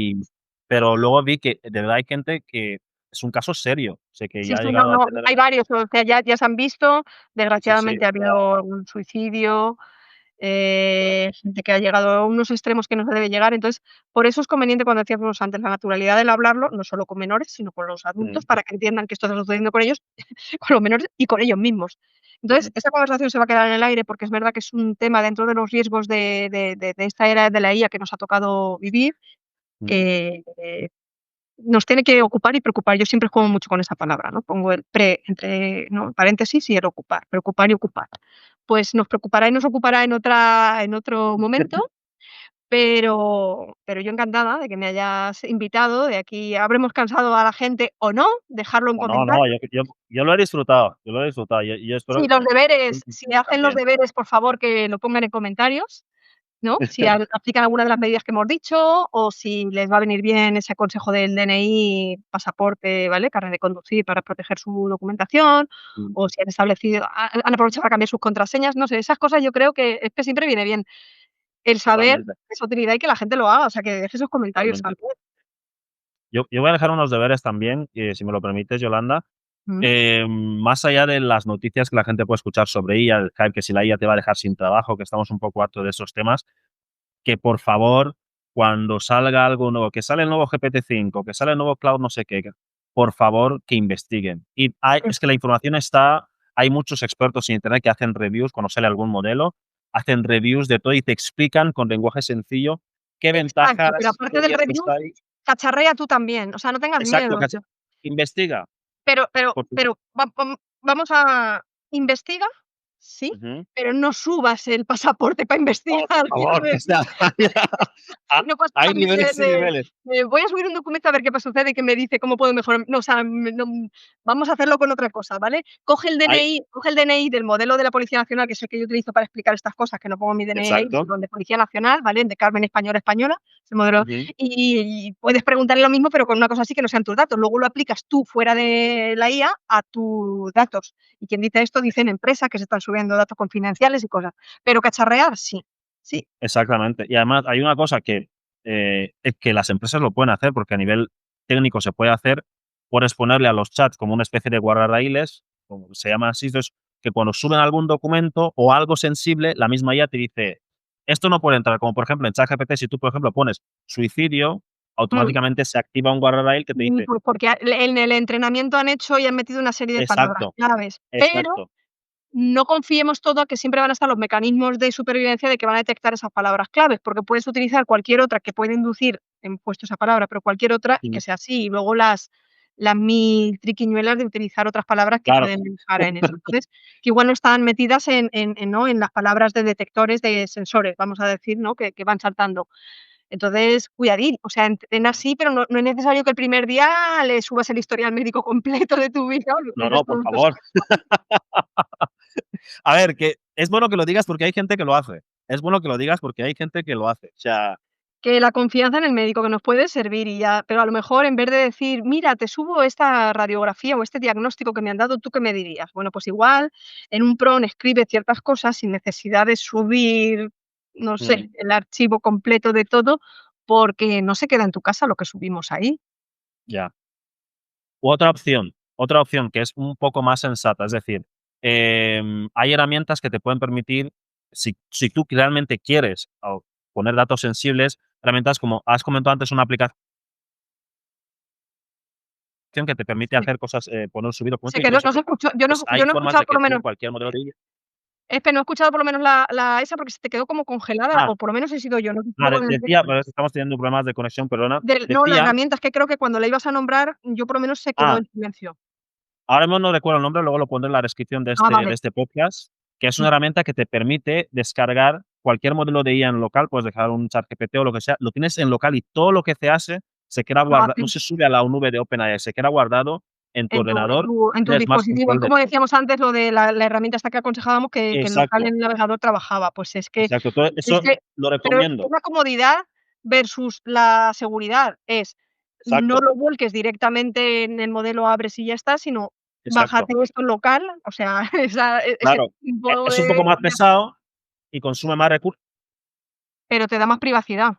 pero luego vi que de verdad hay gente que es un caso serio, o sea, que Sí, ya ha sí, no, llegado a no, tener hay varios, o sea, ya se han visto, sí, sí, desgraciadamente ha o sea, habido algún suicidio, gente que ha llegado a unos extremos que no se debe llegar. Entonces, por eso es conveniente, cuando decíamos antes, la naturalidad del hablarlo, no solo con menores, sino con los mm, adultos, para que entiendan que esto está sucediendo con ellos, con los menores y con ellos mismos. Entonces, ujú, esa conversación se va a quedar en el aire, porque es verdad que es un tema dentro de los riesgos de esta era de la IA que nos ha tocado vivir, mm, que nos tiene que ocupar y preocupar. Yo siempre juego mucho con esa palabra, ¿no? Pongo el pre entre, ¿no?, paréntesis y el ocupar, preocupar y ocupar. Pues nos preocupará y nos ocupará en otro momento, pero yo encantada de que me hayas invitado, de aquí habremos cansado a la gente o no, dejarlo en no, no, no, comentarios. yo lo he disfrutado, yo lo he disfrutado, y yo Sí, espero los deberes, que si hacen los también. deberes, por favor, que lo pongan en comentarios, ¿no? Si aplican alguna de las medidas que hemos dicho, o si les va a venir bien ese consejo del DNI, pasaporte, ¿vale? Carnet de conducir para proteger su documentación, Mm, o si han establecido han aprovechado para cambiar sus contraseñas, no sé, esas cosas yo creo que es que siempre viene bien el saber totalmente, esa utilidad y que la gente lo haga, o sea, que deje esos comentarios totalmente. tal cual. Yo voy a dejar unos deberes también, si me lo permites, Yolanda. Mm. Más allá de las noticias que la gente puede escuchar sobre ella, el hype, que si la IA te va a dejar sin trabajo, que estamos un poco hartos de esos temas, que por favor, cuando salga algo nuevo, que sale el nuevo GPT-5, que sale el nuevo Cloud no sé qué, por favor, que investiguen. Y es que la información está, hay muchos expertos en Internet que hacen reviews cuando sale algún modelo, hacen reviews de todo y te explican con lenguaje sencillo qué Exacto, pero ventajas, aparte qué del riesgos review, hay. cacharrea tú también, o sea, no tengas Exacto, miedo. investiga. Pero pero Por tu- pero vamos a investiga, sí, Ujú. pero no subas el pasaporte para Oh, por investigar, quiero favor, o decir. sea, ah, No pases hay también niveles y niveles. voy a subir un documento a ver qué sucede y que me dice cómo puedo mejorar. No, o sea, no, vamos a hacerlo con otra cosa, ¿vale? Hay, Coge el DNI del modelo de la Policía Nacional, que es el que yo utilizo para explicar estas cosas, que no pongo mi DNI ahí, exacto. sino el de Policía Nacional, ¿vale? El de Carmen Española Española, ese modelo. Ujú, Y puedes preguntarle lo mismo, pero con una cosa así que no sean tus datos. Luego lo aplicas tú fuera de la IA a tus datos. Y quien dice esto, dicen empresas que se están subiendo datos confidenciales y cosas. Pero cacharrear, sí. Sí. exactamente. Y además hay una cosa es que las empresas lo pueden hacer, porque a nivel técnico se puede hacer, puedes ponerle a los chats como una especie de guardarraíles, como se llama así. Entonces, que cuando suben algún documento o algo sensible, la misma IA te dice, esto no puede entrar. Como por ejemplo en ChatGPT, si tú, por ejemplo, pones suicidio, Mm. automáticamente se activa un guardrail que te dice, Pues porque en el entrenamiento han hecho y han metido una serie de palabras exacto, claves, pero exacto. no confiemos todo a que siempre van a estar los mecanismos de supervivencia de que van a detectar esas palabras claves, porque puedes utilizar cualquier otra que puede inducir en puesto esa palabra, pero cualquier otra y que Mm, sea así. Y luego las mil triquiñuelas de utilizar otras palabras que claro, pueden dejar en eso. Entonces, que igual no están metidas ¿no? en las palabras de detectores de sensores, vamos a decir, ¿no? Que van saltando. Entonces, cuidadín, o sea, entrena sí, pero no es necesario que el primer día le subas el historial médico completo de tu vida o le no, des no, por todos tus. favor. A ver, que es bueno que lo digas porque hay gente que lo hace. Es bueno que lo digas porque hay gente que lo hace. O sea, Que la confianza en el médico, que nos puede servir y ya, pero a lo mejor en vez de decir: "Mira, te subo esta radiografía o este diagnóstico que me han dado, ¿tú qué me dirías?". Bueno, pues igual en un PRON escribe ciertas cosas sin necesidad de subir, no mm, sé, el archivo completo de todo, porque no se queda en tu casa lo que subimos ahí. ya. U otra opción que es un poco más sensata, es decir, hay herramientas que te pueden permitir, si tú realmente quieres poner datos sensibles, herramientas como has comentado antes, una aplicación que te permite Sí. hacer cosas, poner, subir Se documentos y todo quedó, eso no que se escuchó, pues hay yo no he formas escuchado de por que lo tú, menos, cualquier modelo de IA no he escuchado por lo menos la esa porque se te quedó como congelada, ah, o por lo menos he sido yo, no sé si luego decía, pues estamos teniendo problemas de conexión, perdona. no, la Decía herramienta, es que creo que cuando la ibas a nombrar, yo por lo menos se quedó ah, en silencio. ahora mismo no recuerdo el nombre, luego lo pondré en la descripción Ah, de vale. este podcast, que es una Mm. herramienta que te permite descargar cualquier modelo de IA en local, puedes dejar un ChatGPT o lo que sea, lo tienes en local y todo lo que se hace se queda Ah, guardado, no sí, se sube a la nube de OpenAI, se queda guardado en tu en tu en ordenador, tu en tu tienes más dispositivo. Y control de como todo. decíamos antes, lo de la herramienta esta que aconsejábamos que en local Exacto, en el navegador trabajaba, pues exacto. Todo es eso que lo pero es recomiendo. la comodidad versus la seguridad. No Exacto, lo vuelques directamente en el modelo, abres y ya está, sino exacto. bájate esto en local, o sea, ese Claro, tipo es un poco más de pesado y consume más recursos. pero te da más privacidad.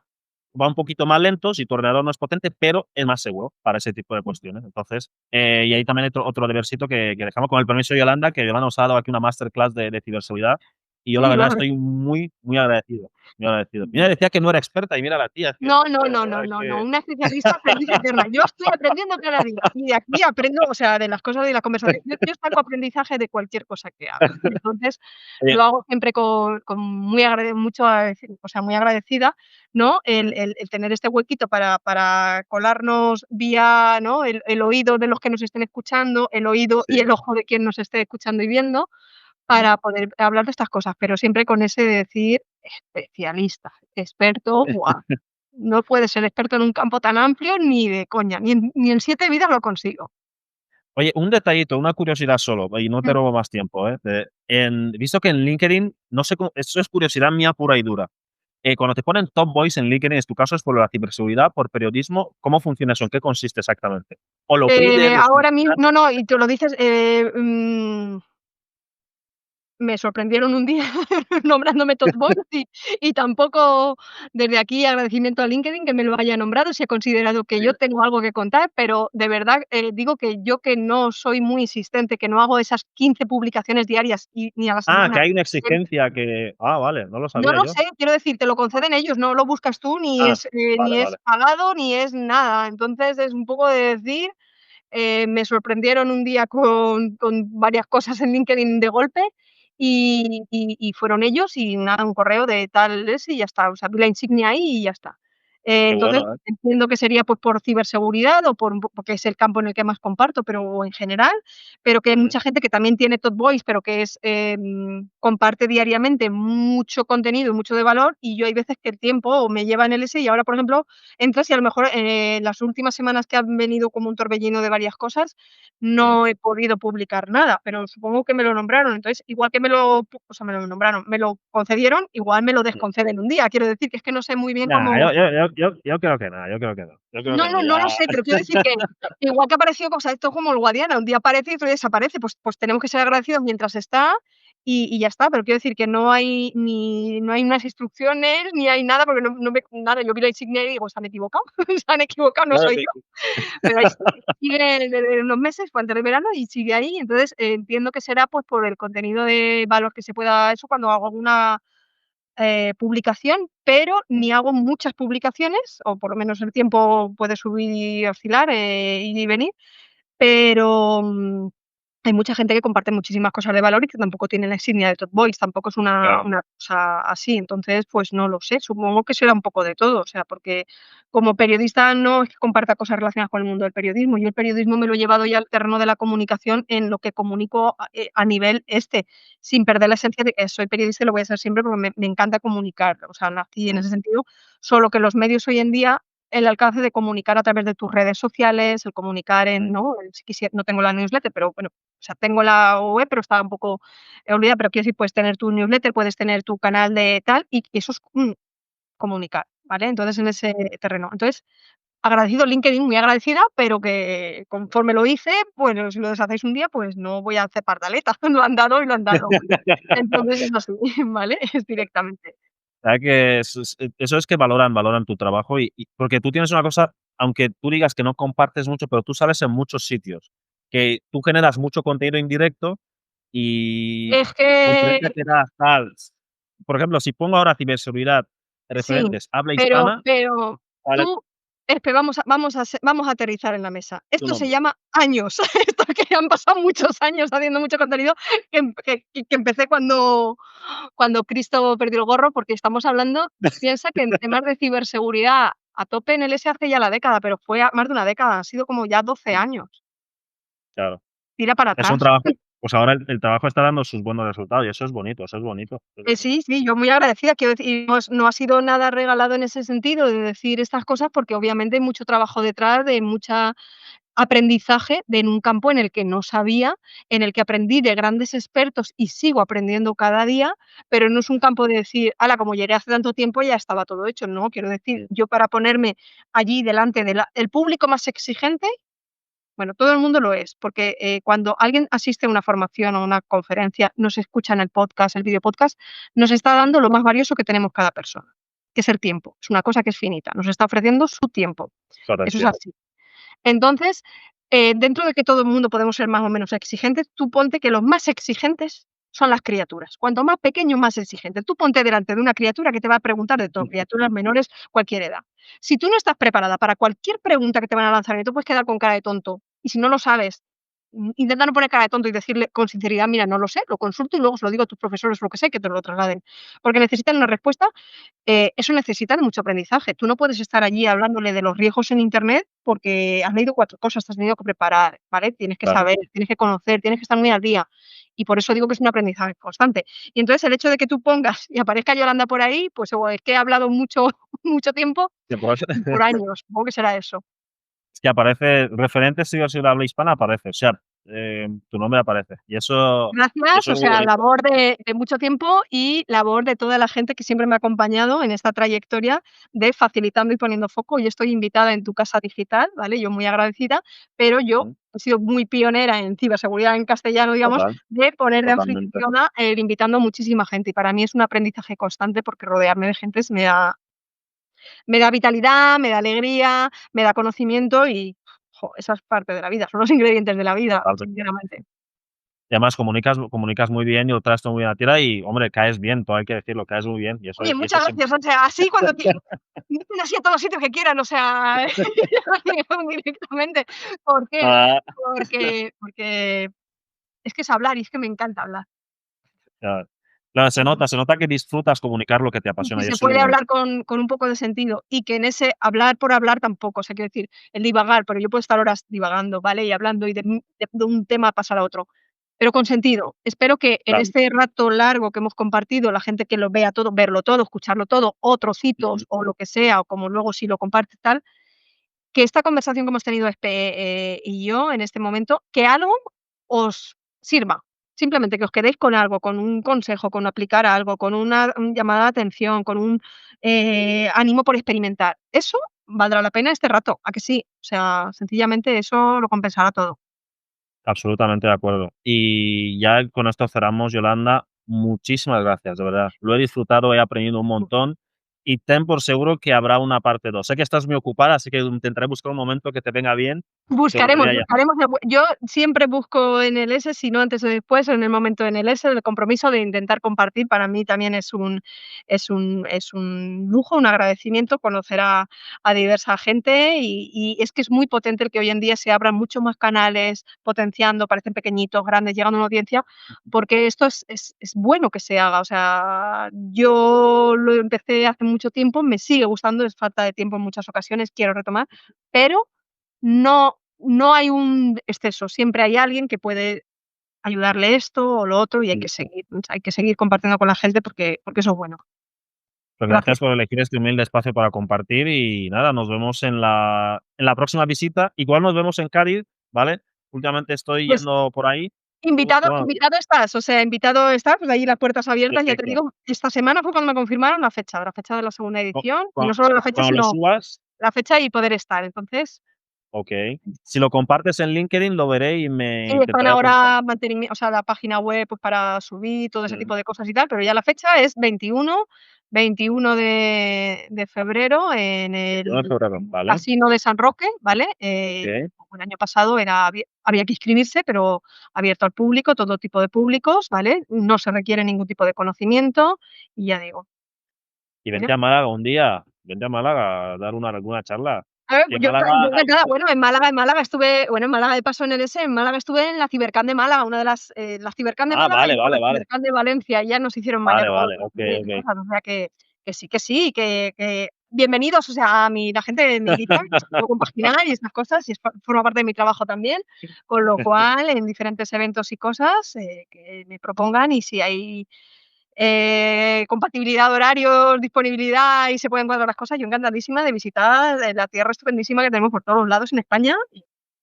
Va un poquito más lento si tu ordenador no es potente, pero es más seguro para ese tipo de cuestiones. Entonces, y ahí también hay otro debersito que dejamos con el permiso de Yolanda, que Yolanda nos ha dado aquí una masterclass de ciberseguridad, y yo la Sí, verdad vale. estoy muy, muy agradecido, muy agradecido. Mira, decía que no era experta y mira la tía, es que, No, no, joder, la no, verdad no, es no, no, que una especialista aprendiz eterna. Yo estoy aprendiendo cada día y de aquí aprendo, o sea, de las cosas de la conversación. Yo saco aprendizaje de cualquier cosa que haga. Entonces, oye, lo hago siempre con muy mucho o sea, muy agradecida, ¿no? El tener este huequito para colarnos vía, ¿no? El oído de los que nos estén escuchando, el oído y sí, el ojo de quien nos esté escuchando y viendo, mm, para poder hablar de estas cosas, pero siempre con ese de decir especialista, experto, ¡buah! No puedes ser experto en un campo tan amplio ni de coña, ni en 7 vidas lo consigo. oye, un detallito, una curiosidad solo, y no te Mm. robo más tiempo, visto que en LinkedIn, no sé cómo, esto es curiosidad mía pura y dura. Cuando te ponen Top Voice en LinkedIn, ¿en tu caso es por la ciberseguridad, por periodismo? ¿Cómo funciona eso? ¿En qué consiste exactamente? ¿O lo pides, lo Ahora mismo solicitas? no, no, y tú lo dices, me sorprendieron un día nombrándome top boy y tampoco desde aquí agradecimiento a LinkedIn que me lo haya nombrado, si ha considerado que Sí. yo tengo algo que contar, pero de verdad, digo que yo que no soy muy insistente, que no hago esas 15 publicaciones diarias y ni a la Ah, que semana. hay una em, exigencia que vale, no lo no sabía lo yo. sé, quiero decir, te lo conceden ellos, no lo buscas tú, Ah, vale, ni vale. es pagado, ni es nada. Entonces, es un poco de decir, me sorprendieron un día con varias cosas en LinkedIn de golpe y fueron ellos y nada, un correo de tal ese y ya está. O sea, vi la insignia ahí y ya está. Qué Entonces, bueno, ¿eh? entiendo que sería, pues, por ciberseguridad o porque es el campo en el que más comparto, pero en general, pero que hay Ujú. mucha gente que también tiene Top Voice, pero que comparte diariamente mucho contenido y mucho de valor, y yo hay veces que el tiempo me lleva en el ese y ahora, por ejemplo, entras y a lo mejor, las últimas semanas que han venido como un torbellino de varias cosas, Mm. no he podido publicar nada, pero supongo que me lo nombraron. Entonces, igual que me lo o sea, me lo nombraron, me lo concedieron, igual me lo Mm. desconceden un día. Quiero decir que es que no sé muy bien Nah, cómo. yo creo que no, yo creo que no. Yo creo No, que no, no, no lo ya sé, pero quiero decir que igual que apareció, o sea, esto es como el Guadiana, un día aparece y otro día desaparece, pues tenemos que ser agradecidos mientras está y ya está, pero quiero decir que no hay unas instrucciones, ni hay nada, porque no me nada, yo vi la insignia y digo: "Se han equivocado, se han equivocado, no Claro, soy sí. yo". Pero ahí sigue desde unos meses, fue antes del verano y sigue ahí. Entonces, entiendo que será, pues, por el contenido de valor que se pueda eso cuando hago alguna, publicación, pero ni hago muchas publicaciones, o por lo menos el tiempo puede subir y oscilar, ir y venir, pero, hay mucha gente que comparte muchísimas cosas de valor y que tampoco tiene la insignia de Top Boys, tampoco es Claro. una cosa así. Entonces, pues no lo sé, supongo que será un poco de todo, o sea, porque como periodista no es que comparta cosas relacionadas con el mundo del periodismo. Yo el periodismo me lo he llevado ya al terreno de la comunicación en lo que comunico a nivel sin perder la esencia de que soy periodista y lo voy a ser siempre porque me encanta comunicar, o sea, nací en ese sentido, solo que los medios hoy en día el alcance de comunicar a través de tus redes sociales, el comunicar en, ¿no? Si quisiera, no tengo la newsletter, pero bueno, o sea, tengo la web, pero está un poco olvidada, pero quiero decir, puedes tener tu newsletter, puedes tener tu canal de tal, y eso es, comunicar, ¿vale? Entonces, en ese terreno. Entonces, agradecido LinkedIn, muy agradecida, pero que conforme lo hice, pues, si lo deshacéis un día, pues no voy a hacer pardaleta, lo han dado y lo han dado. Entonces es así, ¿vale? Es directamente. ¿Verdad que eso es que valoran tu trabajo? Y porque tú tienes una cosa, aunque tú digas que no compartes mucho, pero tú sales en muchos sitios, que tú generas mucho contenido indirecto y Es que conferencia que das, tal. Por ejemplo, si pongo ahora ciberseguridad, sí, referentes, habla pero hispana, vale, tú vamos a aterrizar en la mesa. tu Esto se nombre. llama años. Esto que han pasado muchos años haciendo mucho contenido, que empecé cuando Cristo perdió el gorro, porque estamos hablando piensa que en temas de ciberseguridad a tope en el S hace ya la década, pero fue más de una década, han sido como ya 12 años. Claro. Tira para Es un atrás. trabajo, pues ahora el trabajo está dando sus buenos resultados y eso es bonito, eso es bonito, eso es bonito. Sí, sí, yo muy agradecida, quiero decir, no ha sido nada regalado en ese sentido de decir estas cosas, porque obviamente hay mucho trabajo detrás, de mucha aprendizaje en un campo en el que no sabía, en el que aprendí de grandes expertos y sigo aprendiendo cada día, pero no es un campo de decir: "Hala, como llegué hace tanto tiempo, ya estaba todo hecho". No, quiero decir, yo para ponerme allí delante del público más exigente, bueno, todo el mundo lo es, porque, cuando alguien asiste a una formación o una conferencia, nos escucha en el podcast, el videopodcast, nos está dando lo más valioso que tenemos cada persona, que es el tiempo. Es una cosa que es finita, nos está ofreciendo su tiempo. Su Eso es atención, así. Entonces, dentro de que todo el mundo podemos ser más o menos exigentes, tú ponte que los más exigentes son las criaturas. Cuanto más pequeño, más exigente. Tú ponte delante de una criatura que te va a preguntar de todo, criaturas menores, cualquier edad. Si tú no estás preparada para cualquier pregunta que te van a lanzar y tú puedes quedar con cara de tonto, y si no lo sabes, intenta no poner cara de tonto y decirle con sinceridad: "Mira, no lo sé, lo consulto y luego se lo digo a tus profesores", lo que sé, que te lo trasladen. Porque necesitan una respuesta eso necesita de mucho aprendizaje. Tú no puedes estar allí hablándole de los riesgos en Internet porque has leído 4 cosas, te has tenido que preparar, ¿vale? Tienes que claro. saber, tienes que conocer, tienes que estar muy al día. Y por eso digo que es un aprendizaje constante. Y entonces el hecho de que tú pongas y aparezca Yolanda por ahí, pues o es que he hablado mucho mucho tiempo Sí, pues, y por años, supongo que será eso. es que aparece referente si de habla hispana aparece, o sea, tu nombre aparece y Gracias, eso o es muy sea, bonito. labor de mucho tiempo y labor de toda la gente que siempre me ha acompañado en esta trayectoria de facilitando y poniendo foco. Yo estoy invitada en tu casa digital, ¿vale? Yo muy agradecida, pero yo he sido muy pionera en ciberseguridad en castellano, digamos, Total, de poner de totalmente. anfitriona, invitando a muchísima gente. Y para mí es un aprendizaje constante porque rodearme de gentes me da vitalidad, me da alegría, me da conocimiento y, esa es parte de la vida, son los ingredientes de la vida, Total. sinceramente. Y además comunicas muy bien y lo traes todo muy bien a tierra y, hombre, caes bien, todo hay que decirlo, caes muy bien Oye, y eso muchas es gracias, o sea, así cuando inviten así a todos los sitios que quieran, o sea, directamente. ¿Por qué? ah, Porque es que es hablar y es que me encanta hablar. claro. Claro, se nota que disfrutas comunicar lo que te Y que apasiona y se eso es muy puede bonito. hablar con un poco de sentido y que en ese hablar por hablar tampoco, o sea, quiero decir, el divagar, pero yo puedo estar horas divagando, ¿vale? Y hablando y de un tema pasar a otro, pero con sentido. Espero que en Claro. este rato largo que hemos compartido, la gente que lo vea todo, verlo todo, escucharlo todo, o Ujú. trocitos o lo que sea, o como luego si lo compartes tal, que esta conversación que hemos tenido y yo en este momento, que algo os sirva. Simplemente que os quedéis con algo, con un consejo, con aplicar algo, con una llamada de atención, con un ánimo por experimentar. Eso valdrá la pena este rato, ¿a que sí? O sea, sencillamente eso lo compensará todo. Absolutamente de acuerdo. Y ya con esto cerramos, Yolanda. muchísimas gracias, de verdad. Lo he disfrutado, he aprendido un montón y ten por seguro que habrá una parte 2. Sé que estás muy ocupada, así que intentaré buscar un momento que te venga bien, que Buscaremos, volveré a llamar. buscaremos yo siempre busco en el S, si no antes o después, o en el momento en el S, el compromiso de intentar compartir. Para mí también es un lujo, un agradecimiento conocer a diversa gente, y es que es muy potente el que hoy en día se abran muchos más canales, potenciando, parecen pequeñitos, grandes, llegando a una audiencia, porque esto es bueno que se haga. O sea, yo lo empecé hace mucho tiempo, me sigue gustando, es falta de tiempo en muchas ocasiones, quiero retomar, pero no hay un exceso, siempre hay alguien que puede ayudarle esto o lo otro, y Sí. hay que seguir compartiendo con la gente porque eso es bueno. Pues Gracias. gracias por elegir este humilde espacio para compartir y nada, nos vemos en la próxima visita. Igual nos vemos en Cádiz, ¿vale? Últimamente estoy Pues yendo por ahí. invitado Bueno, invitado estás, o sea, invitado estás, pues ahí las puertas abiertas, ya te perfecto. digo, esta semana fue cuando me confirmaron la fecha de la segunda Cu- edición, y cua- no solo la fecha, Cuando lo sino subas, la fecha y poder estar. Entonces, ok. Si lo compartes en LinkedIn, lo veré y me sí, están intentaré apuntar. ahora o sea, la página web, pues, para subir todo ese Mm, tipo de cosas y tal, pero ya la fecha es 21 de febrero en 21 de el febrero, ¿vale? Casino de San Roque, ¿vale? Ok. Como el año pasado había que inscribirse, pero abierto al público, todo tipo de públicos, ¿vale? No se requiere ningún tipo de conocimiento, y ya digo, Y mira. vente a Málaga un día, vente a Málaga a dar alguna charla. A ver, Y en yo Málaga yo hay encantada. Bueno, en Málaga estuve, bueno, en Málaga de paso en el S, en Málaga estuve en la Cibercán de Málaga, una de la Cibercán de Málaga y vale, luego vale, la vale. Cibercán de Valencia, y ya nos hicieron Vale, mañana vale, otra ok, serie de ok. cosas, o sea que sí, que bienvenidos, o sea, la gente me invita, puedo compaginar y estas cosas, y forma parte de mi trabajo también, con lo cual, en diferentes eventos y cosas, que me propongan, y si hay compatibilidad de horarios, disponibilidad y se pueden cuadrar las cosas, yo encantadísima de visitar la tierra estupendísima que tenemos por todos los lados en España, y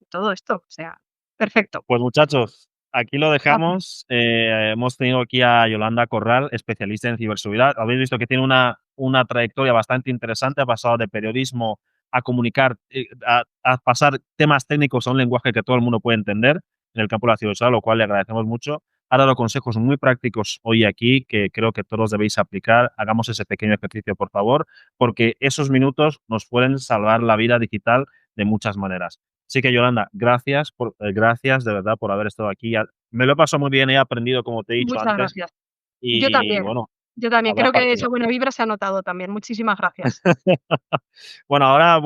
todo esto, o sea, perfecto. Pues muchachos, aquí lo Gracias. dejamos. Hemos tenido aquí a Yolanda Corral, especialista en ciberseguridad. Habéis visto que tiene una trayectoria bastante interesante. Ha pasado de periodismo a comunicar, a pasar temas técnicos a un lenguaje que todo el mundo puede entender en el campo de la ciberseguridad, lo cual le agradecemos mucho. Ha dado consejos muy prácticos hoy aquí que creo que todos debéis aplicar. Hagamos ese pequeño ejercicio, por favor, porque esos minutos nos pueden salvar la vida digital de muchas maneras. Así que, Yolanda, gracias de verdad por haber estado aquí. Me lo he pasado muy bien, he aprendido, como te he dicho Muchas antes, gracias. Yo y también, bueno, yo también. habrá Creo que parte esa 2. buena vibra se ha notado también. Muchísimas gracias. Bueno, ahora